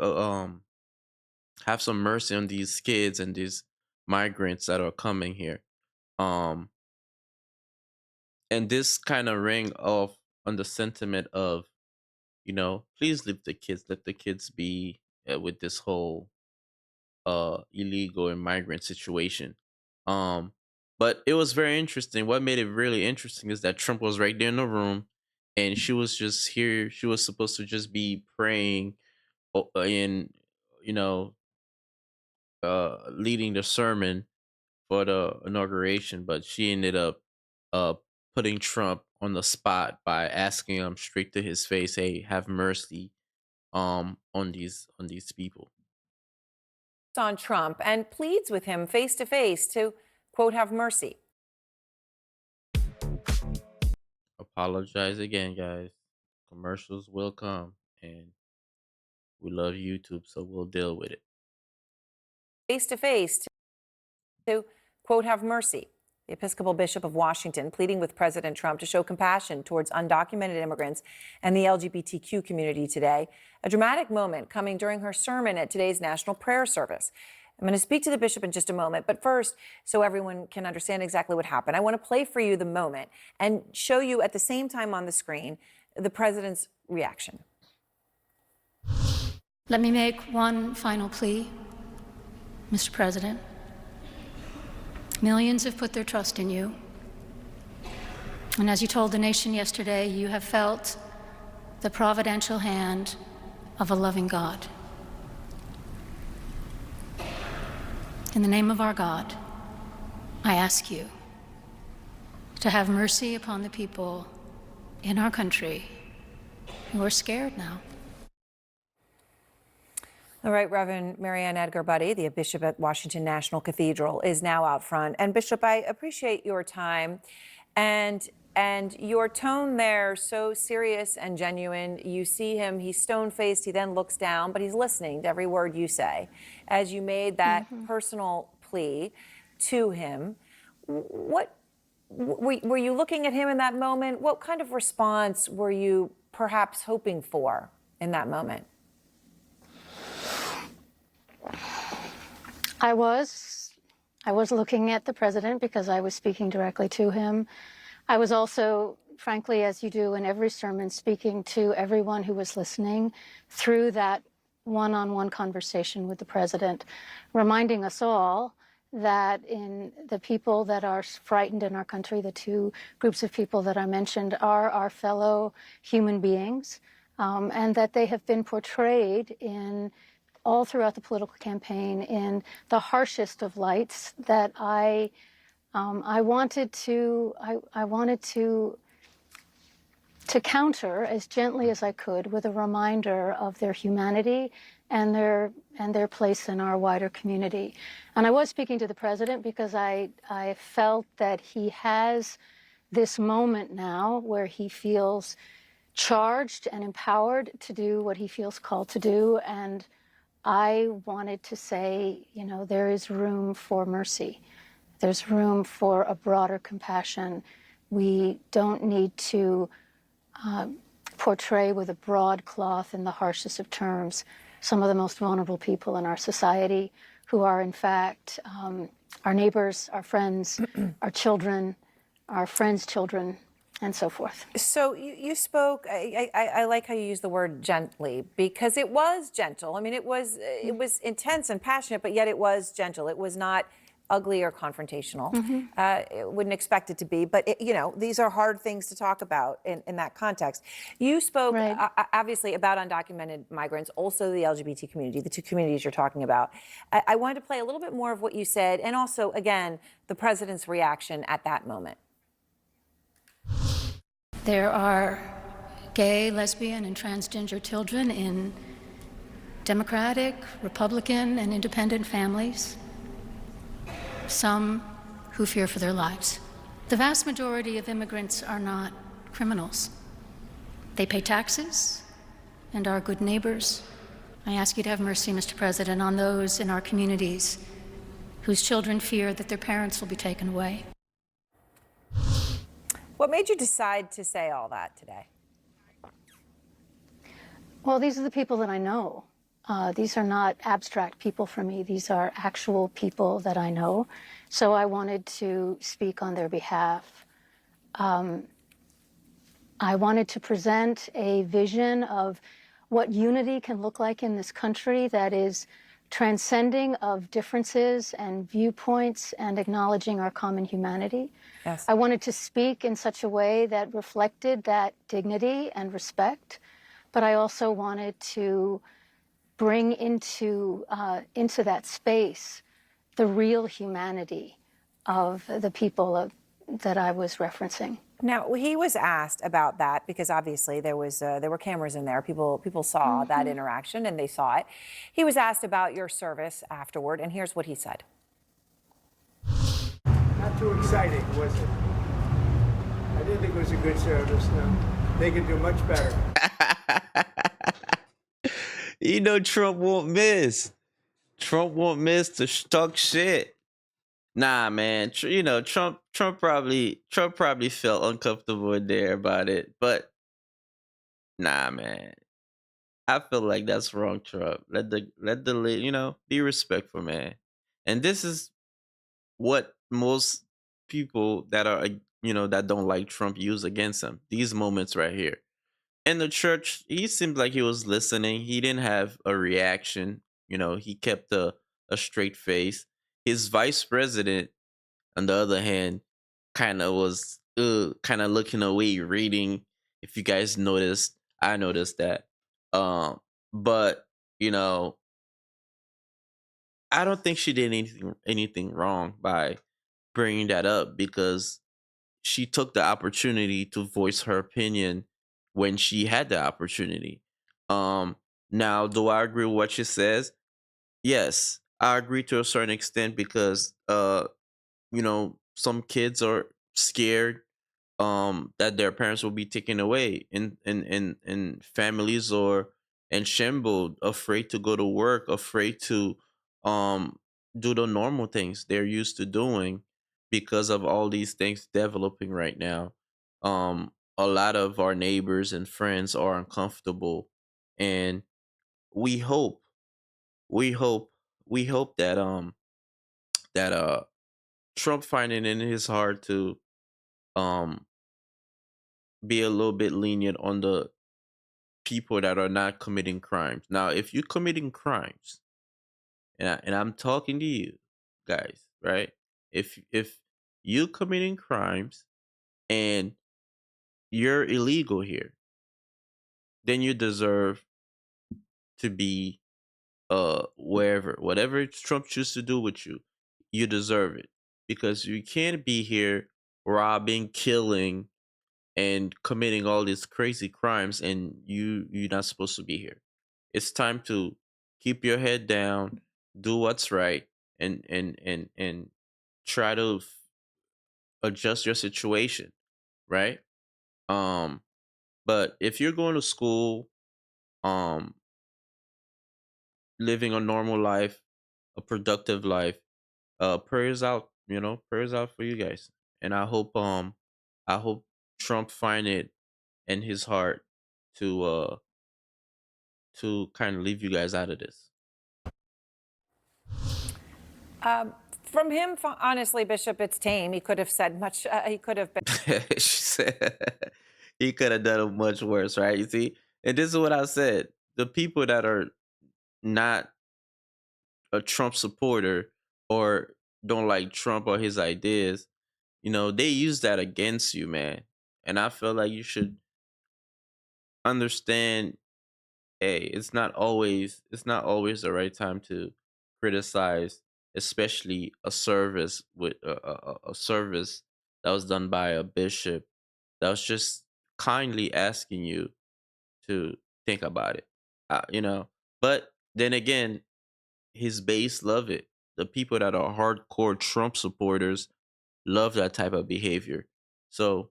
some mercy on these kids and these migrants that are coming here." Um and this kind of rang off on the sentiment of, please leave the kids, let the kids be, with this whole illegal immigrant situation. Um, but it was very interesting. What made it really interesting is that Trump was right there in the room, and she was just here. She was supposed to just be praying, and you know, leading the sermon for the inauguration, but she ended up uh putting Trump on the spot by asking him straight to his face, "Hey, have mercy on these people." On Trump and pleads with him face to face to, quote, have mercy. Apologize again, guys. Commercials will come, and we love YouTube, so we'll deal with it. Face to face to, quote, have mercy. The Episcopal Bishop of Washington pleading with President Trump to show compassion towards undocumented immigrants and the LGBTQ community today. A dramatic moment coming during her sermon at today's National Prayer Service. I'm going to speak to the bishop in just a moment, but first, so everyone can understand exactly what happened, I want to play for you the moment and show you at the same time on the screen the president's reaction. Let me make one final plea, Mr. President. Millions have put their trust in you. And as you told the nation yesterday, you have felt the providential hand of a loving God. In the name of our God, I ask you to have mercy upon the people in our country who are scared now. All right, Reverend Marianne Edgar Buddy, the Bishop at Washington National Cathedral, is now out front. And Bishop, I appreciate your time and your tone there, so serious and genuine. You see him, he's stone-faced, he then looks down, but he's listening to every word you say. As you made that personal plea to him, what were you looking at him in that moment? What kind of response were you perhaps hoping for in that moment? I was looking at the president because I was speaking directly to him. I was also, frankly, as you do in every sermon, speaking to everyone who was listening through that one-on-one conversation with the president, reminding us all that in the people that are frightened in our country, the two groups of people that I mentioned are our fellow human beings, and that they have been portrayed in all throughout the political campaign in the harshest of lights that I wanted to counter as gently as I could with a reminder of their humanity and their place in our wider community. And I was speaking to the president because I felt that he has this moment now where he feels charged and empowered to do what he feels called to do. And I wanted to say, there is room for mercy. There's room for a broader compassion. We don't need to portray with a broad cloth in the harshest of terms some of the most vulnerable people in our society who are, in fact, our neighbors, our friends, our children, our friends' children, and so forth. So you spoke, I like how you use the word gently, because it was gentle. I mean, it was intense and passionate, but yet it was gentle. It was not ugly or confrontational. Mhm. Wouldn't expect it to be, but these are hard things to talk about in that context. You spoke obviously about undocumented migrants, also the LGBT community, the two communities you're talking about. I wanted to play a little bit more of what you said, and also, again, the president's reaction at that moment. There are gay, lesbian, and transgender children in Democratic, Republican, and independent families, some who fear for their lives. The vast majority of immigrants are not criminals. They pay taxes and are good neighbors. I ask you to have mercy, Mr. President, on those in our communities whose children fear that their parents will be taken away. What made you decide to say all that today? Well, these are the people that I know. These are not abstract people for me. These are actual people that I know. So I wanted to speak on their behalf. I wanted to present a vision of what unity can look like in this country that is transcending of differences and viewpoints and acknowledging our common humanity. Yes. I wanted to speak in such a way that reflected that dignity and respect, but I also wanted to bring into that space the real humanity of the people that I was referencing. Now, he was asked about that because obviously there were cameras in there. People saw that interaction and they saw it. He was asked about your service afterward, and here's what he said. Not too exciting, was it? I didn't think it was a good service. No, they could do much better. Trump won't miss. Trump won't miss to talk shit. Nah, man. Trump probably felt uncomfortable in there about it, but nah, man. I feel like that's wrong, Trump. Let the be respectful, man. And this is what most people that are that don't like Trump use against him. These moments right here. In the church, he seemed like he was listening. He didn't have a reaction. He kept a straight face. His vice president, on the other hand, kind of was kind of looking away, reading. If you guys noticed, I noticed that. But I don't think she did anything wrong by bringing that up because she took the opportunity to voice her opinion when she had the opportunity. Now, do I agree with what she says? Yes, I agree to a certain extent because some kids are scared that their parents will be taken away in families or in shambles, afraid to go to work, afraid to um do the normal things they're used to doing because of all these things developing right now. A lot of our neighbors and friends are uncomfortable, and we hope we hope we hope that Trump finding in his heart to um be a little bit lenient on the people that are not committing crimes. Now, if you're committing crimes, and I'm talking to you guys, right? If you committing crimes and you're illegal here, then you deserve to be wherever, whatever Trump chooses to do with you, you deserve it because you can't be here robbing, killing, and committing all these crazy crimes, and you're not supposed to be here. It's time to keep your head down, do what's right, and try to adjust your situation, right? Um, but if you're going to school, um, living a normal life, a productive life, prayers out, prayers out for you guys, and I hope Trump find it in his heart to kind of leave you guys out of this. From him, honestly, Bishop, it's tame. He could have said much. He could have been. She said he could have done it much worse, right? You see, and this is what I said: the people that are not a Trump supporter or don't like Trump or his ideas, they use that against you, man. And I feel like you should understand, hey, it's not always the right time to criticize, especially a service that was done by a bishop that was just kindly asking you to think about it. But then again, his base love it. The people that are hardcore Trump supporters love that type of behavior. So,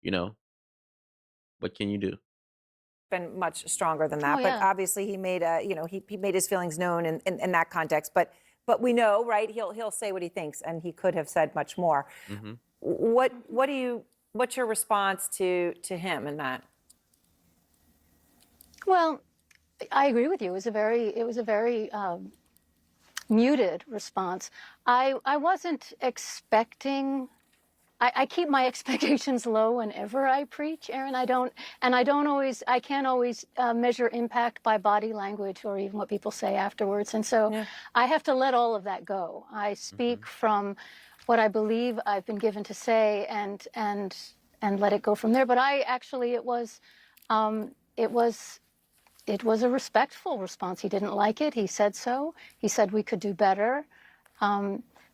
you know, what can you do? Been much stronger than Oh that, but yeah. obviously he made he made his feelings known in that context. But we know, right? He'll say what he thinks, and he could have said much more. Hmm. What's your response to him in that? Well, I agree with you. It was a very muted response. I wasn't expecting. I keep my expectations low whenever I preach, Aaron. I can't always measure impact by body language or even what people say afterwards. And so I have to let all of that go. I speak from what I believe I've been given to say and let it go from there. But it was a respectful response. He didn't like it. He said so. He said we could do better.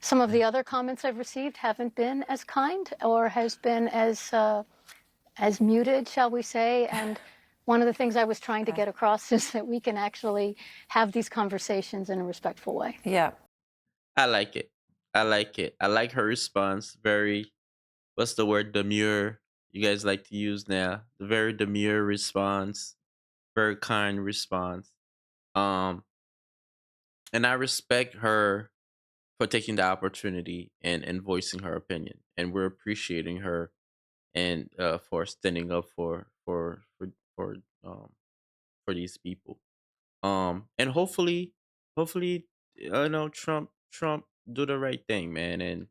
Some of the other comments I've received haven't been as kind or has been as muted, shall we say. And one of the things I was trying to get across is that we can actually have these conversations in a respectful way. Yeah. I like it. I like it. I like her response. Very, what's the word? Demure. You guys like to use now. The very demure response. Very kind response. Um, and I respect her for taking the opportunity and voicing her opinion. And we're appreciating her and for standing up for um for these people. And hopefully, Trump do the right thing, man, and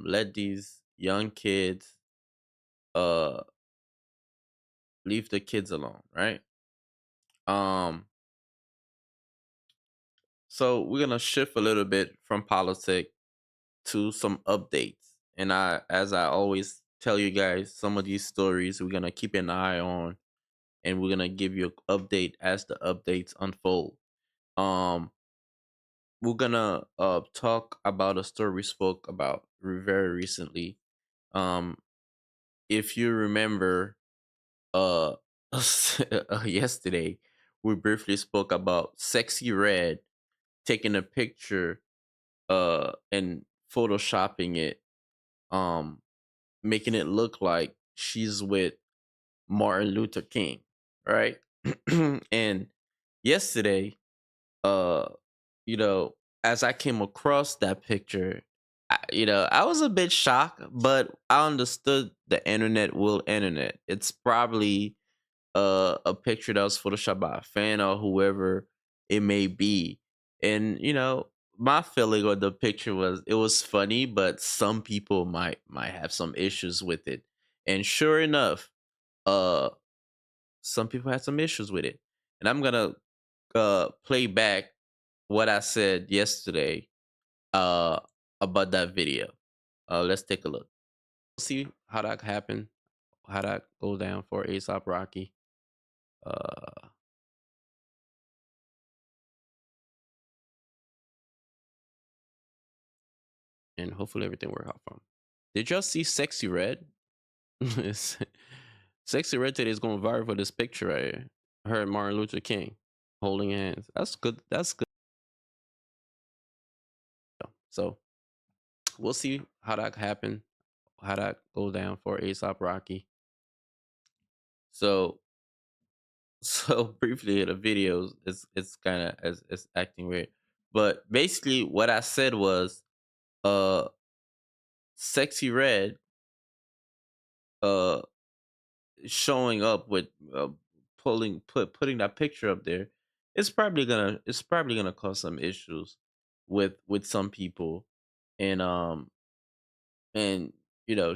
let these young kids uh leave the kids alone, right? Um, so we're gonna shift a little bit from politics to some updates. And as I always tell you guys, some of these stories we're gonna keep an eye on, and we're gonna give you an update as the updates unfold. Um, we're gonna talk about a story we spoke about very recently. Um, if you remember, uh, yesterday we briefly spoke about Sexyy Red taking a picture, and photoshopping it, um, making it look like she's with Martin Luther King, right? And yesterday, uh as I came across that picture, I was a bit shocked, but I understood the internet will internet. It's probably a picture that was photoshopped by a fan or whoever it may be. And my feeling on the picture was it was funny, but some people might have some issues with it. And sure enough, uh some people had some issues with it. And I'm gonna play back what I said yesterday uh about that video. Let's take a look. See how that happened, how that go down for ASAP Rocky. Uh and hopefully everything work out for him. Did y'all see Sexy Red? Sexy Red today is going viral for this picture right here. Her and Martin Luther King holding hands. That's good. That's good. So we'll see how that happen, how that go down for ASAP Rocky. So briefly the videos it's kind of as it's acting weird, but basically what I said was uh Sexy Red uh showing up with putting that picture up there, it's probably gonna cause some issues with some people. And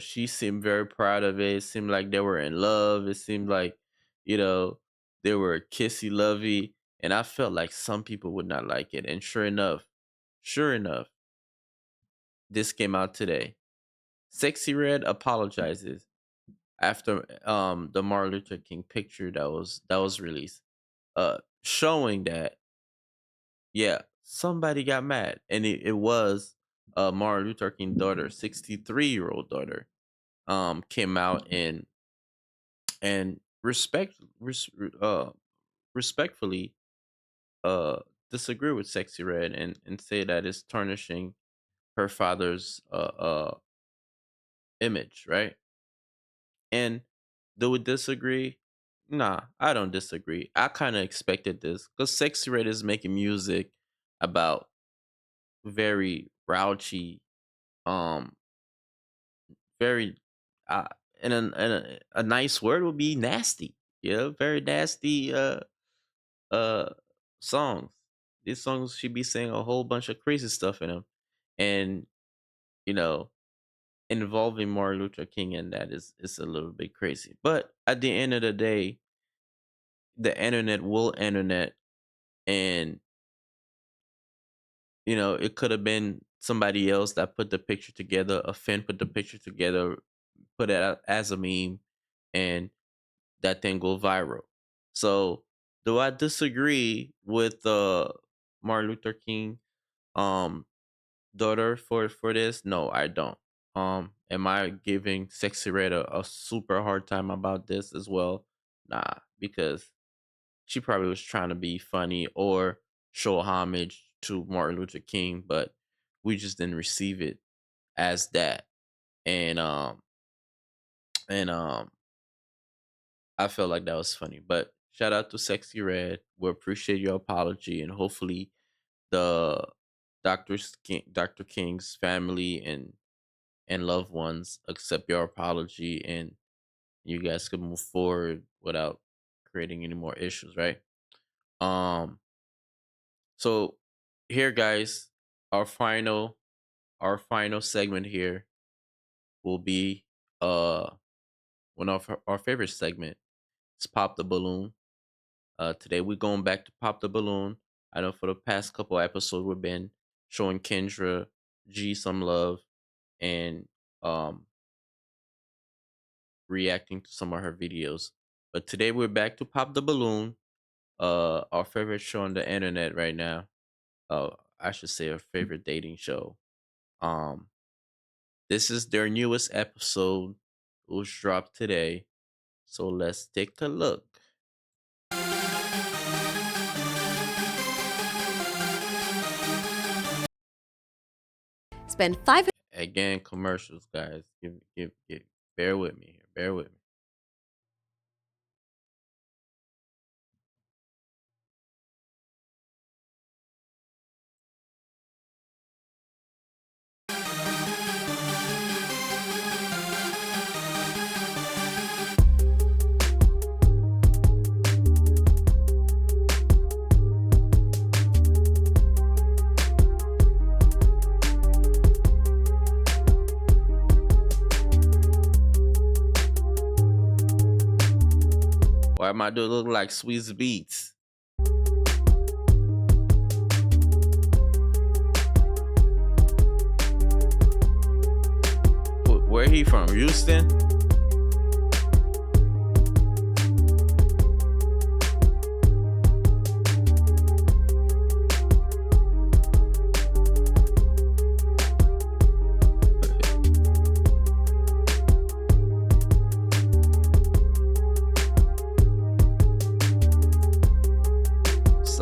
she seemed very proud of it. It seemed like they were in love. It seemed like you know they were kissy lovey, and I felt like some people would not like it. And sure enough, this came out today. Sexyy Red apologizes after the Martin Luther King picture that was released, showing that somebody got mad, and it was Martin Luther King's daughter, 63-year-old daughter, came out and respectfully uh disagree with Sexy Red and say that it's tarnishing her father's image, right? And do we disagree? Nah, I don't disagree. I kind of expected this because Sexy Red is making music about very grouchy, um, very, uh, and a nice word would be nasty. Yeah, very nasty uh songs. These songs should be saying a whole bunch of crazy stuff in them, and you know, involving Martin Luther King in that is a little bit crazy. But at the end of the day, the internet will internet, and it could have been somebody else that put the picture together. A fan put the picture together, put it out as a meme, and that thing go viral. So, do I disagree with Martin Luther King um daughter for this? No, I don't. Am I giving Sexy Red a super hard time about this as well? Nah, because she probably was trying to be funny or show homage to Martin Luther King, but we just didn't receive it as that. And and I felt like that was funny. But shout out to Sexy Red. We appreciate your apology, and hopefully the Dr. King's family and loved ones accept your apology, and you guys can move forward without creating any more issues, right? Um so here, guys, our final our final segment here will be one of our favorite segment. It's Pop the Balloon. Today we're going back to Pop the Balloon. I know for the past couple episodes we've been showing Kendra G some love and um reacting to some of her videos. But today we're back to Pop the Balloon, our favorite show on the internet right now. I should say our favorite dating show. Um, this is their newest episode, which dropped today. So let's take a look. Spend five. Again, commercials, guys. Bear with me here. Bear with me. Why my dude look like Sweet Beats? Where he from? Houston?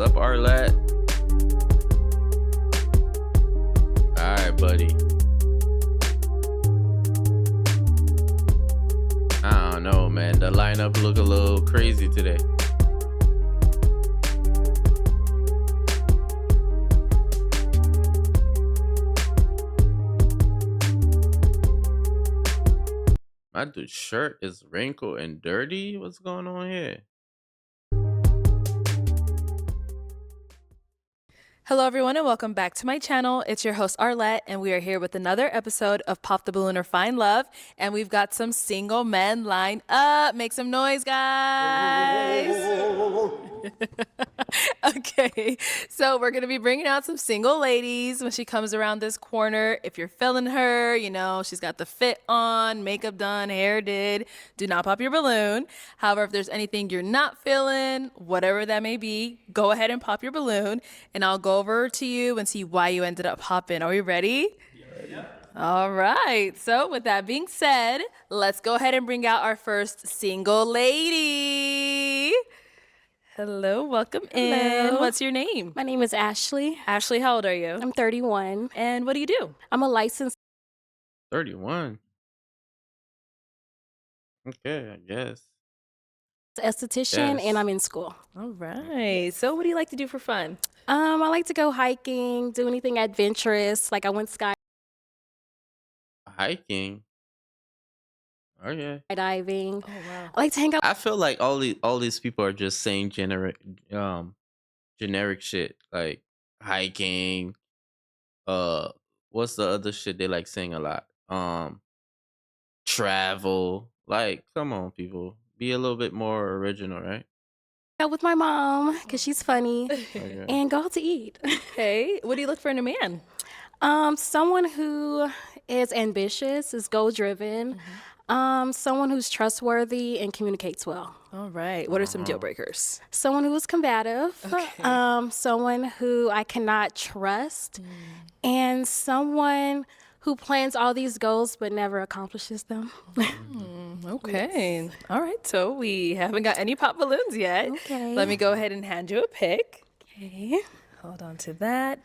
What's up, Arlette? Alright, buddy. I don't know, man. The lineup look a little crazy today. My dude's shirt is wrinkled and dirty. What's going on here? Hello, everyone, and welcome back to my channel. It's your host, Arlette, and we are here with another episode of Pop the Balloon or Find Love. And we've got some single men lined up. Make some noise, guys. Okay. Okay, so we're gonna be bringing out some single ladies when she comes around this corner. If you're feeling her, you know, she's got the fit on, makeup done, hair did, do not pop your balloon. However, if there's anything you're not feeling, whatever that may be, go ahead and pop your balloon, and I'll go over to you and see why you ended up popping. Are we ready? Yeah. All right, so with that being said, let's go ahead and bring out our first single lady. Hello, welcome in. Hello. What's your name? My name is Ashley. Ashley, how old are you? I'm 31. And what do you do? I'm a licensed 31. Okay, I guess. esthetician Yes. and I'm in school. All right. So what do you like to do for fun? I like to go hiking, do anything adventurous. Like I went Hiking. Okay. skydiving. Oh wow. I like to hang out. I feel like all these people are just saying generic shit like hiking. What's the other shit they like saying a lot? Travel. Like, come on, people, be a little bit more original, right? Out with my mom because she's funny Okay. and go out to eat. Okay. What do you look for in a man? Someone who is ambitious, is goal driven. Someone who's trustworthy and communicates well. All right. What are some deal breakers? Someone who is combative. Okay. Someone who I cannot trust. And someone who plans all these goals but never accomplishes them. Okay. All right. So we haven't got any pop balloons yet. Okay. Let me go ahead and hand you a pick. Okay. Hold on to that.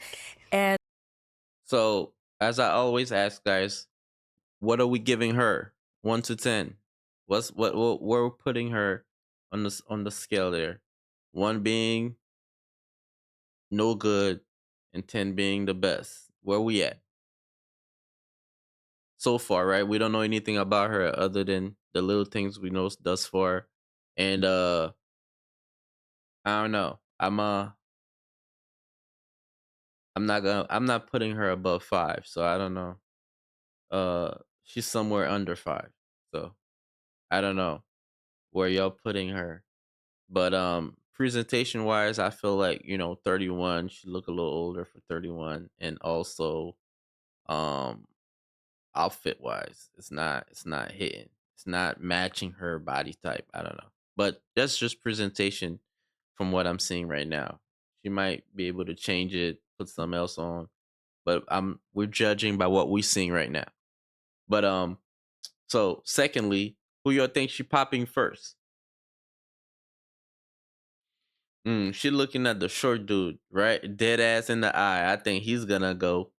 And So, as I always ask, guys, what are we giving her? 1 to 10. What we're putting her on the scale there? 1 being no good, and 10 being the best. Where we at so far, right? We don't know anything about her other than the little things we know thus far, and I don't know. I'm not putting her above 5, so I don't know. She's somewhere under 5, so I don't know where y'all putting her. But presentation wise, I feel like, 31, she look a little older for 31, and also um outfit wise, it's not hitting. It's not matching her body type. I don't know. But that's just presentation from what I'm seeing right now. She might be able to change it, put something else on, but we're judging by what we're seeing right now. But so secondly, who y'all think she popping first? She looking at the short dude, right? Dead ass in the eye. I think he's gonna go.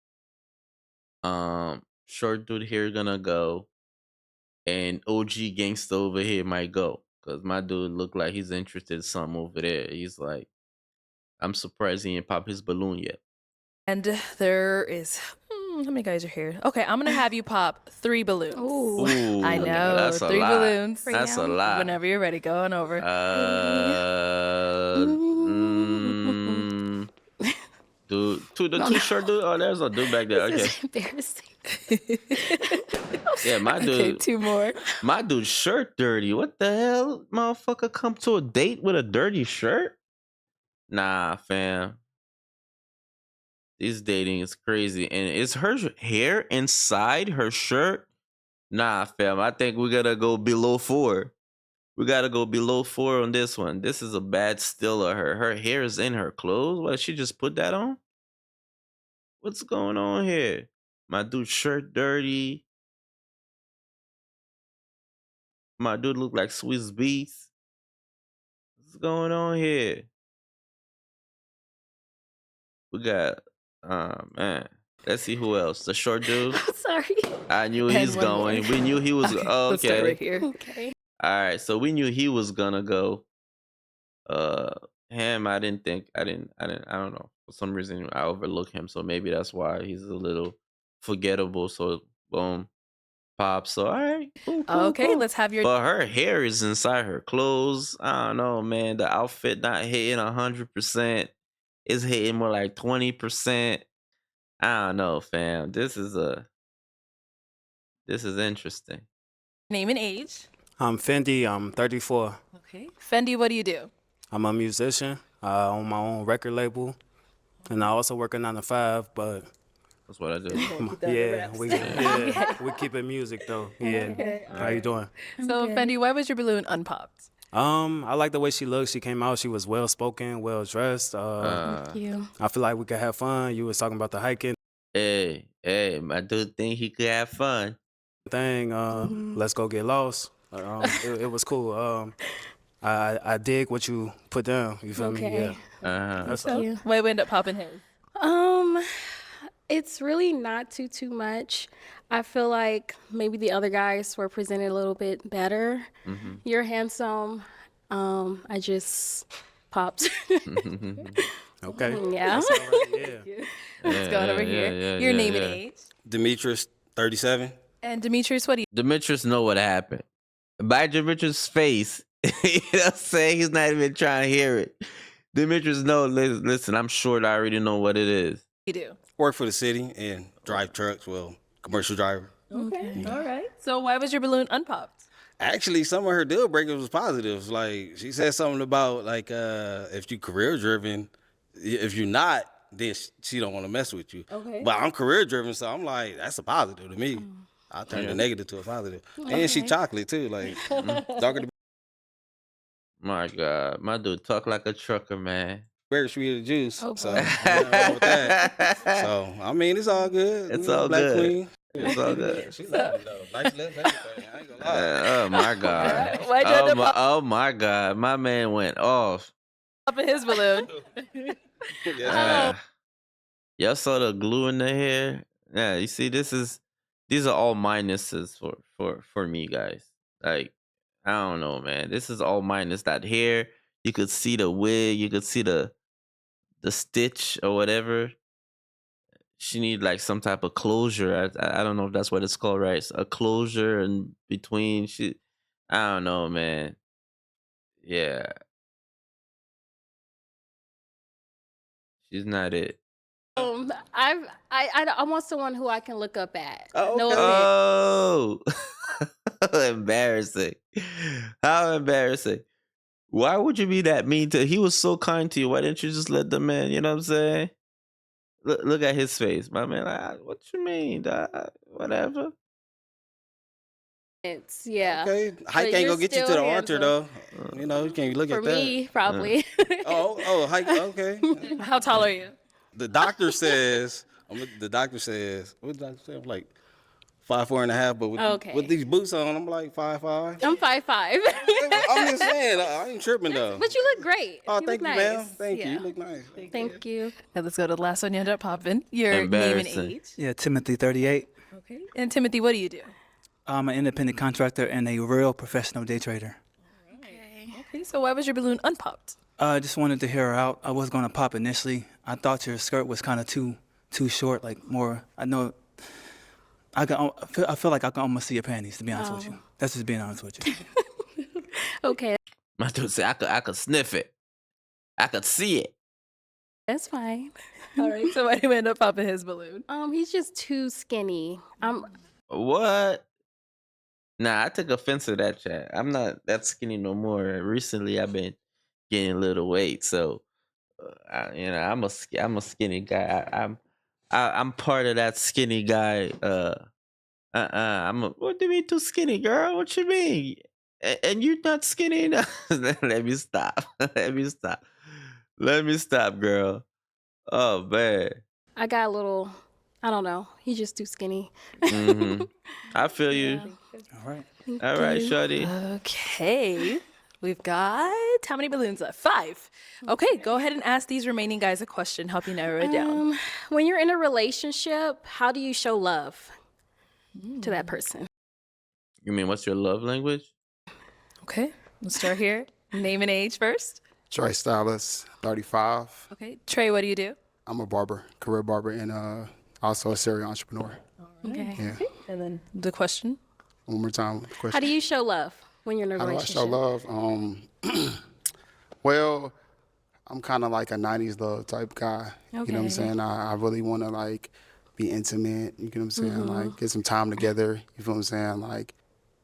Short dude here gonna go, and OG gangsta over here might go. Cause my dude look like he's interested in something over there. He's like, I'm surprised he didn't pop his balloon yet. there is how many guys are here? Okay, I'm gonna have you pop 3 balloons. Ooh, I know, that's a 3 lot. balloons. That's a lot. Whenever you're ready, go on over. Dude, two short dude. Oh, there's a dude back there. Okay. This is embarrassing. Yeah, my Okay, dude. 2 more. My dude's shirt dirty. What the hell, motherfucker? Come to a date with a dirty shirt? Nah, fam. This dating is crazy. And is her hair inside her shirt? Nah, fam. I think we gotta go below 4. We gotta go below 4 on this one. This is a bad still of her. Her hair is in her clothes. What, she just put that on? What's going on here? My dude's shirt dirty. My dude look like Swiss Beats. What's going on here? We got, man. Let's see who else. The short dude. I'm sorry. I knew And he's one more. going. We knew he was. Okay, Oh, let's start okay. right here. Okay. All right. So we knew he was gonna go. Him. I didn't. I don't know. For some reason, I overlooked him. So maybe that's why he's a little forgettable. So boom, pop. So all right. Cool. Okay, let's have your But her hair is inside her clothes. I don't know, man. The outfit not hitting 100%. It's hitting more like 20%. I don't know, fam. This is interesting. name and age. I'm Fendi. I'm 34. Okay. Fendi, what do you do? I'm a musician. on my own record label, and I also work a 9 to 5. But that's what I do. We keep it music though. Yeah. Okay, How you doing? So, Fendi, why was your balloon unpopped? I like the way she looked. She came out. She was well spoken, well dressed. Thank you. I feel like we could have fun. You was talking about the hiking. Hey, my dude think he could have fun. Thing. Let's go get lost. It was cool. I dig what you put down. You feel me? Yeah. That's So, why we end up popping his? It's really not too much. I feel like maybe the other guys were presented a little bit better. You're handsome. I just popped. Okay. Yeah. That's all right. Yeah. What's going over here? Your name and age. Demetrius, 37. And Demetrius, what do you? Demetrius know what happened. By Demetrius' face, you know what I'm saying? He's not even trying to hear it. Demetrius know, listen, I'm sure I already know what it is. You do. Work for the city and drive trucks. Well, commercial driver. Okay. All right. So why was your balloon unpopped? Actually, some of her deal breakers was positives. Like she said something about like if you career driven, if you're not, then she don't want to mess with you. Okay. But I'm career driven, so I'm like that's a positive to me. I turned the negative to a positive. And she chocolate too, like darker. My God, my dude talk like a trucker, man. Very sweet juice. Oh, So, nothing wrong with that. So I mean, it's all good. It's You know, all Black good. Queen. It's all good. She loved it though. Nice lips, everything. I ain't gonna lie. Oh my God. Why'd you end up Oh my God. My man went off. popping his balloon? Y'all saw the glue in the hair? Yeah, you see, these are all minuses for me, guys. Like, I don't know, man. This is all minus. That hair, you could see the wig, you could see the stitch or whatever. She need like some type of closure. I don't know if that's what it's called, right? A closure in between. I don't know, man. Yeah, she's not it. I want someone who I can look up at. Oh, No offense. Oh, embarrassing. How embarrassing. Why would you be that mean to? He was so kind to you. Why didn't you just let the man? You know what I'm saying? Look at his face, my man. Like, what you mean, dog? Whatever. It's yeah. Okay, hike But ain't you're gonna get you to still the altar handsome. though. You know, you can't look For at that. me, probably. Oh, hike. Okay. How tall are you? The doctor says. The doctor says. What did the doctor say? I'm like 5'4.5", but Okay. with these boots on, I'm like 5'5". I'm 5'5". I'm just saying, I ain't tripping though. But you look great. Oh, you thank look you, nice. ma'am. Thank you. Yeah. You look nice. Thank you. Now let's go to the last one you end up popping. Your name and Embarrassing. age. Yeah, Timothy, 38. Okay. And Timothy, what do you do? I'm an independent contractor and a real professional day trader. Okay. So why was your balloon unpopped? I just wanted to hear her out. I was going to pop initially. I thought your skirt was kind of too short, like more. I know. I feel like I can almost see your panties. To be honest with you, that's just being honest with you. Okay. My dude said I could sniff it. I could see it. That's fine. All right. So why do you end up popping his balloon? He's just too skinny. What? Nah, I took offense to that chat. I'm not that skinny no more. Recently, I've been gaining a little weight, so I'm a skinny guy. I'm part of that skinny guy. What do you mean too skinny, girl? What you mean? And you're not skinny enough. Let me stop. Let me stop, girl. Oh man. I got a little. I don't know. He's just too skinny. I feel you. All right. All right, shorty. Okay. We've got how many balloons left? 5. Okay, go ahead and ask these remaining guys a question. Help you narrow it down. When you're in a relationship, how do you show love to that person? You mean what's your love language? Okay, let's start here. Name and age first. Trey Stylist, 35. Okay, Trey, what do you do? I'm a barber, career barber, and also a serial entrepreneur. Okay. Yeah. And then the question. One more time. The question. How do you show love when you're in a How do I relationship? show love? Well, I'm kind of like a 90s love type guy. You know what I'm Okay. saying? I really want to like be intimate. You know what I'm saying? Like get some time together. You feel what I'm saying? Like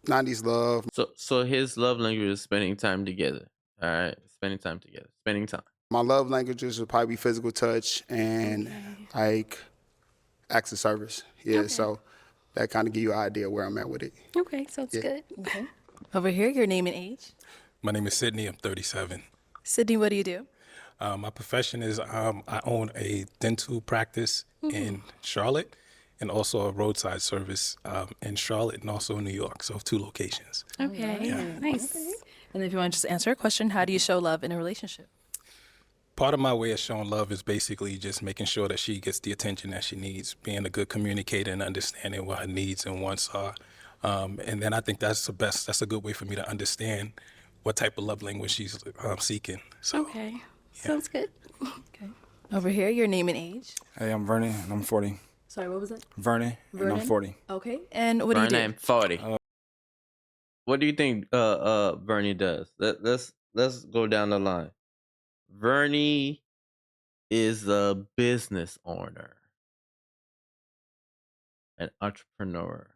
90s love. So his love language is spending time together. All right, spending time together. Spending time. My love languages would probably be physical touch and like acts of service. Yeah, so that kind of give you an idea where I'm at with it. Okay, sounds good. Okay. Over here, your name and age. My name is Sydney. I'm 37. Sydney, what do you do? My profession is I own a dental practice in Charlotte and also a roadside service in Charlotte and also in New York. So 2 locations. Okay, Yeah. nice. And if you want to just answer a question, how do you show love in a relationship? Part of my way of showing love is basically just making sure that she gets the attention that she needs, being a good communicator and understanding what her needs and wants are. And then I think that's a good way for me to understand what type of love language she's seeking. So, Okay, sounds good. Okay. Over here, your name and age. Hey, I'm Vernon, and I'm 40. Sorry, what was that? Vernon, and I'm 40. Okay. And what do you do? Vernon, 40. What do you think Vernie does? Let's go down the line. Vernie is a business owner, an entrepreneur.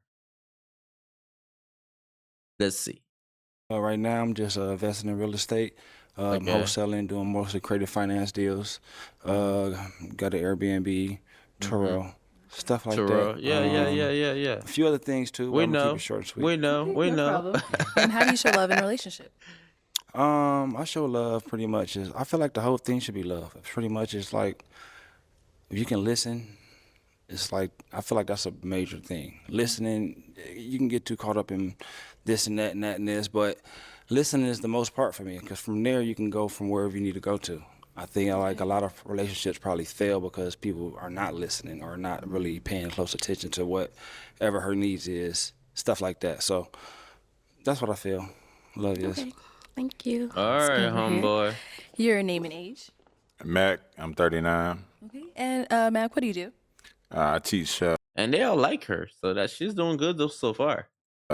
Let's see. Right now, I'm just investing in real estate, wholesaling, doing mostly creative finance deals. Got an Airbnb, Turo, stuff like that. Yeah. A few other things too. We I'm gonna know. keep it short and sweet. We know. problem. And how do you show love in a relationship? I show love pretty much I feel like the whole thing should be love. Pretty much it's like if you can listen, it's like I feel like that's a major thing. Listening, you can get too caught up in this and that and that and this, but listening is the most part for me because from there you can go from wherever you need to go to. I think like a lot of relationships probably fail because people are not listening or not really paying close attention to whatever her needs is, stuff like that. So that's what I feel. Love is. Okay, thank you. All right, homeboy. Your name and age. Mac, I'm 39. Okay. And Mac, what do you do? I teach And they all like her, so that she's doing good so far.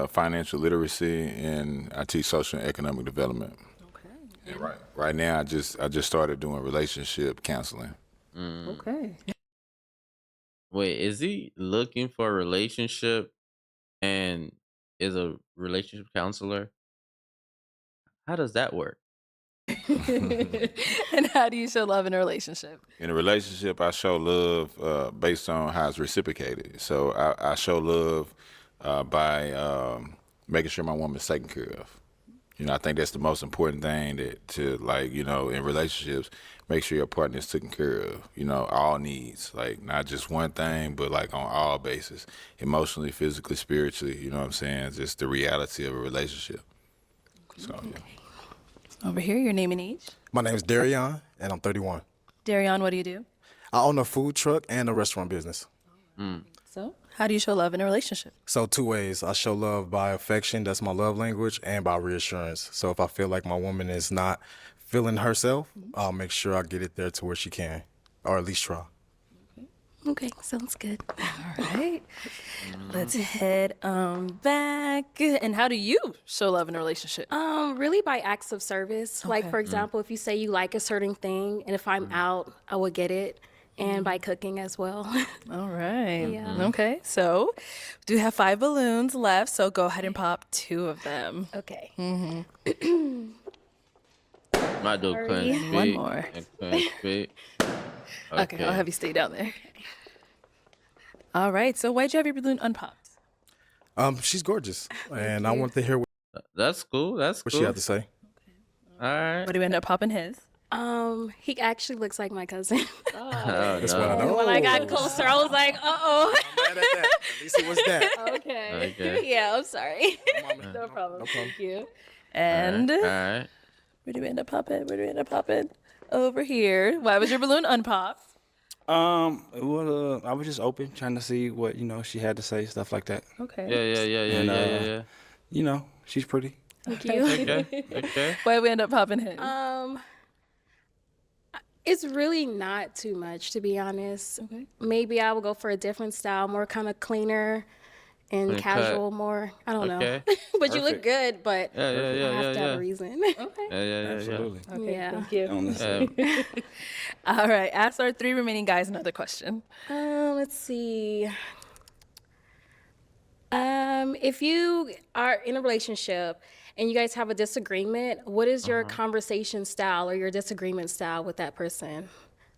financial literacy, and I teach social and economic development. Okay. And right now, I just started doing relationship counseling. Okay. Wait, is he looking for a relationship and is a relationship counselor? How does that work? And how do you show love in a relationship? In a relationship, I show love based on how it's reciprocated. So I show love by making sure my woman's taken care of. You know, I think that's the most important thing in relationships, make sure your partner is taken care of, all needs, like not just one thing, but like on all bases, emotionally, physically, spiritually, you know what I'm saying? Just the reality of a relationship. So, yeah. Over here, your name and age. My name is Darion, and I'm 31. Darion, what do you do? I own a food truck and a restaurant business. So, how do you show love in a relationship? So 2 ways. I show love by affection, that's my love language, and by reassurance. So if I feel like my woman is not feeling herself, I'll make sure I get it there to where she can, or at least try. Okay, sounds good. All right. Let's head back. And how do you show love in a relationship? Really by acts of service. Like, for example, if you say you like a certain thing, and if I'm out, I will get it. And by cooking as well. All right. Yeah. Okay. So, we do have 5 balloons left. So, go ahead and pop 2 of them. Okay. My dude couldn't speak. One more. I couldn't speak. Okay, I'll have you stay down there. All right. So, why'd you have your balloon unpopped? She's gorgeous, and I want to hear what That's cool. That's cool. she had to say. All right. What do you end up popping his? He actually looks like my cousin. That's what I know. When I got closer, I was like, uh-oh. I'm mad at that. At least it was that. Okay. Yeah, I'm sorry. No problem. Thank you. And All right. where do we end up popping? Over here. Why was your balloon unpopped? It was I was just open, trying to see what she had to say, stuff like that. Okay. Yeah. She's pretty. Thank you. Okay. Why we end up popping his? It's really not too much, to be honest. Okay. Maybe I will go for a different style, more kind of cleaner and Clean casual, cut. more. I don't know. Okay. But you look good, but Yeah. I have to have a reason. Okay. Yeah. Absolutely. Okay, Yeah. thank you. Yeah. All right, ask our 3 remaining guys another question. Let's see. If you are in a relationship and you guys have a disagreement, what is your conversation style or your disagreement style with that person?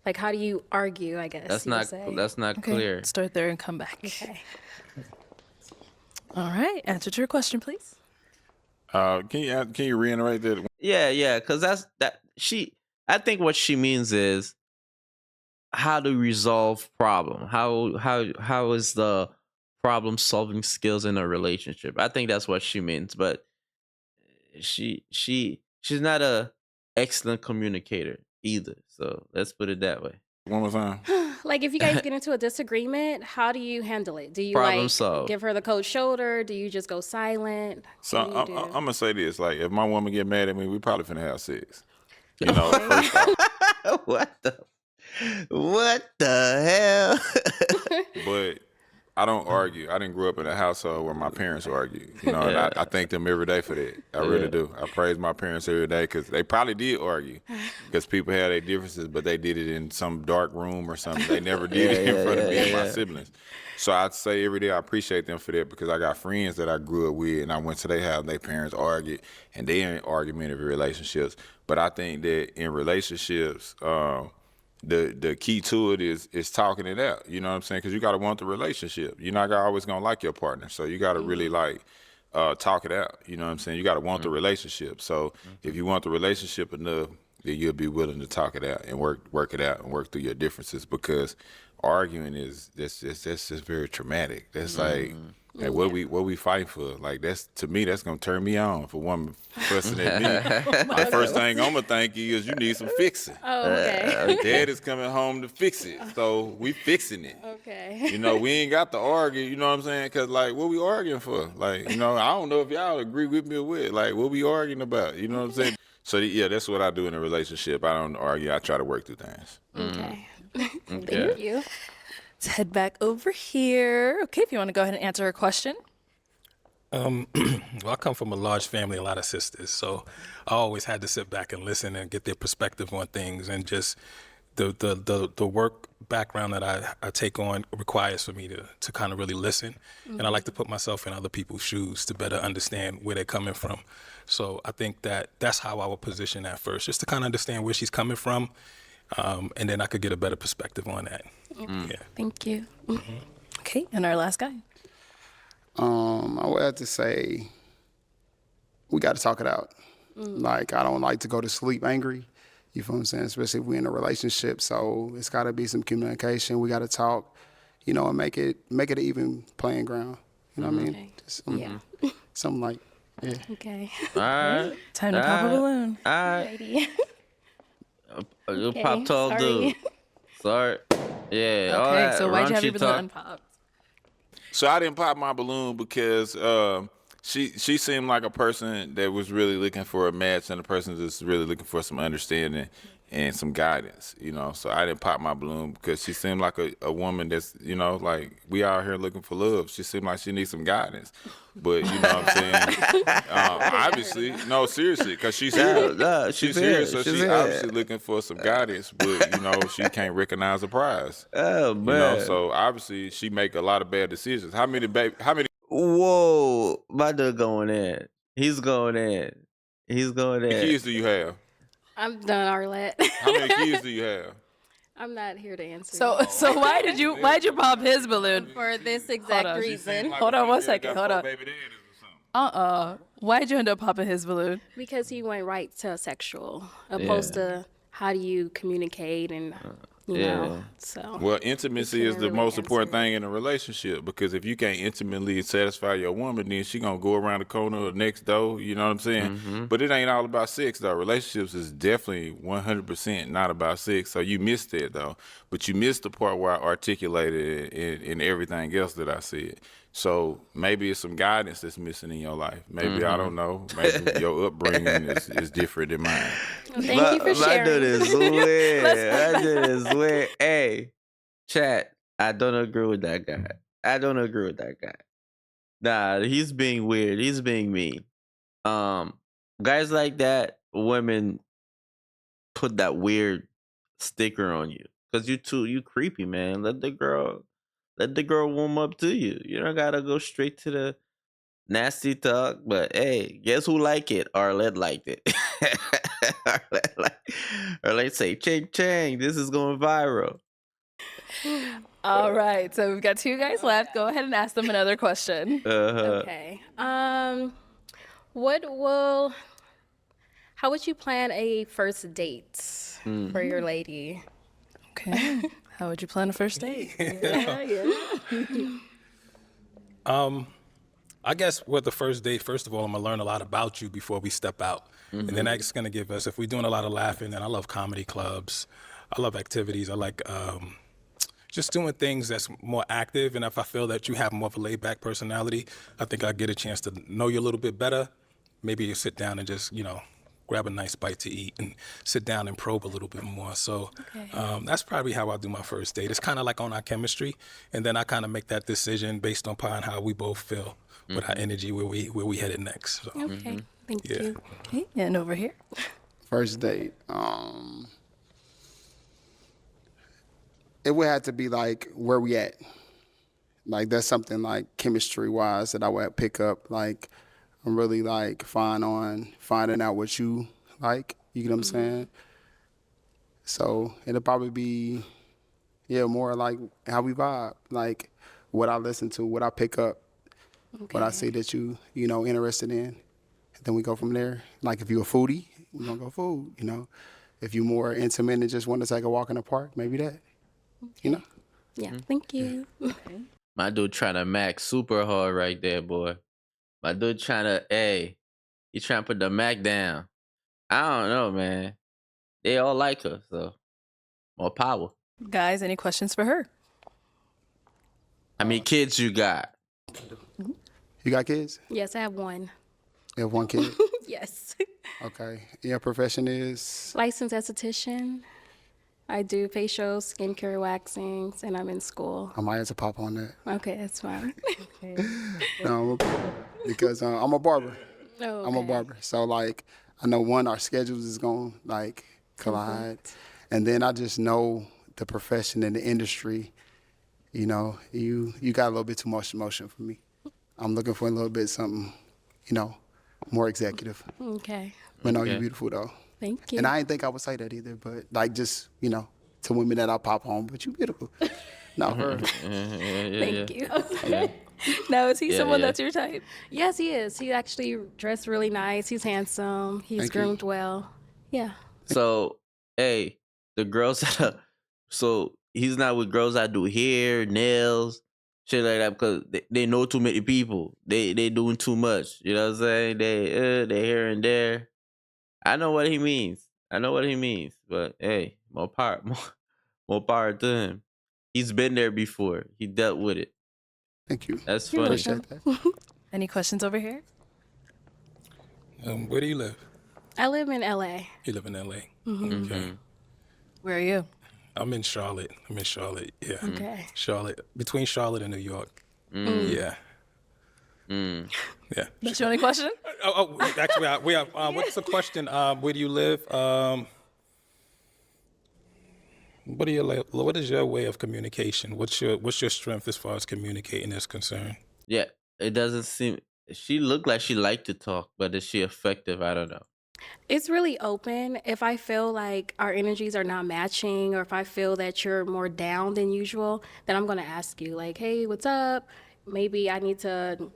Like, how do you argue, I guess That's you would not say? that's not Okay, clear. start there and come back. Okay. All right, answer to your question, please. Can you reiterate that? Yeah, because I think what she means is how to resolve problem. How is the problem solving skills in a relationship? I think that's what she means, but she's not a excellent communicator either. So let's put it that way. One more time. Like, if you guys get into a disagreement, how do you handle it? Do you Problem solved. give her the cold shoulder? Do you just go silent? So What do you I'm do? gonna say this: like, if my woman get mad at me, we probably finna have sex. You know, What the hell? but I don't argue. I didn't grow up in a household where my parents argue. You know, and I thank them every day for that. I really do. I praise my parents every day because they probably did argue because people had their differences, but they did it in some dark room or something. They never did it in front of me and my siblings. So I'd say every day I appreciate them for that because I got friends that I grew up with and I went to their house and their parents argued and they in argumentative relationships. But I think that in relationships, the key to it is talking it out. You know what I'm saying? Because you got to want the relationship. You're not always going to like your partner. So you got to really talk it out. You know what I'm saying? You got to want the relationship. So if you want the relationship enough, then you'll be willing to talk it out and work it out and work through your differences because arguing is that's just very traumatic. That's like what we fight for. Like to me that's gonna turn me on. If a woman fussing at me, the first thing I'm gonna think is you need some fixing. Oh, okay. Dad is coming home to fix it, so we fixing it. Okay. You know, we ain't got to argue. You know what I'm saying? Cause like, what we arguing for? Like, you know, I don't know if y'all agree with me or what. Like, what we arguing about? You know what I'm saying? So yeah, that's what I do in a relationship. I don't argue. I try to work through things. Okay. Okay. Thank you. Let's head back over here. Okay, if you want to go ahead and answer her question. Well, I come from a large family, a lot of sisters, so I always had to sit back and listen and get their perspective on things, and just the work background that I take on requires for me to kind of really listen, and I like to put myself in other people's shoes to better understand where they're coming from. So I think that's how I would position that first, just to kind of understand where she's coming from, and then I could get a better perspective on that. Yeah. Thank you. Okay, and our last guy. I would have to say we got to talk it out. Like, I don't like to go to sleep angry. You feel what I'm saying? Especially if we're in a relationship. So it's got to be some communication. We got to talk, you know, and make it an even playing ground. You know what I mean? Okay. Just something like, yeah. Okay. All right. Time to pop a balloon. All right. Righty. You Okay, pop tall sorry. dude. Sorry. Yeah. all Okay, that so why'd you have your raunchy balloon talk. unpopped? So I didn't pop my balloon because she seemed like a person that was really looking for a match and a person that's really looking for some understanding and some guidance, you know. So I didn't pop my balloon because she seemed like a woman that's, you know, like we out here looking for love. She seemed like she needs some guidance. But you know what I'm saying? Obviously, no, seriously, because she's here. She's here, so she's obviously looking for some guidance, but you know, she can't recognize the prize. Oh man. You know, so obviously she make a lot of bad decisions. How many Whoa, my dude going in. He's going in. He's going in. kids do you have? I'm done, Arlette. How many kids do you have? I'm not here to answer. So why'd you pop his balloon? For this exact reason. Hold on 1 second. Hold on. Why'd you end up popping his balloon? Because he went right to sexual, opposed to how do you communicate and you know. So Well, intimacy is the most important thing in a relationship because if you can't intimately satisfy your woman, then she gonna go around the corner or next door. You know what I'm saying? But it ain't all about sex though. Relationships is definitely 100% not about sex. So you missed that though. But you missed the part where I articulated it in everything else that I said. So maybe it's some guidance that's missing in your life. Maybe I don't know. Maybe your upbringing is different than mine. well, thank you for sharing. My dude is weird. My dude is weird. Hey, chat. I don't agree with that guy. Nah, he's being weird. He's being mean. Guys like that, women put that weird sticker on you because you creepy, man. Let the girl warm up to you. You don't gotta go straight to nasty talk, but hey, guess who like it? Arlette liked it. Arlette say, "Ching chang, this is going viral." All right, so we've got two guys left. Go ahead and ask them another question. Okay. How would you plan a first date for your lady? Okay. How would you plan a first date? I guess with the first date, first of all, I'm gonna learn a lot about you before we step out. And then that's gonna give us, if we're doing a lot of laughing, and I love comedy clubs, I love activities, I like just doing things that's more active. And if I feel that you have more of a laid back personality, I think I get a chance to know you a little bit better. Maybe you sit down and just, grab a nice bite to eat and sit down and probe a little bit more. So that's probably how I do my first date. It's kind of like on our chemistry, and then I kind of make that decision based upon how we both feel with our energy, where we headed next. So, Okay, thank yeah. you. Okay, and over here. First date. It would have to be like where we at. Like that's something like chemistry wise that I would pick up. Like I'm really like fine on finding out what you like. You get what I'm saying? So it'll probably be, more like how we vibe. Like what I listen to, what I pick up, what I see that you interested in. And then we go from there. Like if you're a foodie, we're gonna go food, If you're more intimate and just want to take a walk in the park, maybe that. Yeah, thank you. My dude trying to max super hard right there, boy. My dude trying to, he trying to put the Mac down. I don't know, man. They all like her, so more power. Guys, any questions for her? How many kids you got? You got kids? Yes, I have one. You have one kid? Yes. Okay. Your profession is? Licensed esthetician. I do facials, skincare, waxings, and I'm in school. I might have to pop on that. Okay, that's fine. No, because I'm a barber. Oh, I'm a okay. barber. So, like, I know our schedules is going to, like, collide. And then I just know the profession and the industry, you got a little bit too much emotion for me. I'm looking for a little bit something, more executive. Okay. But no, you're beautiful, though. Thank you. And I didn't think I would say that either, but, like, just, to women that I pop on, but you beautiful. No, her. Thank you. Yeah. Now, is he Yeah, someone yeah. that's your type? Yes, he is. He actually dressed really nice. He's handsome. He's Thank you. groomed well. Yeah. So, the girls so he's not with girls that do hair, nails, shit like that because they know too many people. They doing too much. You know what I'm saying? They here and there. I know what he means. But hey, more power, more power to him. He's been there before. He dealt with it. Thank you. That's You're funny. Appreciate that. Any questions over here? Where do you live? I live in LA. You live in LA. Mhm. Okay. Where are you? I'm in Charlotte. Yeah. Okay. Charlotte, between Charlotte and New York. Yeah. Yeah. That's your only question? Actually, we have. What's the question? Where do you live? What is your way of communication? What's your strength as far as communicating is concerned? Yeah, it doesn't seem. She looked like she liked to talk, but is she effective? I don't know. It's really open. If I feel like our energies are not matching, or if I feel that you're more down than usual, then I'm going to ask you, like, hey, what's up? Maybe I need to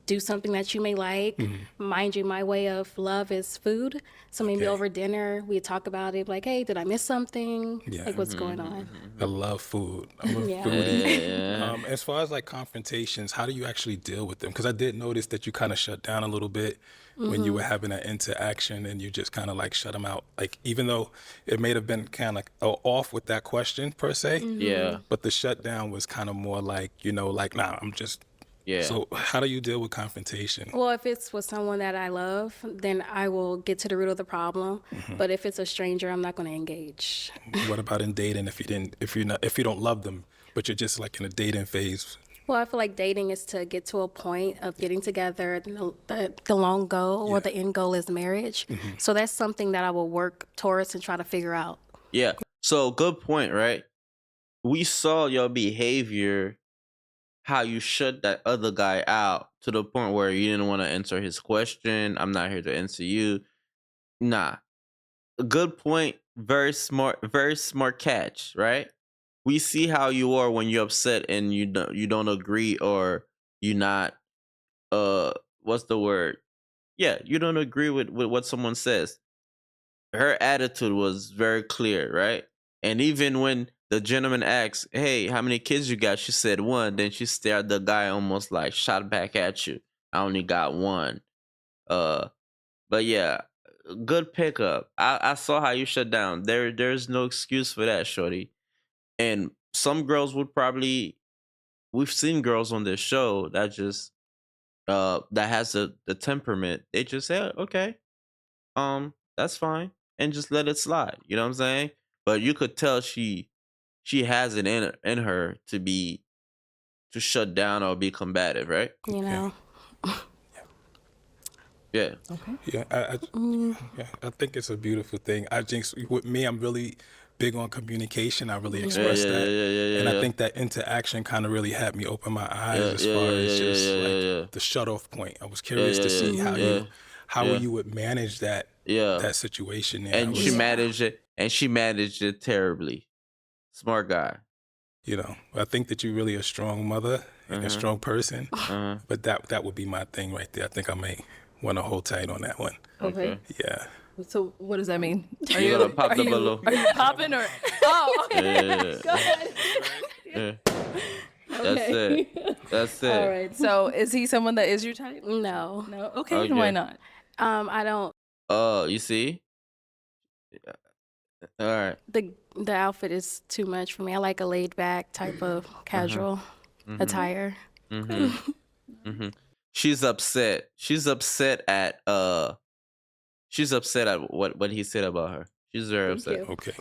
do something that you may like. Mind you, my way of love is food. So maybe over dinner, we talk about it, like, hey, did I miss something? Yeah. Like, what's going on? I love food. I'm a Yeah. foodie. As far as like confrontations, how do you actually deal with them? Because I did notice that you kind of shut down a little bit when you were having that interaction, and you just kind of like shut them out. Like even though it may have been kind of off with that question per se, Yeah. but the shutdown was kind of more like like nah, I'm just. Yeah. So how do you deal with confrontation? Well, if it's with someone that I love, then I will get to the root of the problem. But if it's a stranger, I'm not going to engage. What about in dating? If you don't love them, but you're just like in a dating phase. Well, I feel like dating is to get to a point of getting together. The long goal or the end goal is marriage. So that's something that I will work towards and try to figure out. Yeah. So good point, right? We saw your behavior how you shut that other guy out to the point where you didn't want to answer his question. I'm not here to answer you. Nah, a good point. Very smart catch, right? We see how you are when you're upset and you don't agree, or you not what's the word? Yeah, you don't agree with what someone says. Her attitude was very clear, right? And even when the gentleman asked, "Hey, how many kids you got?" She said one. Then she stared the guy almost like shot back at you. I only got one. Uh, but yeah, good pickup. I saw how you shut down. There's no excuse for that, shorty. And some girls would probably, we've seen girls on this show that just that has the temperament. They just say, okay, that's fine, and just let it slide. You know what I'm saying? But you could tell she has it in her to shut down or be combative, right? You know. Yeah. Okay. Yeah, yeah, I think it's a beautiful thing. I think with me, I'm really big on communication. I really express that, and I think that interaction kind of really had me open my eyes as far as just like the shut off point. I was curious to see how you would manage that that situation there. And she managed it, and she managed it terribly. Smart guy. You know, I think that you're really a strong mother and a strong person. But that would be my thing right there. I think I may want to hold tight on that one. Okay. Yeah. So what does that mean? Are You gotta pop the balloon. Are you popping or? Oh, okay. Go ahead. Yeah. That's it. That's it. All right. So is he someone that is your type? No. No. Okay. Then why not? I don't. You see? All right. The outfit is too much for me. I like a laid back type of casual attire. She's upset. She's upset at what he said about her. She's very upset. you. Okay.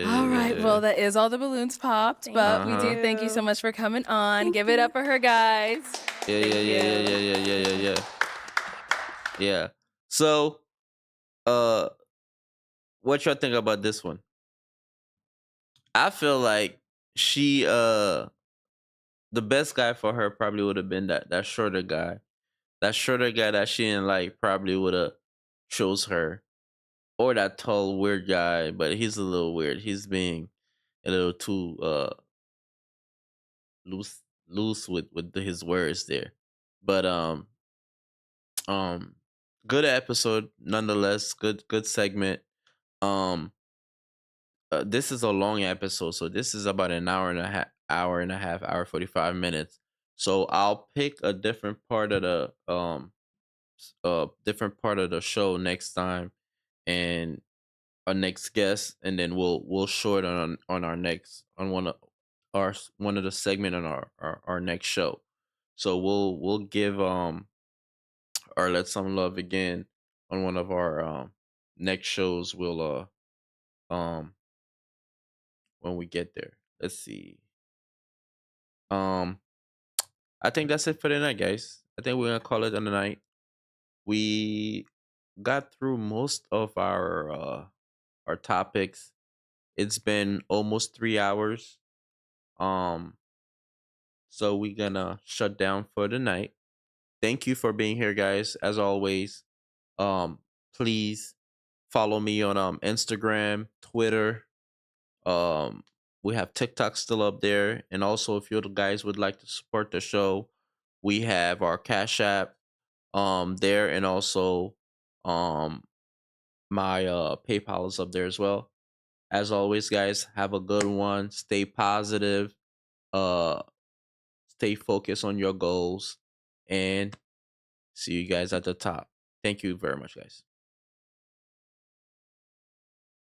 All right. Well, that is all the balloons popped, but we do thank you so much for coming on. Give it up for her, guys. Yeah. So, what y'all think about this one? I feel like the best guy for her probably would have been that shorter guy. That shorter guy that she didn't like probably would have chose her. Or that tall weird guy, but he's a little weird. He's being a little too loose with his words there. But good episode nonetheless. Good segment. Um this is a long episode, so this is about an hour 45 minutes. So I'll pick a different part of the show next time, and our next guest, and then we'll short on our next on one of the segment on our next show. So we'll give or let some love again on one of our next shows. We'll when we get there. Let's see. I think that's it for the night, guys. I think we're gonna call it on the night. We got through most of our topics. It's been almost 3 hours. So we're gonna shut down for the night. Thank you for being here, guys. As always, please follow me on Instagram, Twitter. We have TikTok still up there, and also if you guys would like to support the show, we have our Cash App there, and also my PayPal is up there as well. As always, guys, have a good one. Stay positive. Uh, stay focused on your goals, and see you guys at the top. Thank you very much, guys.